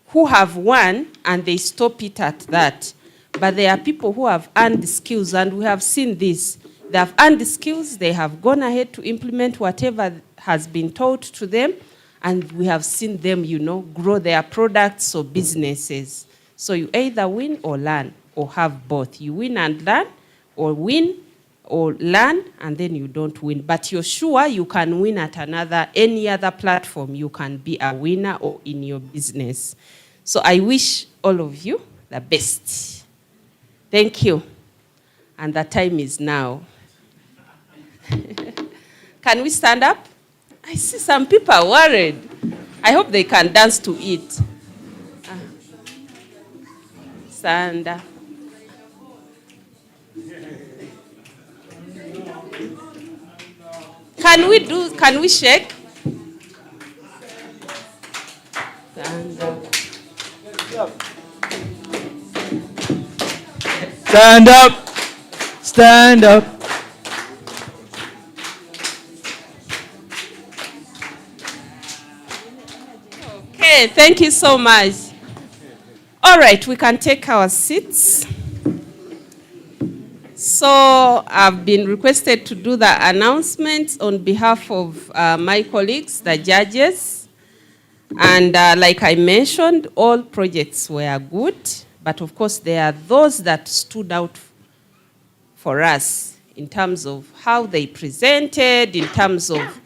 who have won and they stop it at that. But there are people who have earned skills, and we have seen this. They have earned the skills, they have gone ahead to implement whatever has been taught to them, and we have seen them, grow their products or businesses. So you either win or learn, or have both. You win and learn, or win or learn, and then you don't win. But you're sure you can win at any other platform. You can be a winner or in your business. So I wish all of you the best. Thank you. And the time is now. Can we stand up? I see some people are worried. I hope they can dance to it. Stand up. Can we shake? Stand up. Stand up. Stand up. Okay, thank you so much. All right, we can take our seats. So I've been requested to do the announcements on behalf of my colleagues, the judges. And like I mentioned, all projects were good. But of course, there are those that stood out for us in terms of how they presented, in terms of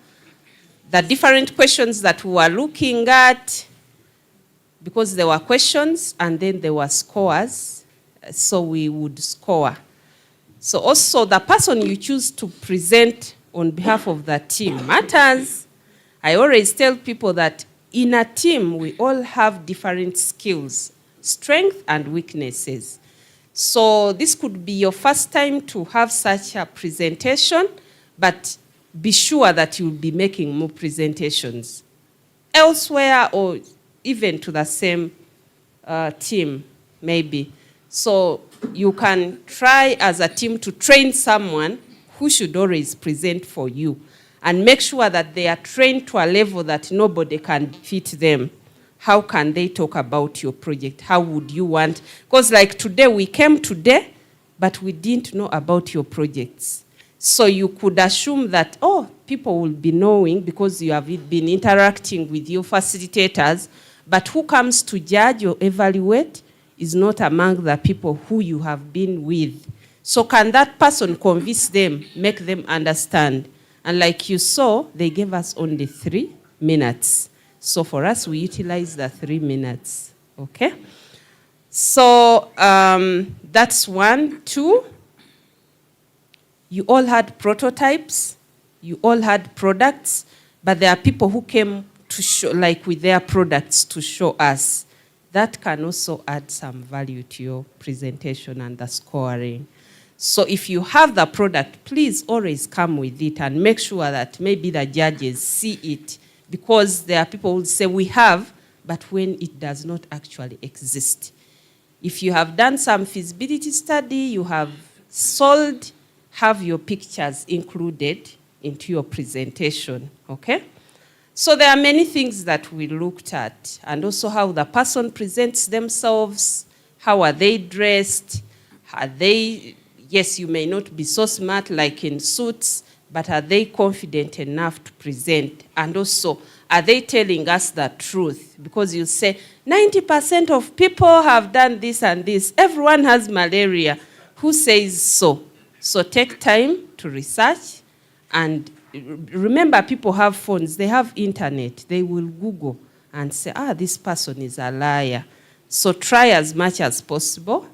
the different questions that we were looking at, because there were questions and then there were scores, so we would score. So also the person you choose to present on behalf of the team matters. I always tell people that in a team, we all have different skills, strengths and weaknesses. So this could be your first time to have such a presentation, but be sure that you'll be making more presentations elsewhere or even to the same team, maybe. So you can try as a team to train someone who should always present for you and make sure that they are trained to a level that nobody can defeat them. How can they talk about your project? How would you want? Because like today, we came today, but we didn't know about your projects. So you could assume that, oh, people will be knowing because you have been interacting with your facilitators, but who comes to judge or evaluate is not among the people who you have been with. So can that person convince them, make them understand? And like you saw, they gave us only 3 minutes. So for us, we utilize the 3 minutes, okay? So that's 1, 2. You all had prototypes, you all had products, but there are people who came to show, like with their products to show us. That can also add some value to your presentation and the scoring. So if you have the product, please always come with it and make sure that maybe the judges see it, because there are people who say we have, but when it does not actually exist. If you have done some feasibility study, you have sold, have your pictures included into your presentation, okay? So there are many things that we looked at, and also how the person presents themselves, how are they dressed, are they, yes, you may not be so smart like in suits, but are they confident enough to present? And also, are they telling us the truth? Because you say, 90% of people have done this and this. Everyone has malaria. Who says so? So take time to research, and remember, people have phones, they have internet, they will Google and say, this person is a liar. So try as much as possible.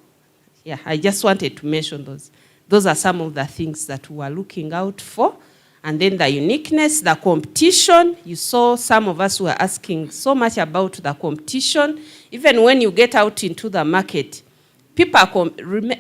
Yeah, I just wanted to mention those. Those are some of the things that we are looking out for. And then the uniqueness, the competition. You saw some of us were asking so much about the competition. Even when you get out into the market, people,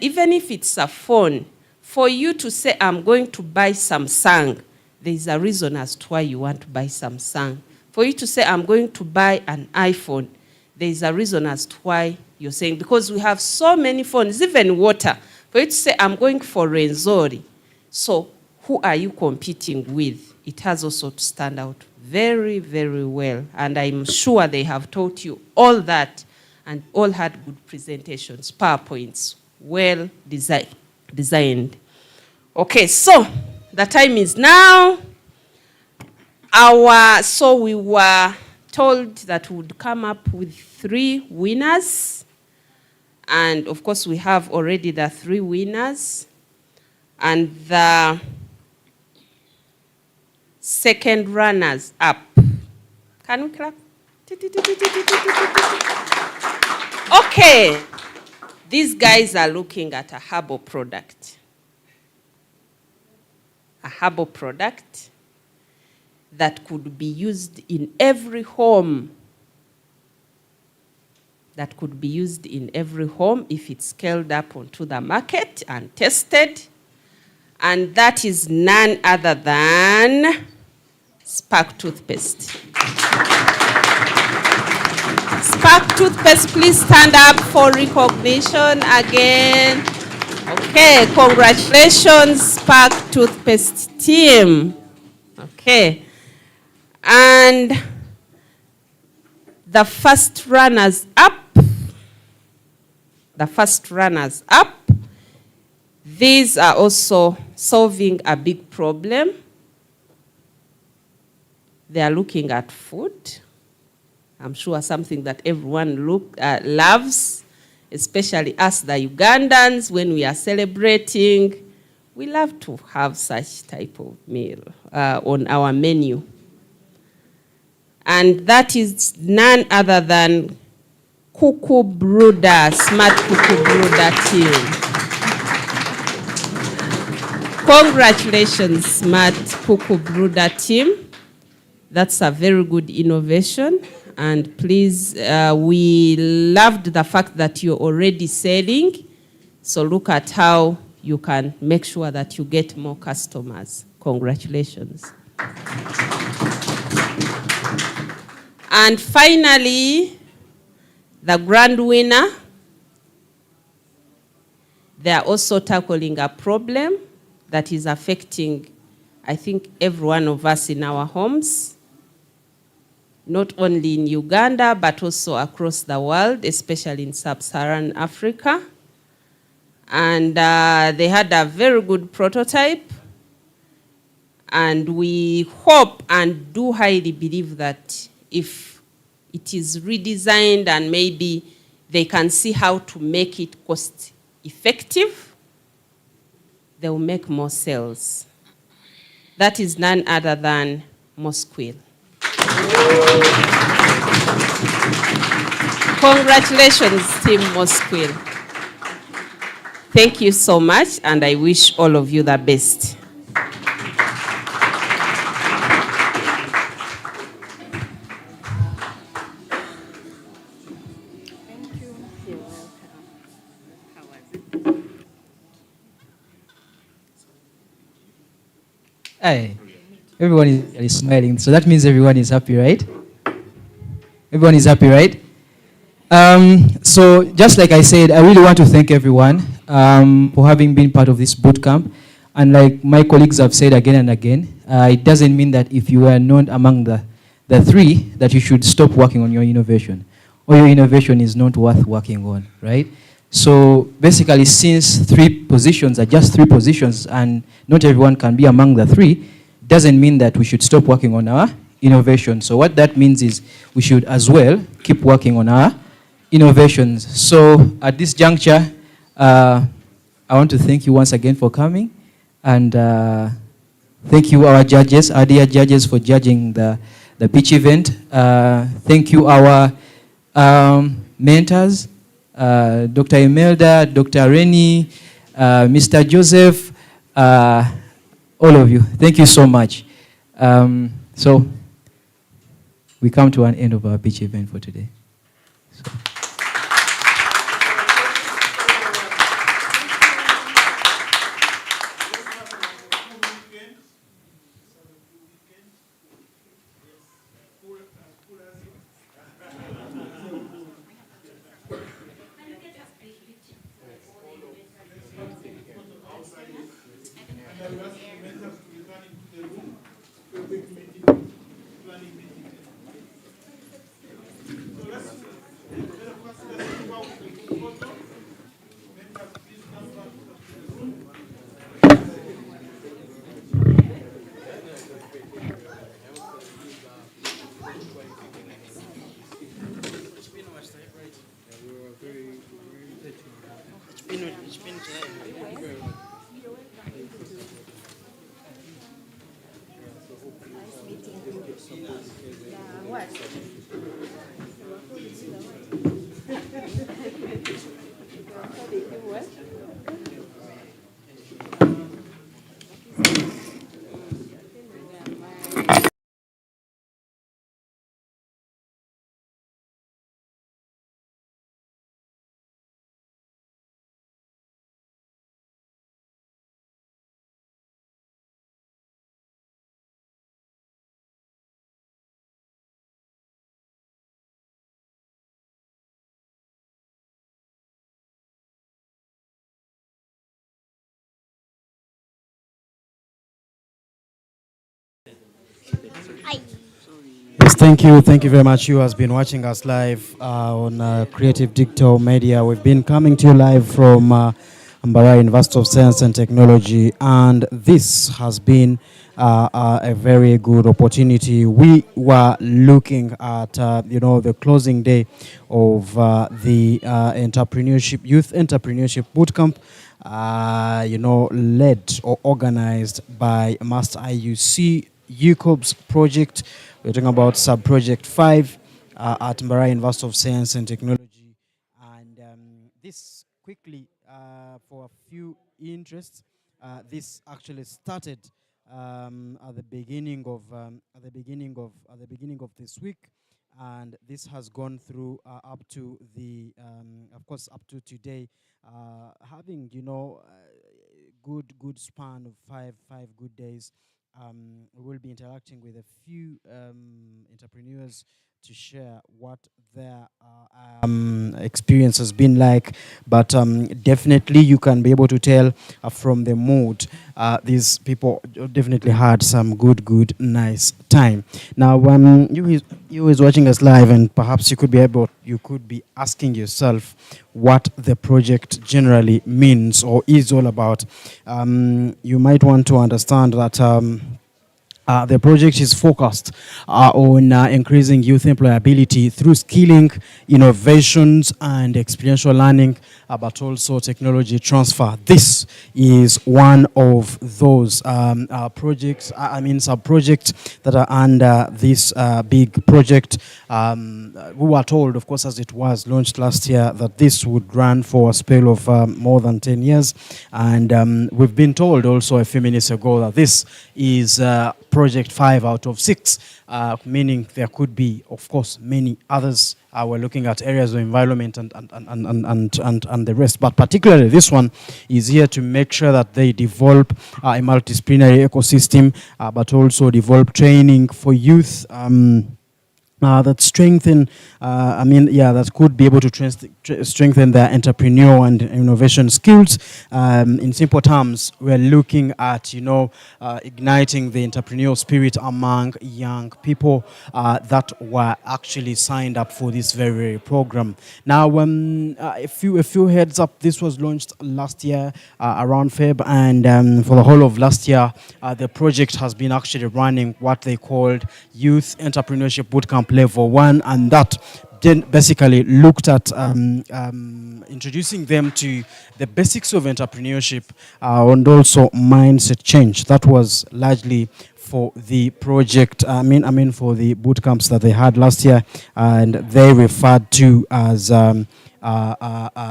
even if it's a phone, for you to say, I'm going to buy Samsung, there's a reason as to why you want to buy Samsung. For you to say, I'm going to buy an iPhone, there's a reason as to why you're saying, because we have so many phones, even water. For you to say, I'm going for Renzori. So who are you competing with? it has also to stand out very, very well. And I'm sure they have taught you all that and all had good presentations, PowerPoints, well designed. Okay, so the time is now. So we were told that we would come up with 3 winners. And of course, we have already the 3 winners. And the second runners up. Can we clap? Okay. These guys are looking at a herbal product. A herbal product that could be used in every home. That could be used in every home if it's scaled up onto the market and tested. And that is none other than Spark toothpaste. Spark toothpaste, please stand up for recognition again. Okay, congratulations, Spark toothpaste team. Okay. And the first runners up, these are also solving a big problem. They are looking at food. I'm sure something that everyone loves, especially us, the Ugandans, when we are celebrating. We love to have such type of meal on our menu. And that is none other than Cuckoo Brooder, Smart Cuckoo Brooder team. Congratulations, Smart Cuckoo Brooder team. That's a very good innovation. And please, we loved the fact that you're already selling. So look at how you can make sure that you get more customers. Congratulations. And finally, the grand winner, they are also tackling a problem that is affecting, I think, every one of us in our homes, not only in Uganda, but also across the world, especially in sub-Saharan Africa. And they had a very good prototype. And we hope and do highly believe that if it is redesigned and maybe they can see how to make it cost effective, they will make more sales. That is none other than Mosquil. Congratulations, Team Mosquil. Thank you so much, and I wish all of you the best. Hey, everyone is smiling, so that means everyone is happy, right? Everyone is happy, right? So just like I said, I really want to thank everyone for having been part of this boot camp. And like my colleagues have said again and again, it doesn't mean that if you are not among the 3, that you should stop working on your innovation, or your innovation is not worth working on, right? So basically, since 3 positions are just 3 positions and not everyone can be among the 3, doesn't mean that we should stop working on our innovation. So what that means is we should as well keep working on our innovations. So at this juncture, I want to thank you once again for coming, and thank you our judges, our dear judges, for judging the pitch event. Thank you our mentors, Dr. Imelda, Dr. Rennie, Mr. Joseph, all of you. Thank you so much. So we come to an end of our pitch event for today. Yes, thank you. Thank you very much. You has been watching us live on Creative Digital Media. We've been coming to you live from Mbarara University of Science and Technology, and this has been a very good opportunity. We were looking at, the closing day of the entrepreneurship, youth entrepreneurship bootcamp, led or organized by Master IUC UCoBS project. We're talking about sub-project 5 at Mbarara University of Science and Technology. And this quickly, for a few interests, this actually started at the beginning of this week, and this has gone through up to the, of course, up to today, having good span of five good days. We will be interacting with a few entrepreneurs to share what their experience has been like, but definitely you can be able to tell from the mood, these people definitely had some good nice time. Now you is watching us live, and perhaps you could be asking yourself what the project generally means or is all about. You might want to understand that the project is focused on increasing youth employability through skilling, innovations, and experiential learning, but also technology transfer. This is one of those projects, sub-projects that are under this big project. We were told, of course, as it was launched last year, that this would run for a spell of more than 10 years. And we've been told also a few minutes ago that this is project 5 out of 6, meaning there could be, of course, many others. We're looking at areas of environment and the rest, but particularly this one is here to make sure that they develop a multidisciplinary ecosystem, but also develop training for youth that strengthen, that could be able to strengthen their entrepreneurial and innovation skills. In simple terms, we're looking at, igniting the entrepreneurial spirit among young people that were actually signed up for this very program. Now, a few heads up, this was launched last year around Feb, and for the whole of last year, the project has been actually running what they called Youth Entrepreneurship Bootcamp Level 1, and that then basically looked at introducing them to the basics of entrepreneurship and also mindset change. That was largely for the project, for the bootcamps that they had last year, and they referred to as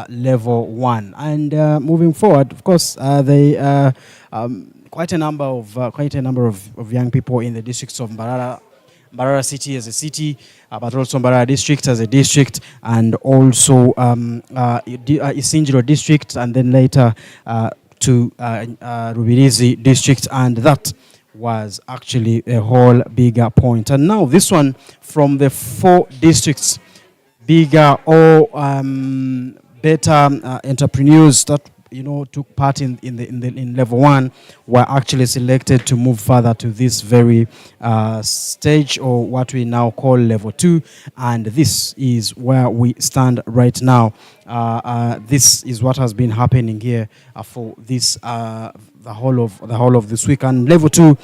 level 1. And moving forward, of course, they quite a number of young people in the districts of Mbarara City as a city, but also Mbarara District as a district, and also Isingiro District, and then later to Rubirizi District, and that was actually a whole bigger point. And now this one from the 4 districts, bigger or better entrepreneurs that took part in level 1 were actually selected to move further to this very stage, or what we now call level 2, and this is where we stand right now. this is what has been happening here for this the whole of this week. And level 2,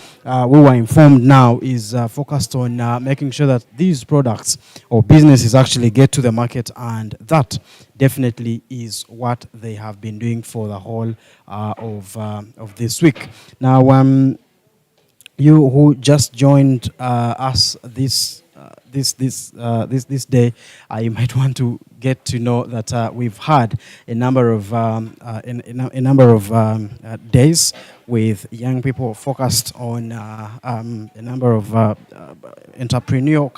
we were informed now, is focused on making sure that these products or businesses actually get to the market, and that definitely is what they have been doing for the whole of this week. Now, you who just joined us this day, you might want to get to know that we've had a number of days with young people focused on a number of entrepreneurial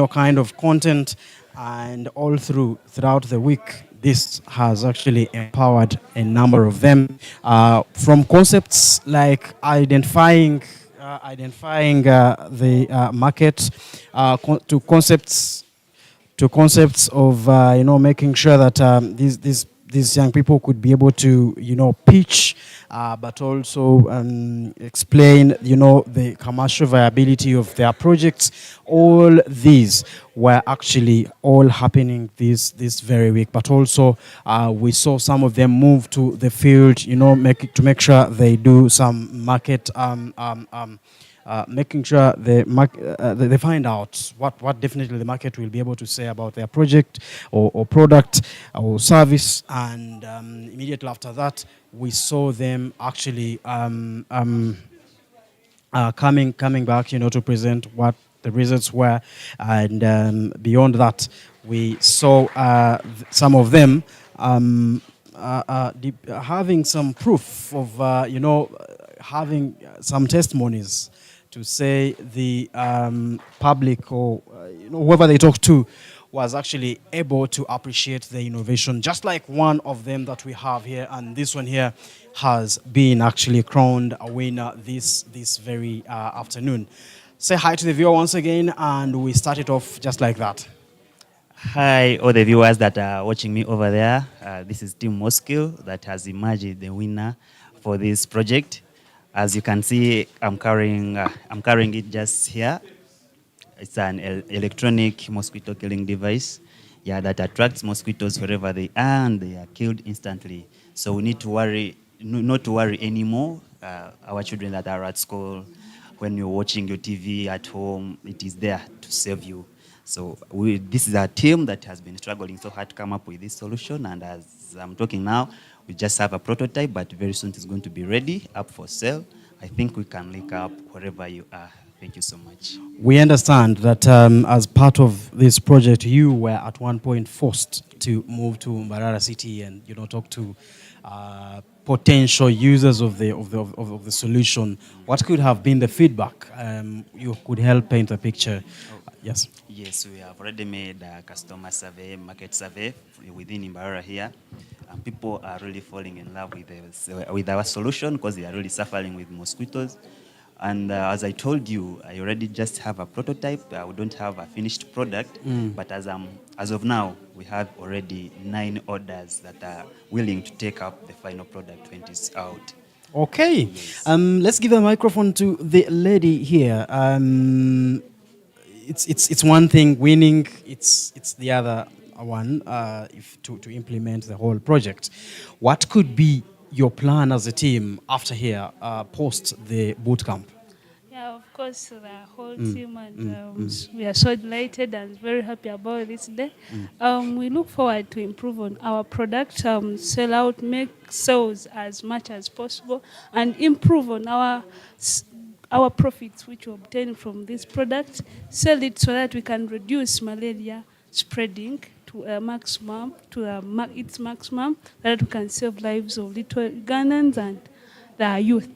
kind of content, and all throughout the week. This has actually empowered a number of them, from concepts like identifying the market, to concepts of making sure that these young people could be able to pitch, but also explain the commercial viability of their projects. All these were actually all happening this very week, but also we saw some of them move to the field, to make sure they do some market, making sure they find out what definitely the market will be able to say about their project or product or service, and immediately after that, we saw them actually coming back, to present what the results were, and beyond that, we saw some of them having some proof of, having some testimonies to say the public or whoever they talk to was actually able to appreciate the innovation, just like one of them that we have here, and this one here has been actually crowned a winner this very afternoon. Say hi to the viewer once again, and we start it off just like that. Hi, all the viewers that are watching me over there. This is Team Moscow that has emerged the winner for this project. As you can see, I'm carrying it just here. It's an electronic mosquito killing device, that attracts mosquitoes wherever they are, and they are killed instantly. So we need to not to worry anymore. Our children that are at school, when you're watching your TV at home, it is there to save you. So this is a team that has been struggling so hard to come up with this solution, and as I'm talking now, we just have a prototype, but very soon it's going to be ready, up for sale. I think we can link up wherever you are. Thank you so much. We understand that as part of this project, you were at one point forced to move to Mbarara City and talk to potential users of the solution. What could have been the feedback? You could help paint a picture. Yes. Yes, we have already made a customer survey, market survey within Mbarara here. And people are really falling in love with our solution because they are really suffering with mosquitoes. And as I told you, I already just have a prototype. We don't have a finished product, but as of now, we have already 9 orders that are willing to take up the final product when it is out. Okay. Yes. Let's give a microphone to the lady here. It's one thing winning. It's the other one to implement the whole project. What could be your plan as a team after here, post the bootcamp? Yeah, of course, the whole team, and we are so delighted and very happy about this day. We look forward to improve on our product, sell out, make sales as much as possible, and improve on our profits which we obtain from this product, sell it so that we can reduce malaria spreading to a maximum, its maximum, that we can save lives of little Ugandans and the youth.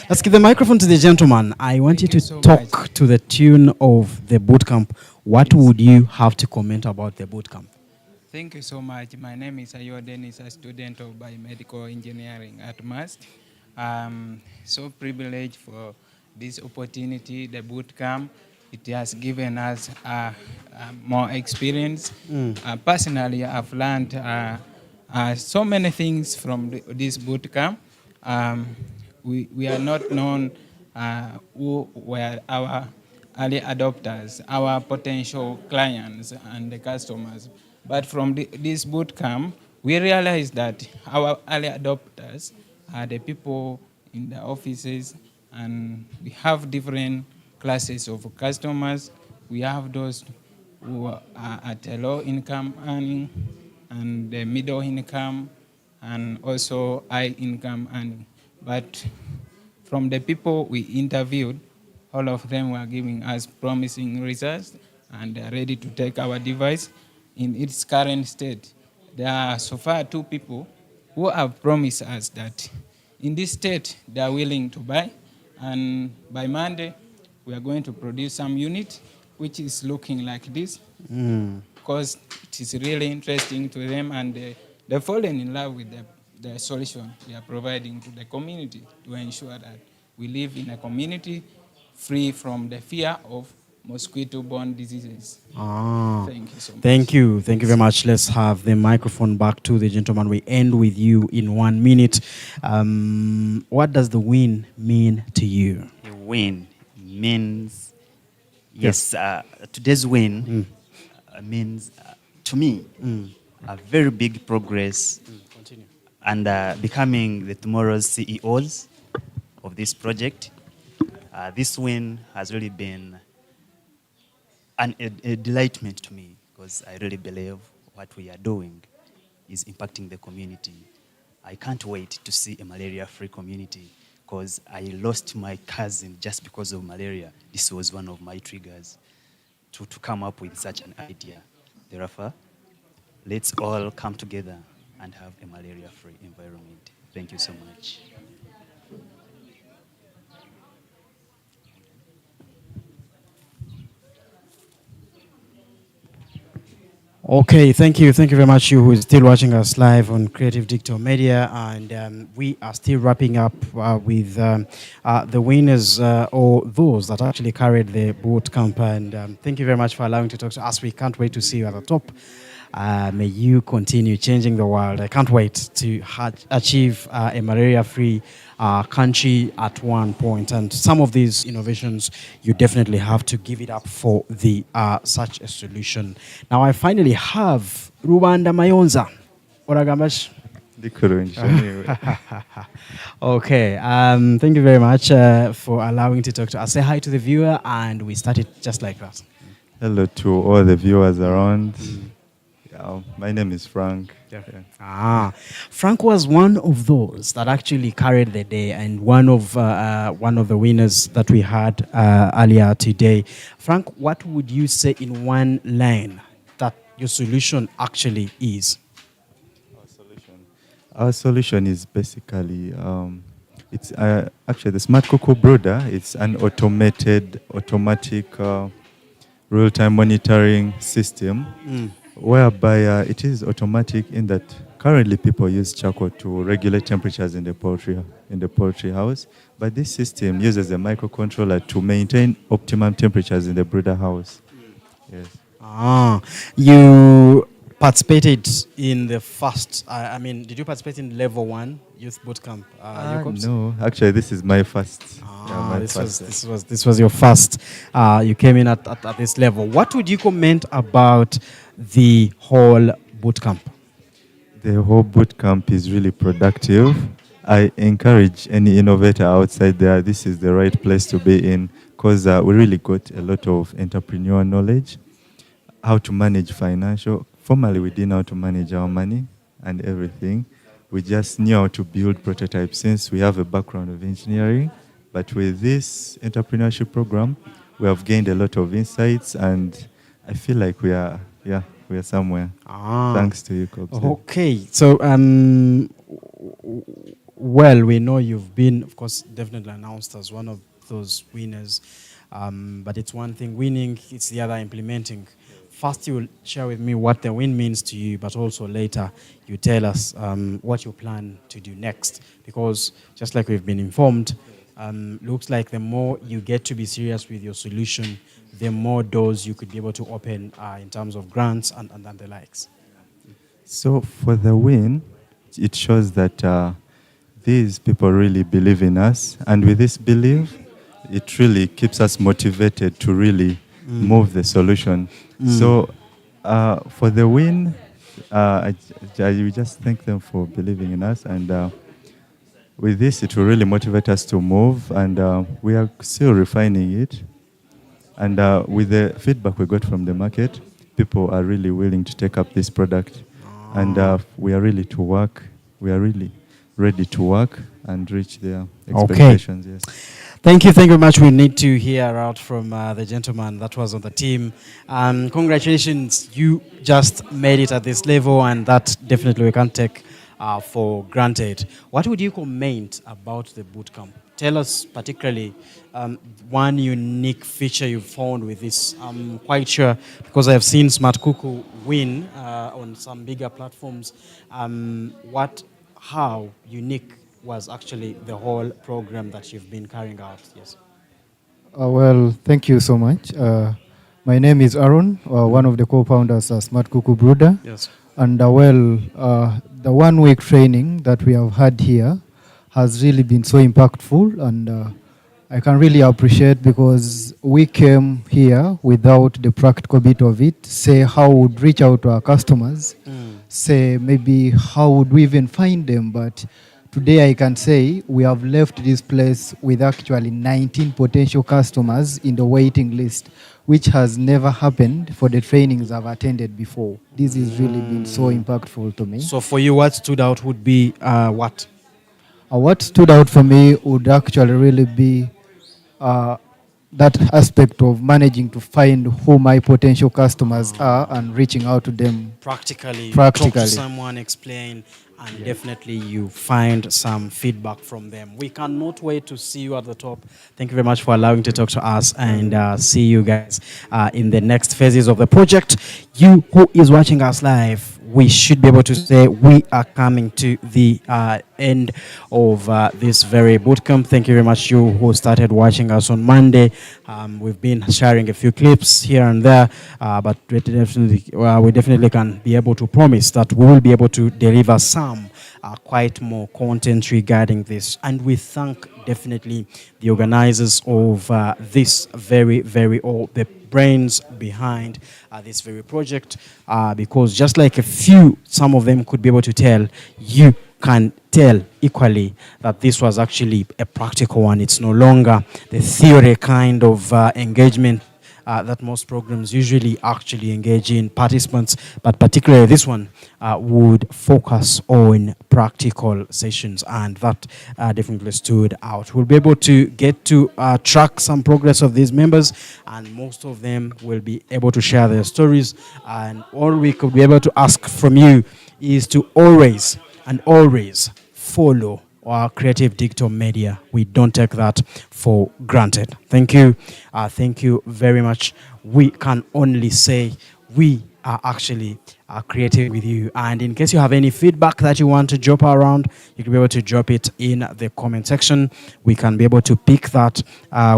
Let's give the microphone to the gentleman. I want you to talk to the tune of the bootcamp. What would you have to comment about the bootcamp? Thank you so much. My name is Ayo Dennis, a student of biomedical engineering at MAST. So privileged for this opportunity, the bootcamp. It has given us more experience. Personally, I've learned so many things from this bootcamp. We are not known who were our early adopters, our potential clients and the customers. But from this boot camp, we realized that our early adopters are the people in the offices, and we have different classes of customers. We have those who are at a low income earning and the middle income and also high income earning. But from the people we interviewed, all of them were giving us promising results and they are ready to take our device in its current state. There are so far 2 people who have promised us that in this state they are willing to buy, and by Monday we are going to produce some unit which is looking like this because it is really interesting to them, and they've fallen in love with the solution we are providing to the community to ensure that we live in a community free from the fear of mosquito-borne diseases. Thank you so much. Thank you. Thank you very much. Let's have the microphone back to the gentleman. We end with you in 1 minute. What does the win mean to you? A win means, yes, today's win means, to me, a very big progress and becoming the tomorrow's CEOs of this project. This win has really been a delightment to me because I really believe what we are doing is impacting the community. I can't wait to see a malaria-free community because I lost my cousin just because of malaria. This was one of my triggers to come up with such an idea. Therefore, let's all come together and have a malaria-free environment. Thank you so much. Okay, thank you. Thank you very much, you who is still watching us live on Creative Digital Media. And we are still wrapping up with the winners or those that actually carried the boot camp. And thank you very much for allowing to talk to us. We can't wait to see you at the top. May you continue changing the world. I can't wait to achieve a malaria-free country at one point. And some of these innovations, you definitely have to give it up for the such a solution. Now, I finally have Rubanda Mayonza. Oragamash. Okay, thank you very much for allowing to talk to us. Say hi to the viewer, and we started just like that. Hello to all the viewers around. My name is Frank. Frank was one of those that actually carried the day, and one of the winners that we had earlier today. Frank, what would you say in one line that your solution actually is? Our solution is basically, it's actually the Smart Cocoa Brooder. It's an automatic real-time monitoring system, whereby it is automatic in that currently people use charcoal to regulate temperatures in the poultry house, but this system uses a microcontroller to maintain optimum temperatures in the brooder house. Yes. You participated in the first, did you participate in level 1 youth bootcamp? No, actually this is my first. This was your first. You came in at this level. What would you comment about the whole bootcamp? The whole bootcamp is really productive. I encourage any innovator outside there, this is the right place to be in, because we really got a lot of entrepreneur knowledge, how to manage financial. Formerly, we didn't know how to manage our money and everything. We just knew how to build prototypes since we have a background of engineering. But with this entrepreneurship program, we have gained a lot of insights, and I feel like we are somewhere. Thanks to UCoBS. Okay, so well, we know you've been, of course, definitely announced as one of those winners. But it's one thing winning, it's the other implementing. First, you will share with me what the win means to you, but also later you tell us what you plan to do next. Because just like we've been informed, looks like the more you get to be serious with your solution, the more doors you could be able to open in terms of grants and the likes. So for the win, it shows that these people really believe in us. And with this belief, it really keeps us motivated to really move the solution. So for the win, we just thank them for believing in us, and with this, it will really motivate us to move, and we are still refining it. And with the feedback we got from the market, people are really willing to take up this product, and we are really to work. We are really ready to work and reach their expectations. Yes. Thank you very much. We need to hear out from the gentleman that was on the team. Congratulations, you just made it at this level, and that definitely we can't take for granted. What would you comment about the bootcamp? Tell us particularly one unique feature you found with this. I'm quite sure, because I have seen Smart Kuku win on some bigger platforms. How unique was actually the whole program that you've been carrying out? Yes. Well, thank you so much. My name is Aaron, one of the co-founders of Smart Kuku Brooder. Yes. And the 1 week training that we have had here has really been so impactful, and I can really appreciate, because we came here without the practical bit of it, say how we would reach out to our customers, say maybe how would we even find them, but today I can say we have left this place with actually 19 potential customers in the waiting list, which has never happened for the trainings I've attended before. This has really been so impactful to me. So for you, what stood out would be what? What stood out for me would actually really be that aspect of managing to find who my potential customers are and reaching out to them practically. Talk to someone, explain, and definitely you find some feedback from them. We cannot wait to see you at the top. Thank you very much for allowing to talk to us, and see you guys in the next phases of the project. You who is watching us live, we should be able to say we are coming to the end of this very bootcamp. Thank you very much, you who started watching us on Monday. We've been sharing a few clips here and there, but we definitely can be able to promise that we will be able to deliver some quite more content regarding this. And we thank definitely the organizers of this the brains behind this very project, because just like some of them could be able to tell, you can tell equally that this was actually a practical one. It's no longer the theory kind of engagement that most programs usually actually engage in participants, but particularly this one would focus on practical sessions, and that definitely stood out. We'll be able to get to track some progress of these members, and most of them will be able to share their stories, and all we could be able to ask from you is to always follow our Creative Digital Media. We don't take that for granted. Thank you. Thank you very much. We can only say we are actually creative with you. And in case you have any feedback that you want to drop around, you can be able to drop it in the comment section. We can be able to pick that.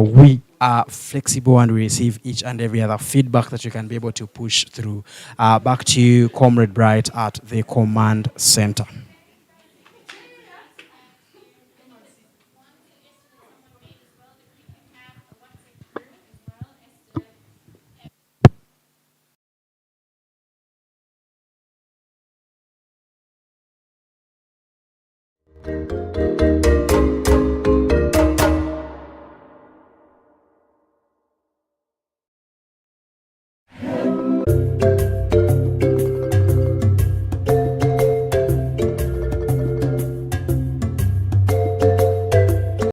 We are flexible, and we receive each and every other feedback that you can be able to push through. Back to you, Comrade Bright at the Command Center. Thank you.